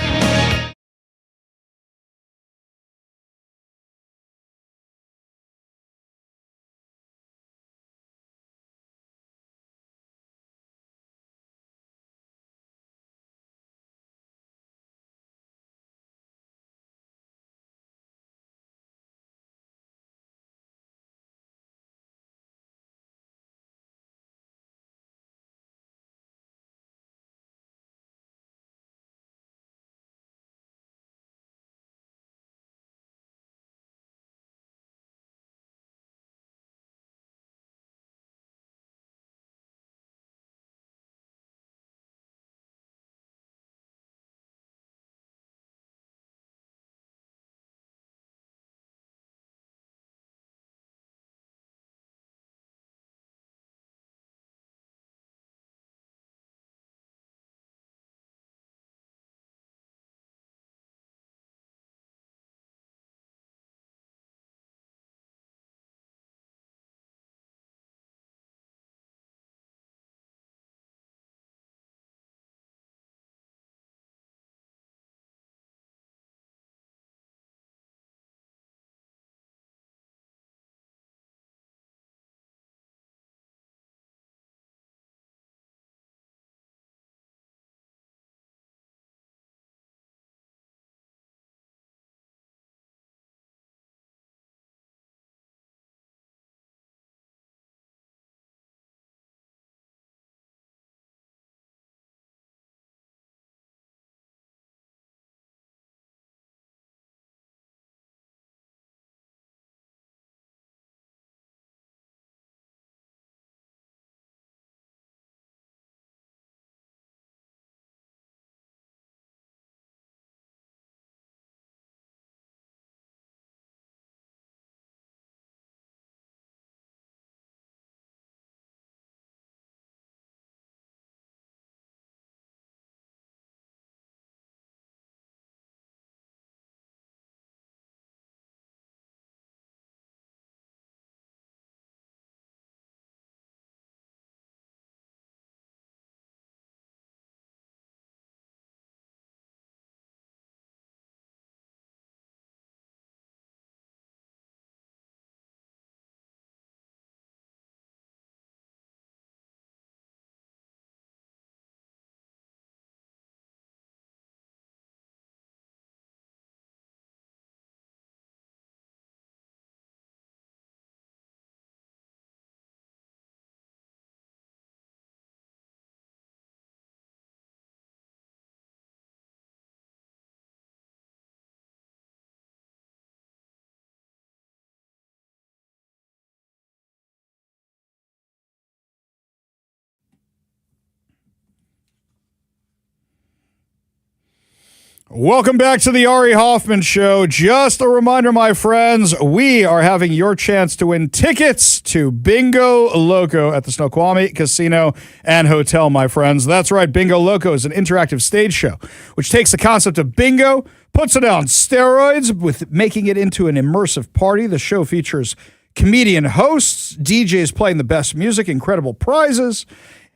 S1: Welcome back to the Ari Hoffman Show. Just a reminder, my friends, we are having your chance to win tickets to Bingo Loco at the Snoqualmie Casino and Hotel, my friends. That's right, Bingo Loco is an interactive stage show which takes the concept of bingo, puts it on steroids with making it into an immersive party. The show features comedian hosts, DJs playing the best music, incredible prizes,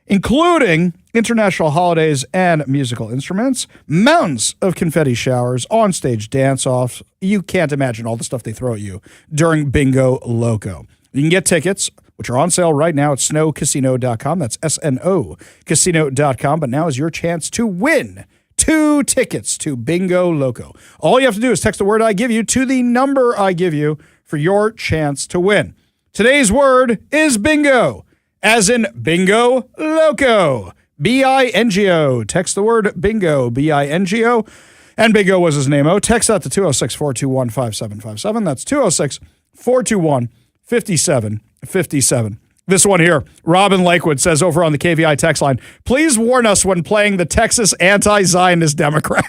S1: including international holidays and musical instruments, mountains of confetti showers, onstage dance-offs. You can't imagine all the stuff they throw at you during Bingo Loco. You can get tickets, which are on sale right now at snowcasino.com. That's S-N-O casino.com. But now is your chance to win 2 tickets to Bingo Loco. All you have to do is text the word I give you to the number I give you for your chance to win. Today's word is bingo, as in Bingo Loco. B-I-N-G-O. Text the word bingo, B-I-N-G-O. And bingo was his name. Text that to 206-421-5757. That's 206-421-5757. This one here, Robin Lakewood says over on the KVI text line, please warn us when playing the Texas anti-Zionist Democrat.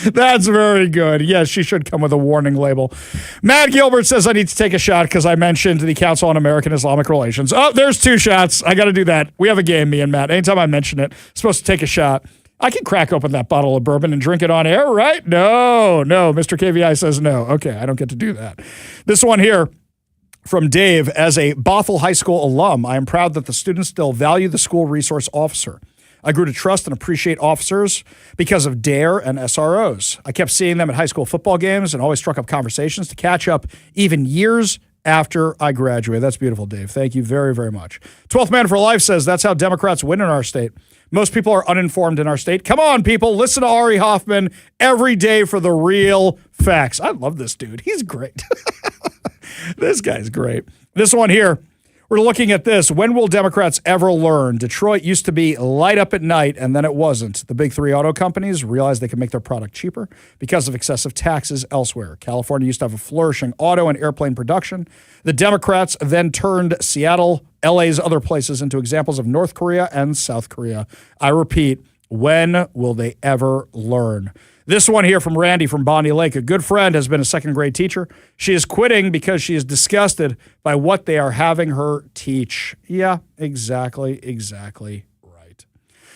S1: That's very good. Yes, she should come with a warning label. Matt Gilbert says I need to take a shot because I mentioned the Council on American Islamic Relations. Oh, there's 2 shots. I got to do that. We have a game, me and Matt. Anytime I mention it, I'm supposed to take a shot. I can crack open that bottle of bourbon and drink it on air, right? No. Mr. KVI says no. Okay, I don't get to do that. This one here from Dave, as a Bothell High School alum, I am proud that the students still value the school resource officer. I grew to trust and appreciate officers because of DARE and SROs. I kept seeing them at high school football games and always struck up conversations to catch up even years after I graduated. That's beautiful, Dave. Thank you very, very much. 12th Man for Life says that's how Democrats win in our state. Most people are uninformed in our state. Come on, people. Listen to Ari Hoffman every day for the real facts. I love this dude. He's great. This guy's great. This one here. We're looking at this. When will Democrats ever learn? Detroit used to be light up at night, and then it wasn't. The big 3 auto companies realized they could make their product cheaper because of excessive taxes elsewhere. California used to have a flourishing auto and airplane production. The Democrats then turned Seattle, LA's other places into examples of North Korea and South Korea. I repeat, when will they ever learn? This one here from Randy from Bonnie Lake. A good friend has been a second grade teacher. She is quitting because she is disgusted by what they are having her teach. Yeah, exactly right.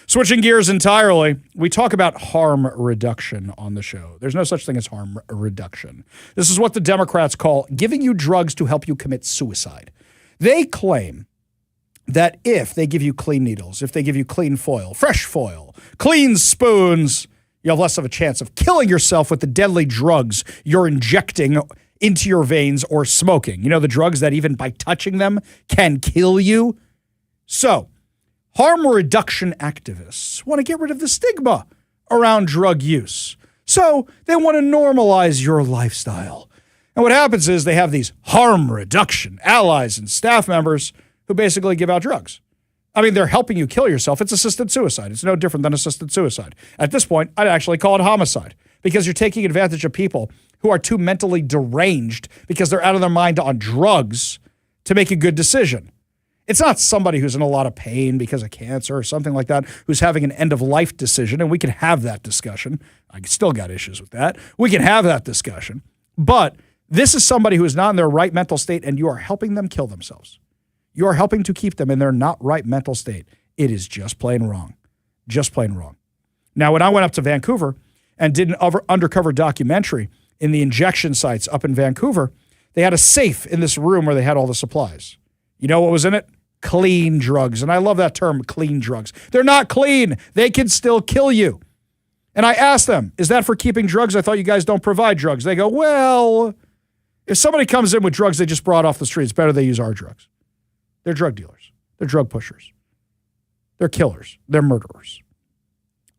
S1: Switching gears entirely, we talk about harm reduction on the show. There's no such thing as harm reduction. This is what the Democrats call giving you drugs to help you commit suicide. They claim that if they give you clean needles, if they give you clean foil, fresh foil, clean spoons, you have less of a chance of killing yourself with the deadly drugs you're injecting into your veins or smoking. You know, the drugs that even by touching them can kill you. So, harm reduction activists want to get rid of the stigma around drug use. So, they want to normalize your lifestyle. And what happens is they have these harm reduction allies and staff members who basically give out drugs. I mean, they're helping you kill yourself. It's assisted suicide. It's no different than assisted suicide. At this point, I'd actually call it homicide because you're taking advantage of people who are too mentally deranged because they're out of their mind on drugs to make a good decision. It's not somebody who's in a lot of pain because of cancer or something like that who's having an end-of-life decision, and we can have that discussion. I still got issues with that. We can have that discussion. But this is somebody who is not in their right mental state, and you are helping them kill themselves. You are helping to keep them in their not right mental state. It is just plain wrong. Just plain wrong. Now, when I went up to Vancouver and did an undercover documentary in the injection sites up in Vancouver, they had a safe in this room where they had all the supplies. You know what was in it? Clean drugs. And I love that term, clean drugs. They're not clean. They can still kill you. And I asked them, is that for keeping drugs? I thought you guys don't provide drugs. They go, well, if somebody comes in with drugs they just brought off the streets, better they use our drugs. They're drug dealers. They're drug pushers. They're killers. They're murderers.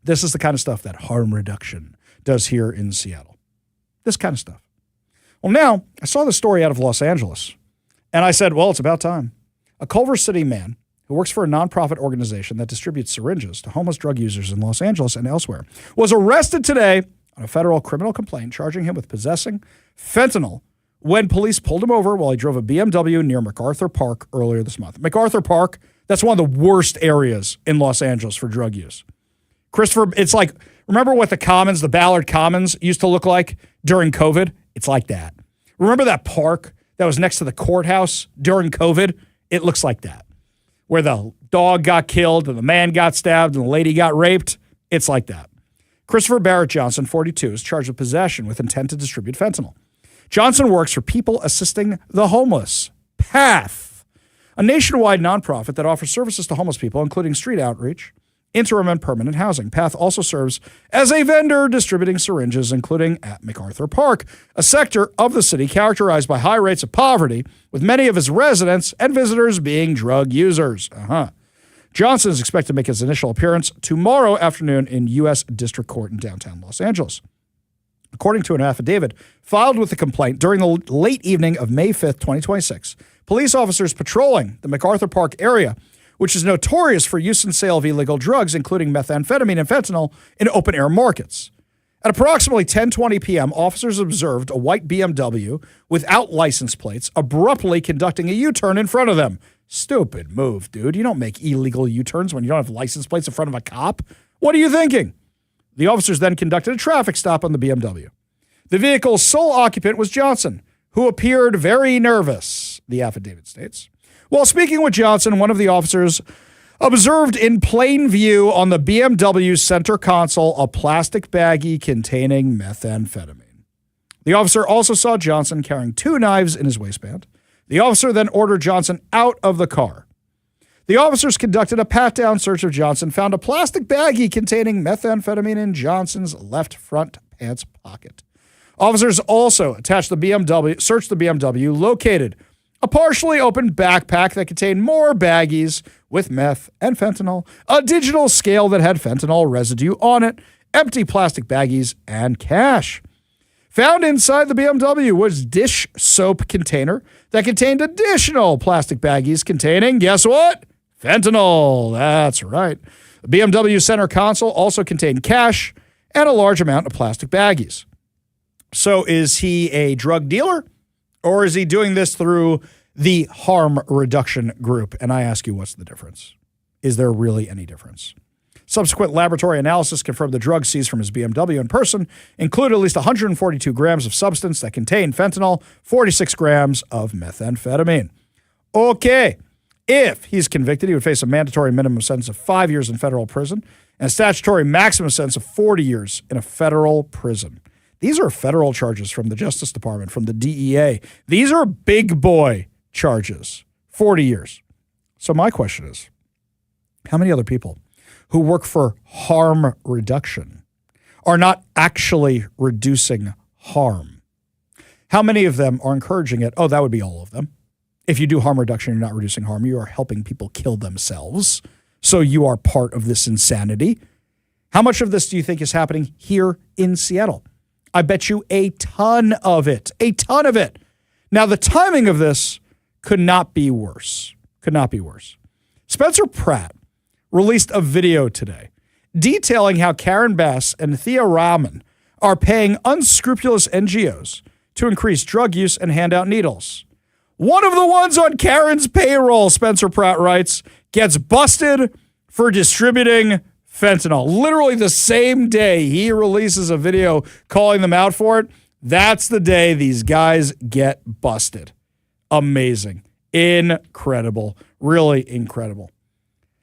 S1: This is the kind of stuff that harm reduction does here in Seattle. This kind of stuff. Well, now, I saw the story out of Los Angeles, and I said, well, it's about time. A Culver City man who works for a nonprofit organization that distributes syringes to homeless drug users in Los Angeles and elsewhere was arrested today on a federal criminal complaint charging him with possessing fentanyl when police pulled him over while he drove a BMW near MacArthur Park earlier this month. MacArthur Park, that's one of the worst areas in Los Angeles for drug use. Christopher, it's like, remember what the Ballard Commons used to look like during COVID? It's like that. Remember that park that was next to the courthouse during COVID? It looks like that. Where the dog got killed and the man got stabbed and the lady got raped. It's like that. Christopher Barrett Johnson, 42, is charged with possession with intent to distribute fentanyl. Johnson works for People Assisting the Homeless, PATH, a nationwide nonprofit that offers services to homeless people, including street outreach, interim and permanent housing. PATH also serves as a vendor distributing syringes, including at MacArthur Park, a sector of the city characterized by high rates of poverty, with many of its residents and visitors being drug users. Johnson is expected to make his initial appearance tomorrow afternoon in U.S. District Court in downtown Los Angeles. According to an affidavit filed with the complaint during the late evening of May 5th, 2026, police officers patrolling the MacArthur Park area, which is notorious for use and sale of illegal drugs, including methamphetamine and fentanyl, in open-air markets. At approximately 10:20 p.m., officers observed a white BMW without license plates abruptly conducting a U-turn in front of them. Stupid move, dude. You don't make illegal U-turns when you don't have license plates in front of a cop. What are you thinking? The officers then conducted a traffic stop on the BMW. The vehicle's sole occupant was Johnson, who appeared very nervous, the affidavit states. While speaking with Johnson, one of the officers observed in plain view on the BMW center console a plastic baggie containing methamphetamine. The officer also saw Johnson carrying 2 knives in his waistband. The officer then ordered Johnson out of the car. The officers conducted a pat-down search of Johnson, found a plastic baggie containing methamphetamine in Johnson's left front pants pocket. Officers also searched the BMW, located a partially open backpack that contained more baggies with meth and fentanyl, a digital scale that had fentanyl residue on it, empty plastic baggies, and cash. Found inside the BMW was dish soap container that contained additional plastic baggies containing, guess what? Fentanyl. That's right. The BMW center console also contained cash and a large amount of plastic baggies. So is he a drug dealer, or is he doing this through the harm reduction group? And I ask you, what's the difference? Is there really any difference? Subsequent laboratory analysis confirmed the drugs seized from his BMW in person included at least 142 grams of substance that contained fentanyl, 46 grams of methamphetamine. Okay. If he's convicted, he would face a mandatory minimum sentence of 5 years in federal prison and a statutory maximum sentence of 40 years in a federal prison. These are federal charges from the Justice Department, from the DEA. These are big boy charges, 40 years. So my question is, how many other people who work for harm reduction are not actually reducing harm? How many of them are encouraging it? Oh, that would be all of them. If you do harm reduction, you're not reducing harm. You are helping people kill themselves. So you are part of this insanity. How much of this do you think is happening here in Seattle? I bet you a ton of it. A ton of it. Now, the timing of this could not be worse. Could not be worse. Spencer Pratt released a video today detailing how Karen Bass and Thea Rahman are paying unscrupulous NGOs to increase drug use and hand out needles. One of the ones on Karen's payroll, Spencer Pratt writes, gets busted for distributing fentanyl. Literally the same day he releases a video calling them out for it, that's the day these guys get busted. Amazing. Incredible. Really incredible.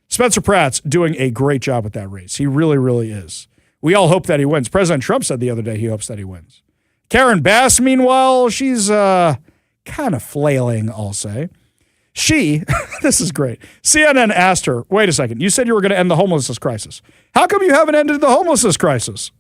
S1: Spencer Pratt's doing a great job with that race. He really, really is. We all hope that he wins. President Trump said the other day he hopes that he wins. Karen Bass, meanwhile, she's kind of flailing, I'll say. This is great. CNN asked her, wait a second, you said you were going to end the homelessness crisis. How come you haven't ended the homelessness crisis?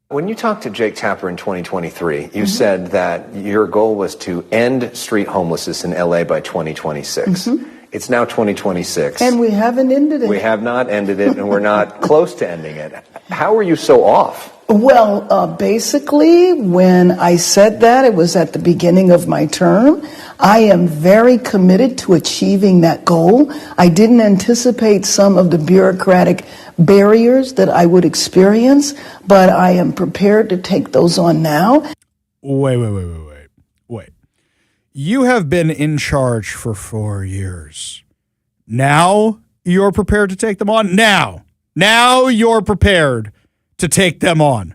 S2: When you talked to Jake Tapper in 2023, you said that your goal was to end street homelessness in LA by 2026. It's now 2026.
S13: And we haven't ended it.
S2: We have not ended it, and we're not close to ending it. How are you so off?
S13: Well, basically, when I said that, it was at the beginning of my term. I am very committed to achieving that goal. I didn't anticipate some of the bureaucratic barriers that I would experience, but I am prepared to take those on now.
S1: Wait. You have been in charge for 4 years. Now you're prepared to take them on? Now. Now you're prepared to take them on.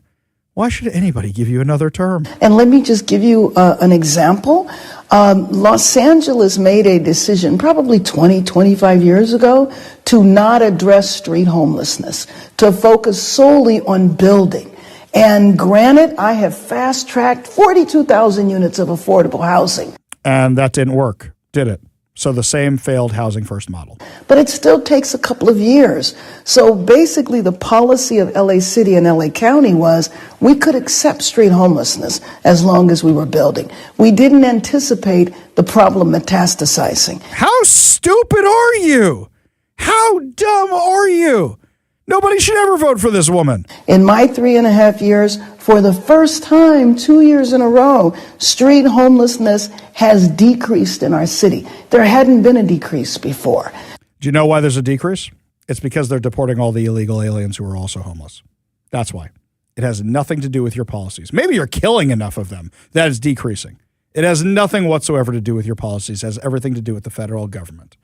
S1: Why should anybody give you another term?
S13: And let me just give you an example. Los Angeles made a decision probably 20, 25 years ago to not address street homelessness, to focus solely on building. And granted, I have fast-tracked 42,000 units of affordable housing.
S1: And that didn't work, did it? So the same failed housing first model.
S13: But it still takes a couple of years. So basically the policy of LA City and LA County was we could accept street homelessness as long as we were building. We didn't anticipate the problem metastasizing.
S1: How stupid are you? How dumb are you? Nobody should ever vote for this woman.
S13: In my 3.5 years, for the first time, 2 years in a row, street homelessness has decreased in our city. There hadn't been a decrease before.
S1: Do you know why there's a decrease? It's because they're deporting all the illegal aliens who are also homeless. That's why. It has nothing to do with your policies. Maybe you're killing enough of them that it's decreasing. It has nothing whatsoever to do with your policies. It has everything to do with the federal government.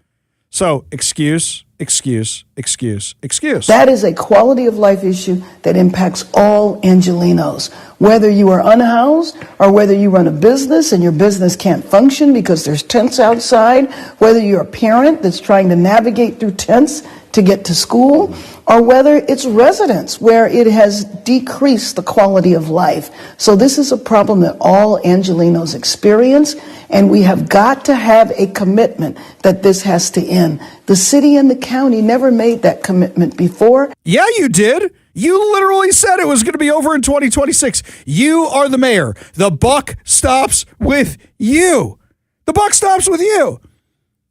S1: So excuse.
S13: That is a quality of life issue that impacts all Angelenos. Whether you are unhoused or whether you run a business and your business can't function because there's tents outside, whether you're a parent that's trying to navigate through tents to get to school, or whether it's residents where it has decreased the quality of life. So this is a problem that all Angelenos experience, and we have got to have a commitment that this has to end. The city and the county never made that commitment before.
S1: Yeah, you did. You literally said it was going to be over in 2026. You are the mayor. The buck stops with you. The buck stops with you.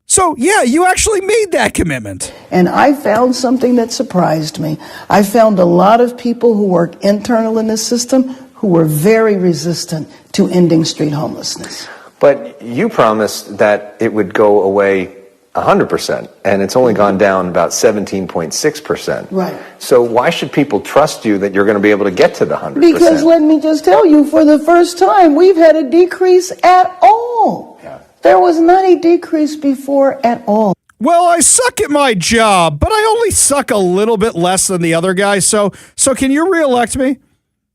S1: So, yeah, you actually made that commitment.
S13: And I found something that surprised me. I found a lot of people who work internal in the system who were very resistant to ending street homelessness.
S2: But you promised that it would go away 100%, and it's only gone down about 17.6%.
S13: Right.
S2: So why should people trust you that you're going to be able to get to the 100%?
S13: Because let me just tell you, for the first time, we've had a decrease at all. There was not a decrease before at all.
S1: Well, I suck at my job, but I only suck a little bit less than the other guy. So can you reelect me?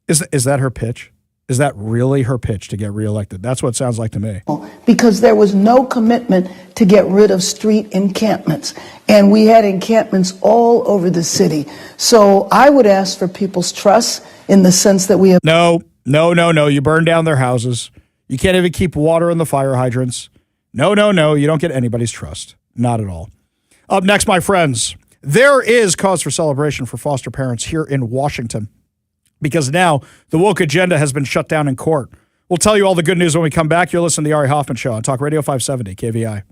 S1: Is that her pitch? Is that really her pitch to get reelected? That's what it sounds like to me.
S13: Because there was no commitment to get rid of street encampments. And we had encampments all over the city. So I would ask for people's trust in the sense that we have...
S1: No. You burn down their houses. You can't even keep water in the fire hydrants. No. You don't get anybody's trust. Not at all. Up next, my friends, there is cause for celebration for foster parents here in Washington because now the woke agenda has been shut down in court. We'll tell you all the good news when we come back. You're listening to the Ari Hoffman Show on Talk Radio 570 KVI.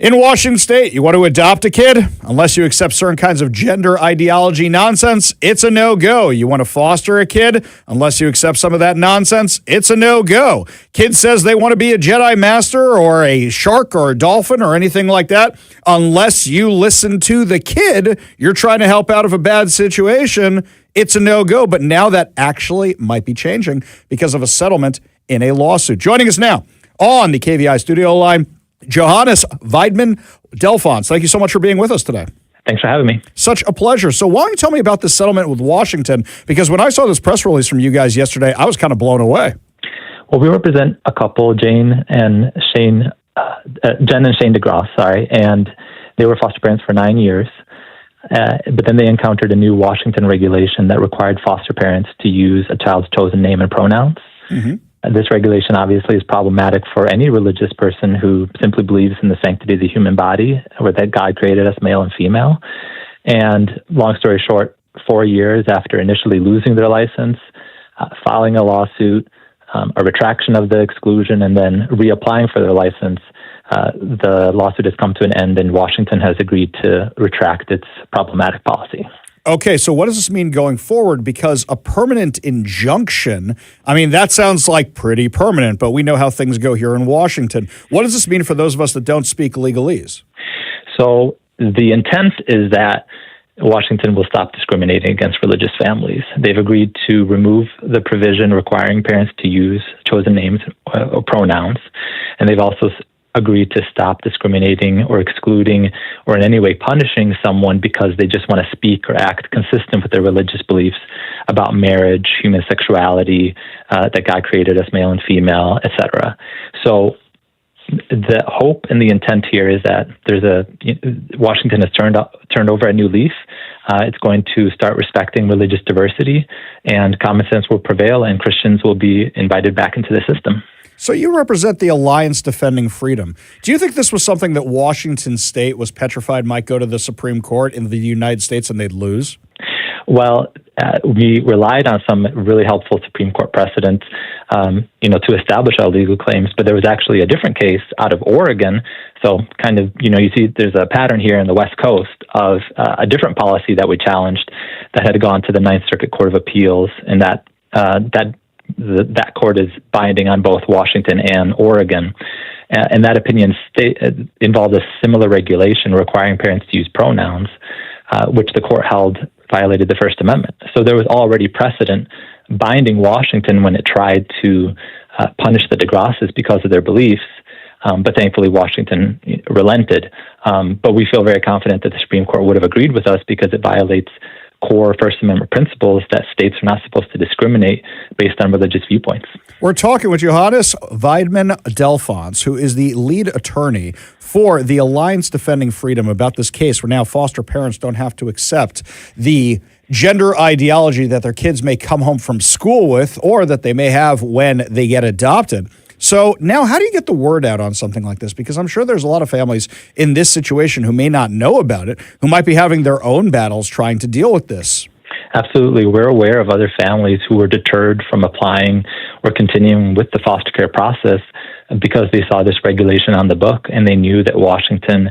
S1: In Washington State, you want to adopt a kid? Unless you accept certain kinds of gender ideology nonsense, it's a no-go. You want to foster a kid? Unless you accept some of that nonsense, it's a no-go. Kid says they want to be a Jedi Master or a shark or a dolphin or anything like that. Unless you listen to the kid you're trying to help out of a bad situation, it's a no-go. But now that actually might be changing because of a settlement in a lawsuit. Joining us now on the KVI studio line, Johannes Weidman Delfons. Thank you so much for being with us today.
S3: Thanks for having me.
S1: Such a pleasure. So why don't you tell me about this settlement with Washington? Because when I saw this press release from you guys yesterday, I was kind of blown away.
S3: Well, we represent a couple, Jen and Shane DeGrasse, and they were foster parents for 9 years. But then they encountered a new Washington regulation that required foster parents to use a child's chosen name and pronouns. Mm-hmm. This regulation obviously is problematic for any religious person who simply believes in the sanctity of the human body, or that God created us male and female. And long story short, 4 years after initially losing their license, filing a lawsuit, a retraction of the exclusion, and then reapplying for their license, the lawsuit has come to an end, and Washington has agreed to retract its problematic policy.
S1: Okay, so what does this mean going forward? Because a permanent injunction, I mean, that sounds like pretty permanent, but we know how things go here in Washington. What does this mean for those of us that don't speak legalese?
S3: So the intent is that Washington will stop discriminating against religious families. They've agreed to remove the provision requiring parents to use chosen names or pronouns, and they've also agreed to stop discriminating or excluding or in any way punishing someone because they just want to speak or act consistent with their religious beliefs about marriage, human sexuality, that God created us male and female, etc. So the hope and the intent here is that Washington has turned over a new leaf. It's going to start respecting religious diversity, and common sense will prevail, and Christians will be invited back into the system.
S1: So you represent the Alliance Defending Freedom. Do you think this was something that Washington State was petrified might go to the Supreme Court in the United States and they'd lose?
S3: Well, we relied on some really helpful Supreme Court precedents, to establish our legal claims. But there was actually a different case out of Oregon. So kind of, you see there's a pattern here in the West Coast of a different policy that we challenged that had gone to the Ninth Circuit Court of Appeals, and that court is binding on both Washington and Oregon. And that opinion involved a similar regulation requiring parents to use pronouns, which the court held violated the First Amendment. So there was already precedent binding Washington when it tried to punish the DeGrasses because of their beliefs. But thankfully, Washington relented. But we feel very confident that the Supreme Court would have agreed with us because it violates core First Amendment principles that states are not supposed to discriminate based on religious viewpoints.
S1: We're talking with Johannes Weidman Delfons, who is the lead attorney for the Alliance Defending Freedom, about this case where now foster parents don't have to accept the gender ideology that their kids may come home from school with or that they may have when they get adopted. So now how do you get the word out on something like this? Because I'm sure there's a lot of families in this situation who may not know about it, who might be having their own battles trying to deal with this.
S3: Absolutely. We're aware of other families who were deterred from applying or continuing with the foster care process because they saw this regulation on the book and they knew that Washington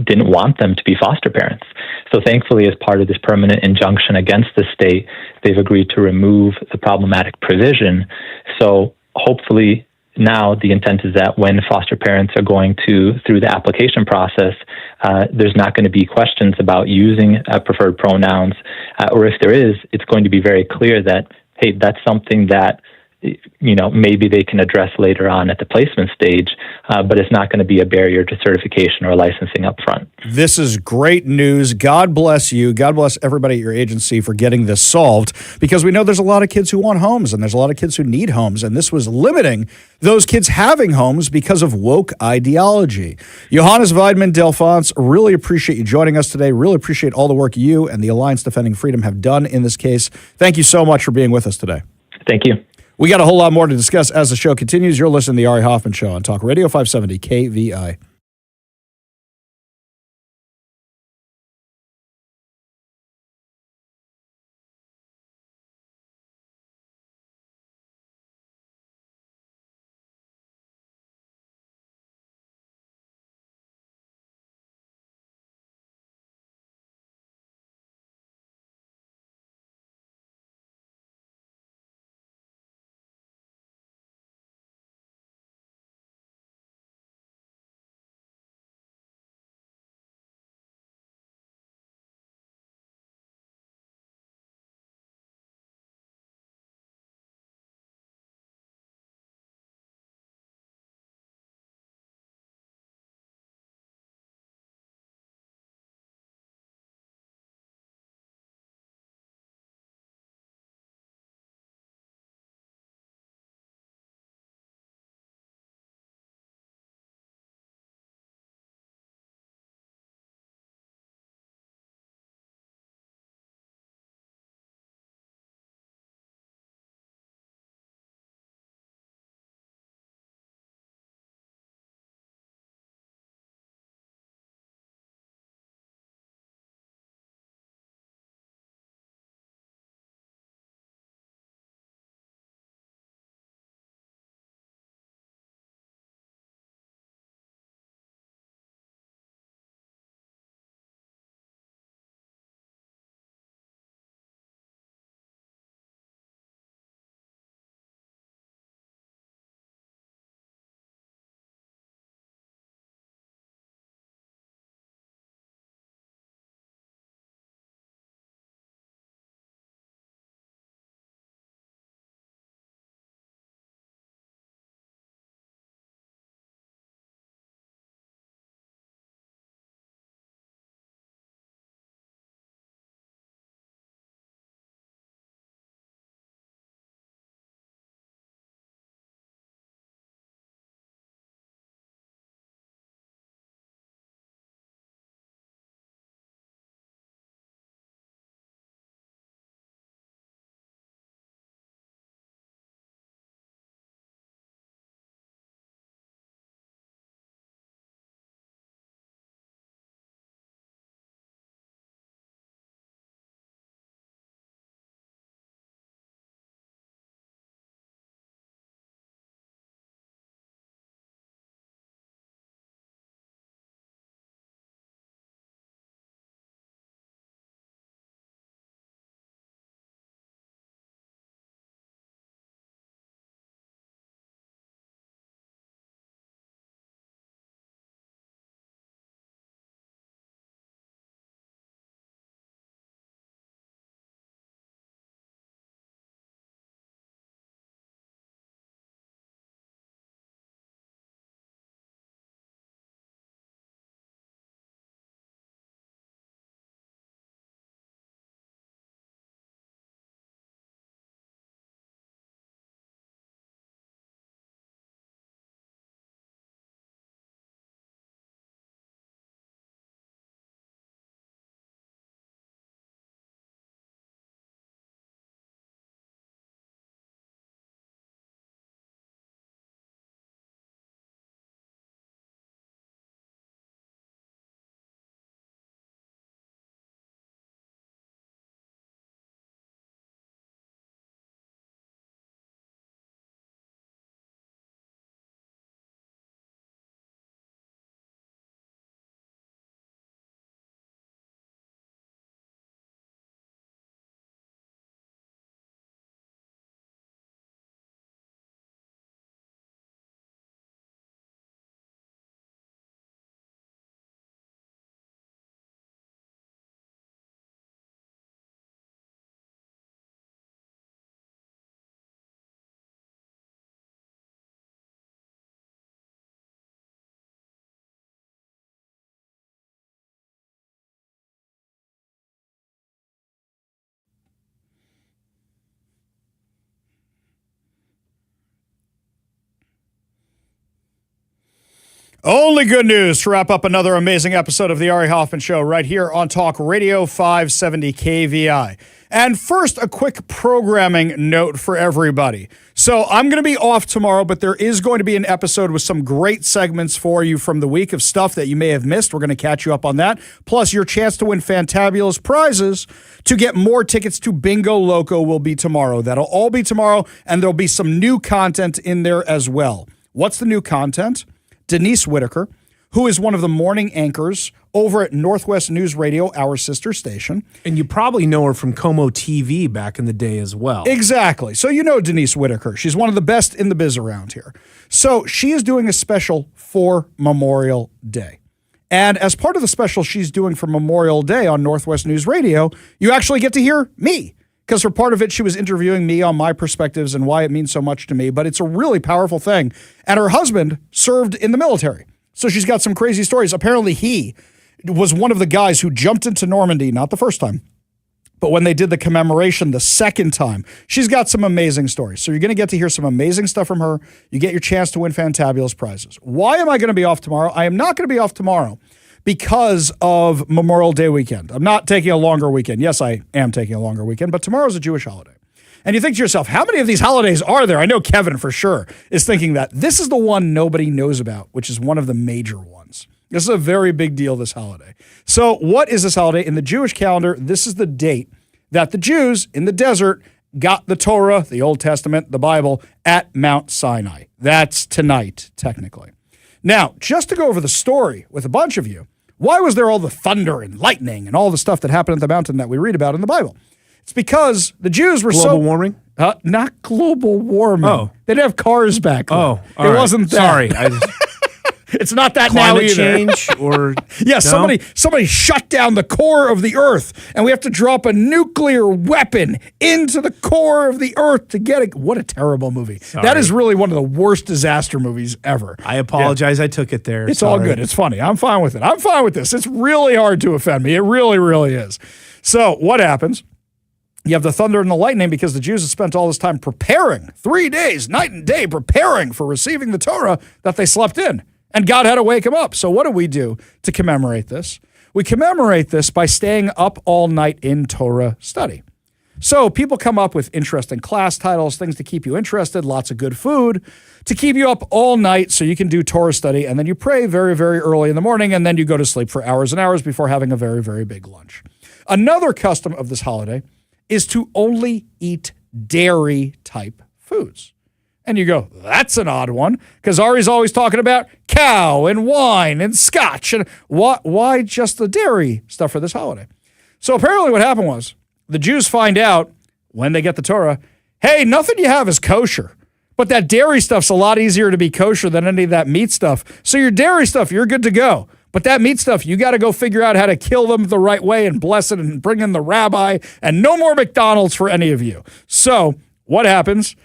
S3: didn't want them to be foster parents. So thankfully, as part of this permanent injunction against the state, they've agreed to remove the problematic provision. So hopefully, now the intent is that when foster parents are going through the application process, there's not going to be questions about using preferred pronouns, or if there is, it's going to be very clear that, hey, that's something that maybe they can address later on at the placement stage, but it's not going to be a barrier to certification or licensing up front.
S1: This is great news. God bless you. God bless everybody at your agency for getting this solved, because we know there's a lot of kids who want homes and there's a lot of kids who need homes, and this was limiting those kids having homes because of woke ideology. Johannes Weidman Delfons, really appreciate you joining us today. Really appreciate all the work you and the Alliance Defending Freedom have done in this case. Thank you so much for being with us today.
S3: Thank you.
S1: We got a whole lot more to discuss as the show continues. You're listening to The Ari Hoffman Show on Talk Radio 570 KVI. Only good news to wrap up another amazing episode of the Ari Hoffman Show right here on Talk Radio 570 KVI. And first, a quick programming note for everybody. So I'm going to be off tomorrow, but there is going to be an episode with some great segments for you from the week of stuff that you may have missed. We're going to catch you up on that. Plus, your chance to win fantabulous prizes to get more tickets to Bingo Loco will be tomorrow. That'll all be tomorrow, and there'll be some new content in there as well. What's the new content? Denise Whitaker, who is one of the morning anchors over at Northwest News Radio, our sister station.
S4: And you probably know her from Como TV back in the day as well.
S1: Exactly. So you know Denise Whitaker. She's one of the best in the biz around here. So she is doing a special for Memorial Day. And as part of the special she's doing for Memorial Day on Northwest News Radio, you actually get to hear me. Because for part of it, she was interviewing me on my perspectives and why it means so much to me. But it's a really powerful thing. And her husband served in the military. So she's got some crazy stories. Apparently he was one of the guys who jumped into Normandy, not the first time, but when they did the commemoration the second time. She's got some amazing stories. So you're going to get to hear some amazing stuff from her. You get your chance to win fantabulous prizes. Why am I going to be off tomorrow? I am not going to be off tomorrow because of Memorial Day weekend. I'm not taking a longer weekend. Yes, I am taking a longer weekend, but tomorrow's a Jewish holiday. And you think to yourself, how many of these holidays are there? I know Kevin for sure is thinking that this is the one nobody knows about, which is one of the major ones. This is a very big deal, this holiday. So what is this holiday? In the Jewish calendar, this is the date that the Jews in the desert got the Torah, the Old Testament, the Bible, at Mount Sinai. That's tonight, technically. Now, just to go over the story with a bunch of you, why was there all the thunder and lightning and all the stuff that happened at the mountain that we read about in the Bible? It's because the Jews were
S4: global warming?
S1: Not global warming.
S4: Oh.
S1: They didn't have cars back then.
S4: Oh,
S1: it wasn't that.
S4: Sorry.
S1: It's not that
S4: Climate
S1: now either.
S4: change or
S1: yeah,
S4: no?
S1: somebody shut down the core of the Earth, and we have to drop a nuclear weapon into the core of the Earth to get it. What a terrible movie.
S4: Sorry.
S1: That is really one of the worst disaster movies ever.
S4: I apologize. I took it there.
S1: It's all good. It's funny. I'm fine with it. I'm fine with this. It's really hard to offend me. It really, really is. So what happens? You have the thunder and the lightning because the Jews have spent all this time preparing, 3 days, night and day, preparing for receiving the Torah that they slept in. And God had to wake them up. So what do we do to commemorate this? We commemorate this by staying up all night in Torah study. So people come up with interesting class titles, things to keep you interested, lots of good food, to keep you up all night so you can do Torah study. And then you pray very, very early in the morning, and then you go to sleep for hours and hours before having a very, very big lunch. Another custom of this holiday is to only eat dairy-type foods. And you go, that's an odd one, because Ari's always talking about cow and wine and scotch. And why just the dairy stuff for this holiday? So apparently what happened was the Jews find out when they get the Torah, hey, nothing you have is kosher. But that dairy stuff's a lot easier to be kosher than any of that meat stuff. So your dairy stuff, you're good to go. But that meat stuff, you got to go figure out how to kill them the right way and bless it and bring in the rabbi. And no more McDonald's for any of you. So what happens?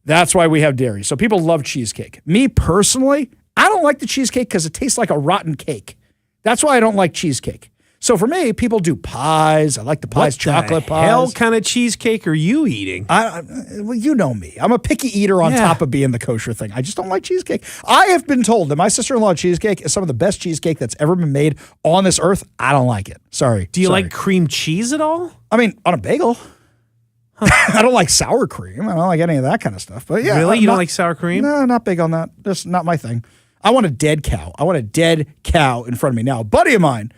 S1: That's why we have dairy. So people love cheesecake. Me personally, I don't like the cheesecake because it tastes like a rotten cake. That's why I don't like cheesecake. So for me, people do pies. I like the pies, chocolate pies.
S4: What the hell kind of cheesecake are you eating?
S1: Well, you know me. I'm a picky eater on top of being the kosher thing. I just don't like cheesecake. I have been told that my sister-in-law cheesecake is some of the best cheesecake that's ever been made on this earth. I don't like it. Sorry.
S4: Do you like cream cheese at all?
S1: I mean, on a bagel. I don't like sour cream. I don't like any of that kind of stuff. But yeah,
S4: really? You don't like sour cream?
S1: No, not big on that. That's not my thing. I want a dead cow. I want a dead cow in front of me. Now, a buddy of mine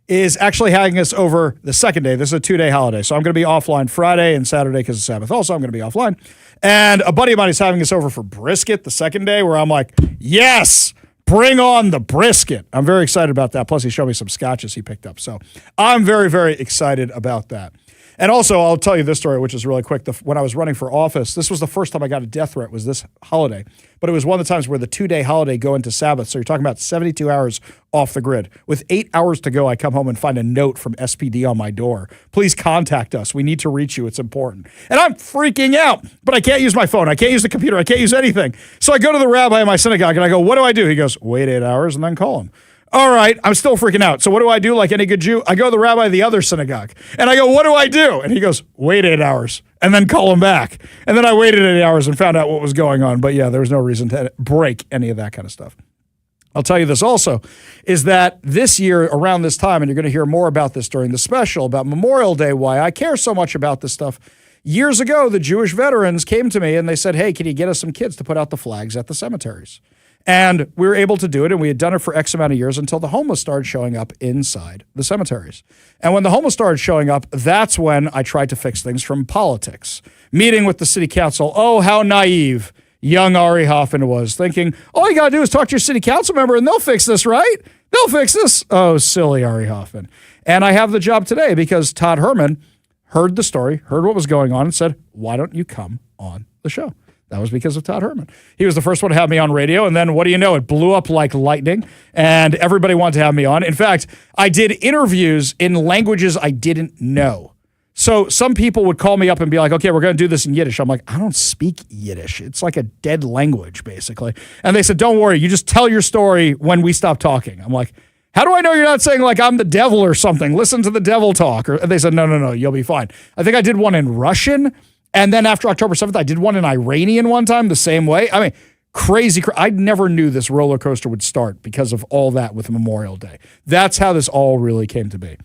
S1: is actually having us over the second day. This is a 2-day holiday. So I'm going to be offline Friday and Saturday because of Sabbath. Also, I'm going to be offline. And a buddy of mine is having us over for brisket the second day where I'm like, yes, bring on the brisket. I'm very excited about that. Plus, he showed me some scotches he picked up. So I'm very, very excited about that. And also, I'll tell you this story, which is really quick. When I was running for office, this was the first time I got a death threat, was this holiday. But it was one of the times where the 2-day holiday go into Sabbath. So you're talking about 72 hours off the grid. With 8 hours to go, I come home and find a note from SPD on my door. Please contact us. We need to reach you. It's important. And I'm freaking out, but I can't use my phone. I can't use the computer. I can't use anything. So I go to the rabbi in my synagogue and I go, what do I do? He goes, wait 8 hours and then call him. All right, I'm still freaking out. So what do I do like any good Jew? I go to the rabbi of the other synagogue. And I go, what do I do? And he goes, wait 8 hours and then call him back. And then I waited 8 hours and found out what was going on. But yeah, there was no reason to break any of that kind of stuff. I'll tell you this also, is that this year around this time, and you're going to hear more about this during the special about Memorial Day, why I care so much about this stuff. Years ago, the Jewish veterans came to me and they said, hey, can you get us some kids to put out the flags at the cemeteries? And we were able to do it, and we had done it for X amount of years until the homeless started showing up inside the cemeteries. And when the homeless started showing up, that's when I tried to fix things from politics. Meeting with the city council, oh, how naive young Ari Hoffman was, thinking, all you got to do is talk to your city council member and they'll fix this, right? They'll fix this. Oh, silly Ari Hoffman. And I have the job today because Todd Herman heard the story, heard what was going on, and said, why don't you come on the show? That was because of Todd Herman. He was the first one to have me on radio, and then what do you know? It blew up like lightning, and everybody wanted to have me on. In fact, I did interviews in languages I didn't know. So some people would call me up and be like, okay, we're going to do this in Yiddish. I'm like, I don't speak Yiddish. It's like a dead language, basically. And they said, don't worry, you just tell your story when we stop talking. I'm like, how do I know you're not saying like I'm the devil or something? Listen to the devil talk. Or they said, no, you'll be fine. I think I did one in Russian. And then after October 7th, I did one in Iranian one time the same way. I mean, crazy. I never knew this roller coaster would start because of all that with Memorial Day. That's how this all really came to be.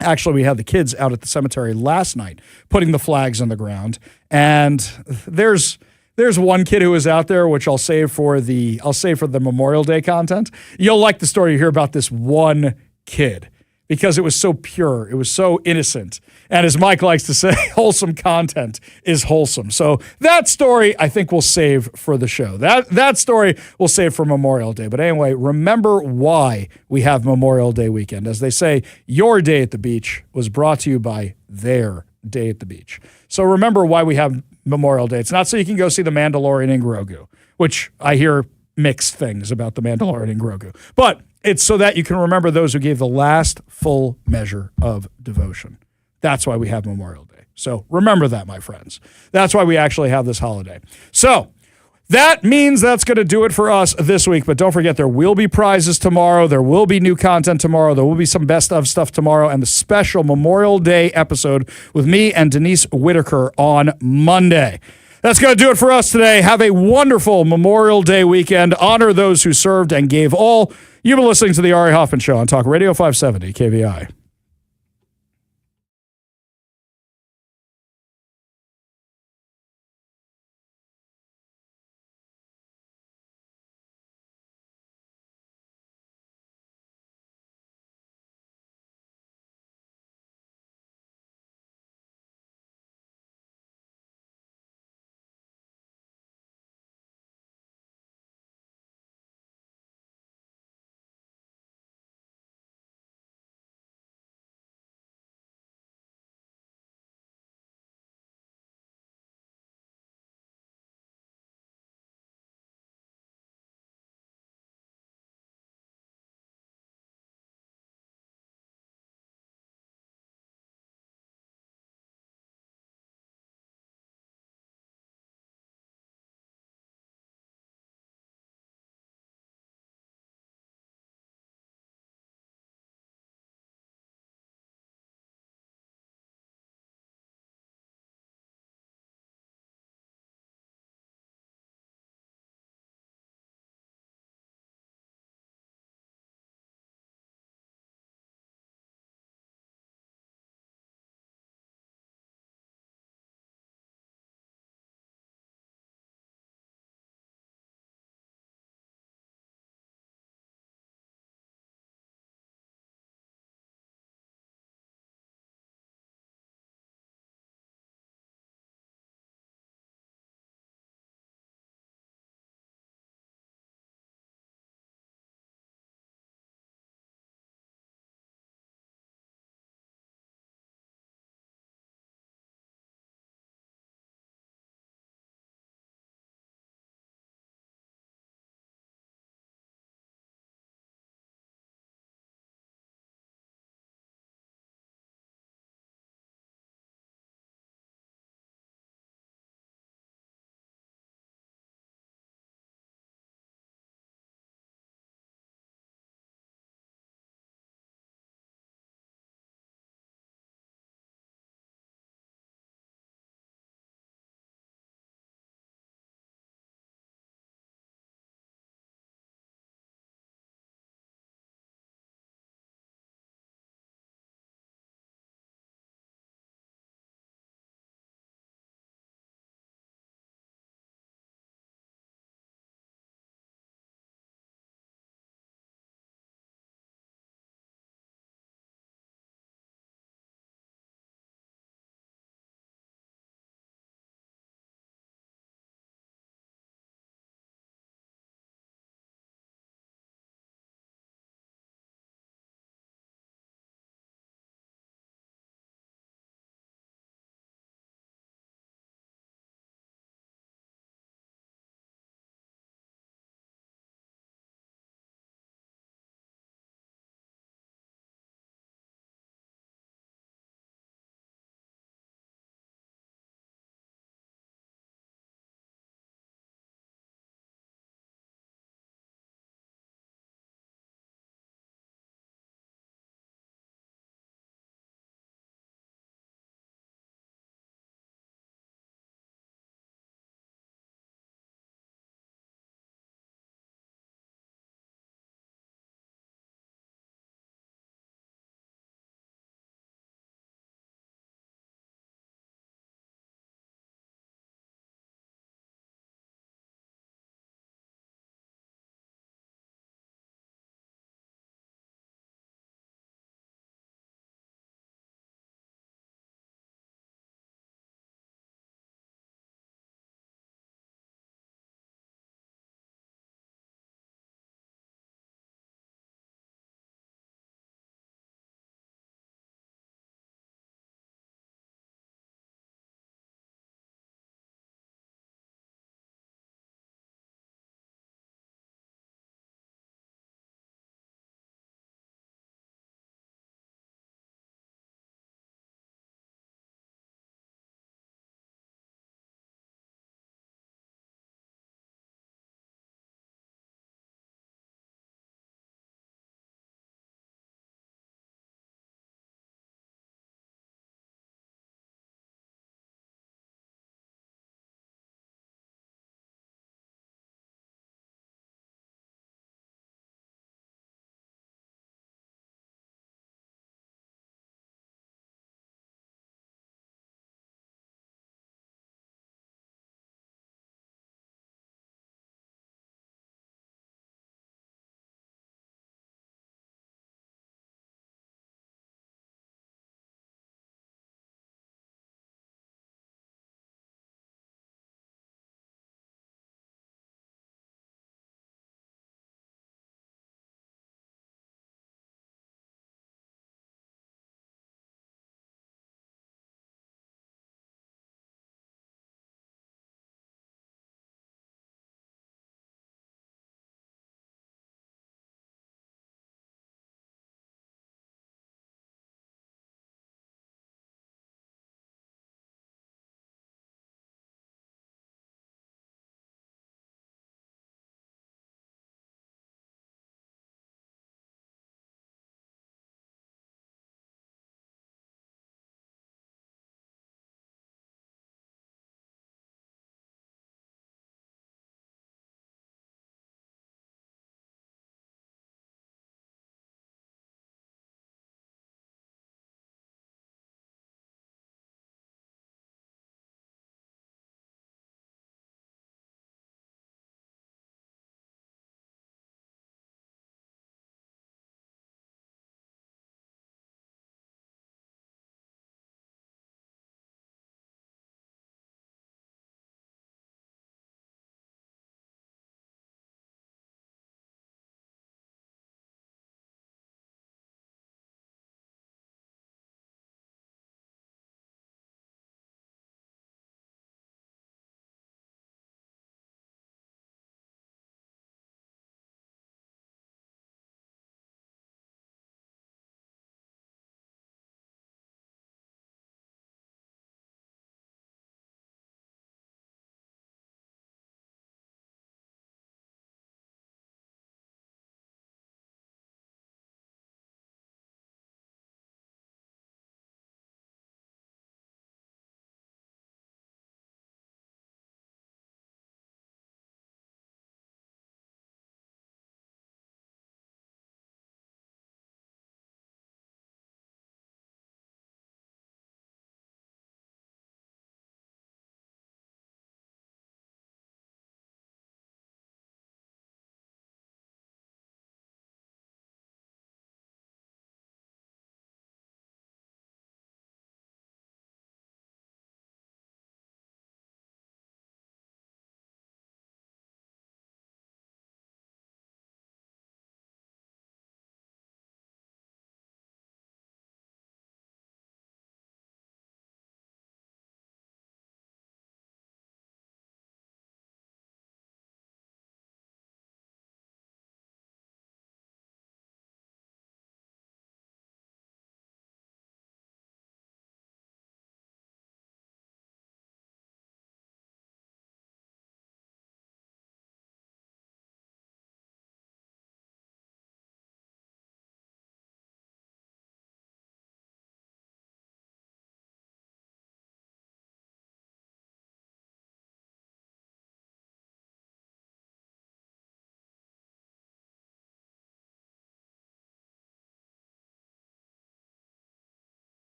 S1: Actually, we had the kids out at the cemetery last night putting the flags on the ground. And there's one kid who was out there, which I'll save for the Memorial Day content. You'll like the story you hear about this one kid because it was so pure. It was so innocent. And as Mike likes to say, wholesome content is wholesome. So that story, I think, we'll save for the show. That story we'll save for Memorial Day. But anyway, remember why we have Memorial Day weekend. As they say, your day at the beach was brought to you by their day at the beach. So remember why we have Memorial Day. It's not so you can go see The Mandalorian in Grogu, which I hear mixed things about The Mandalorian in Grogu. But it's so that you can remember those who gave the last full measure of devotion. That's why we have Memorial Day. So remember that, my friends. That's why we actually have this holiday. So that means that's going to do it for us this week. But don't forget, there will be prizes tomorrow. There will be new content tomorrow. There will be some best of stuff tomorrow and the special Memorial Day episode with me and Denise Whitaker on Monday. That's going to do it for us today. Have a wonderful Memorial Day weekend. Honor those who served and gave all. You've been listening to The Ari Hoffman Show on Talk Radio 570 KVI.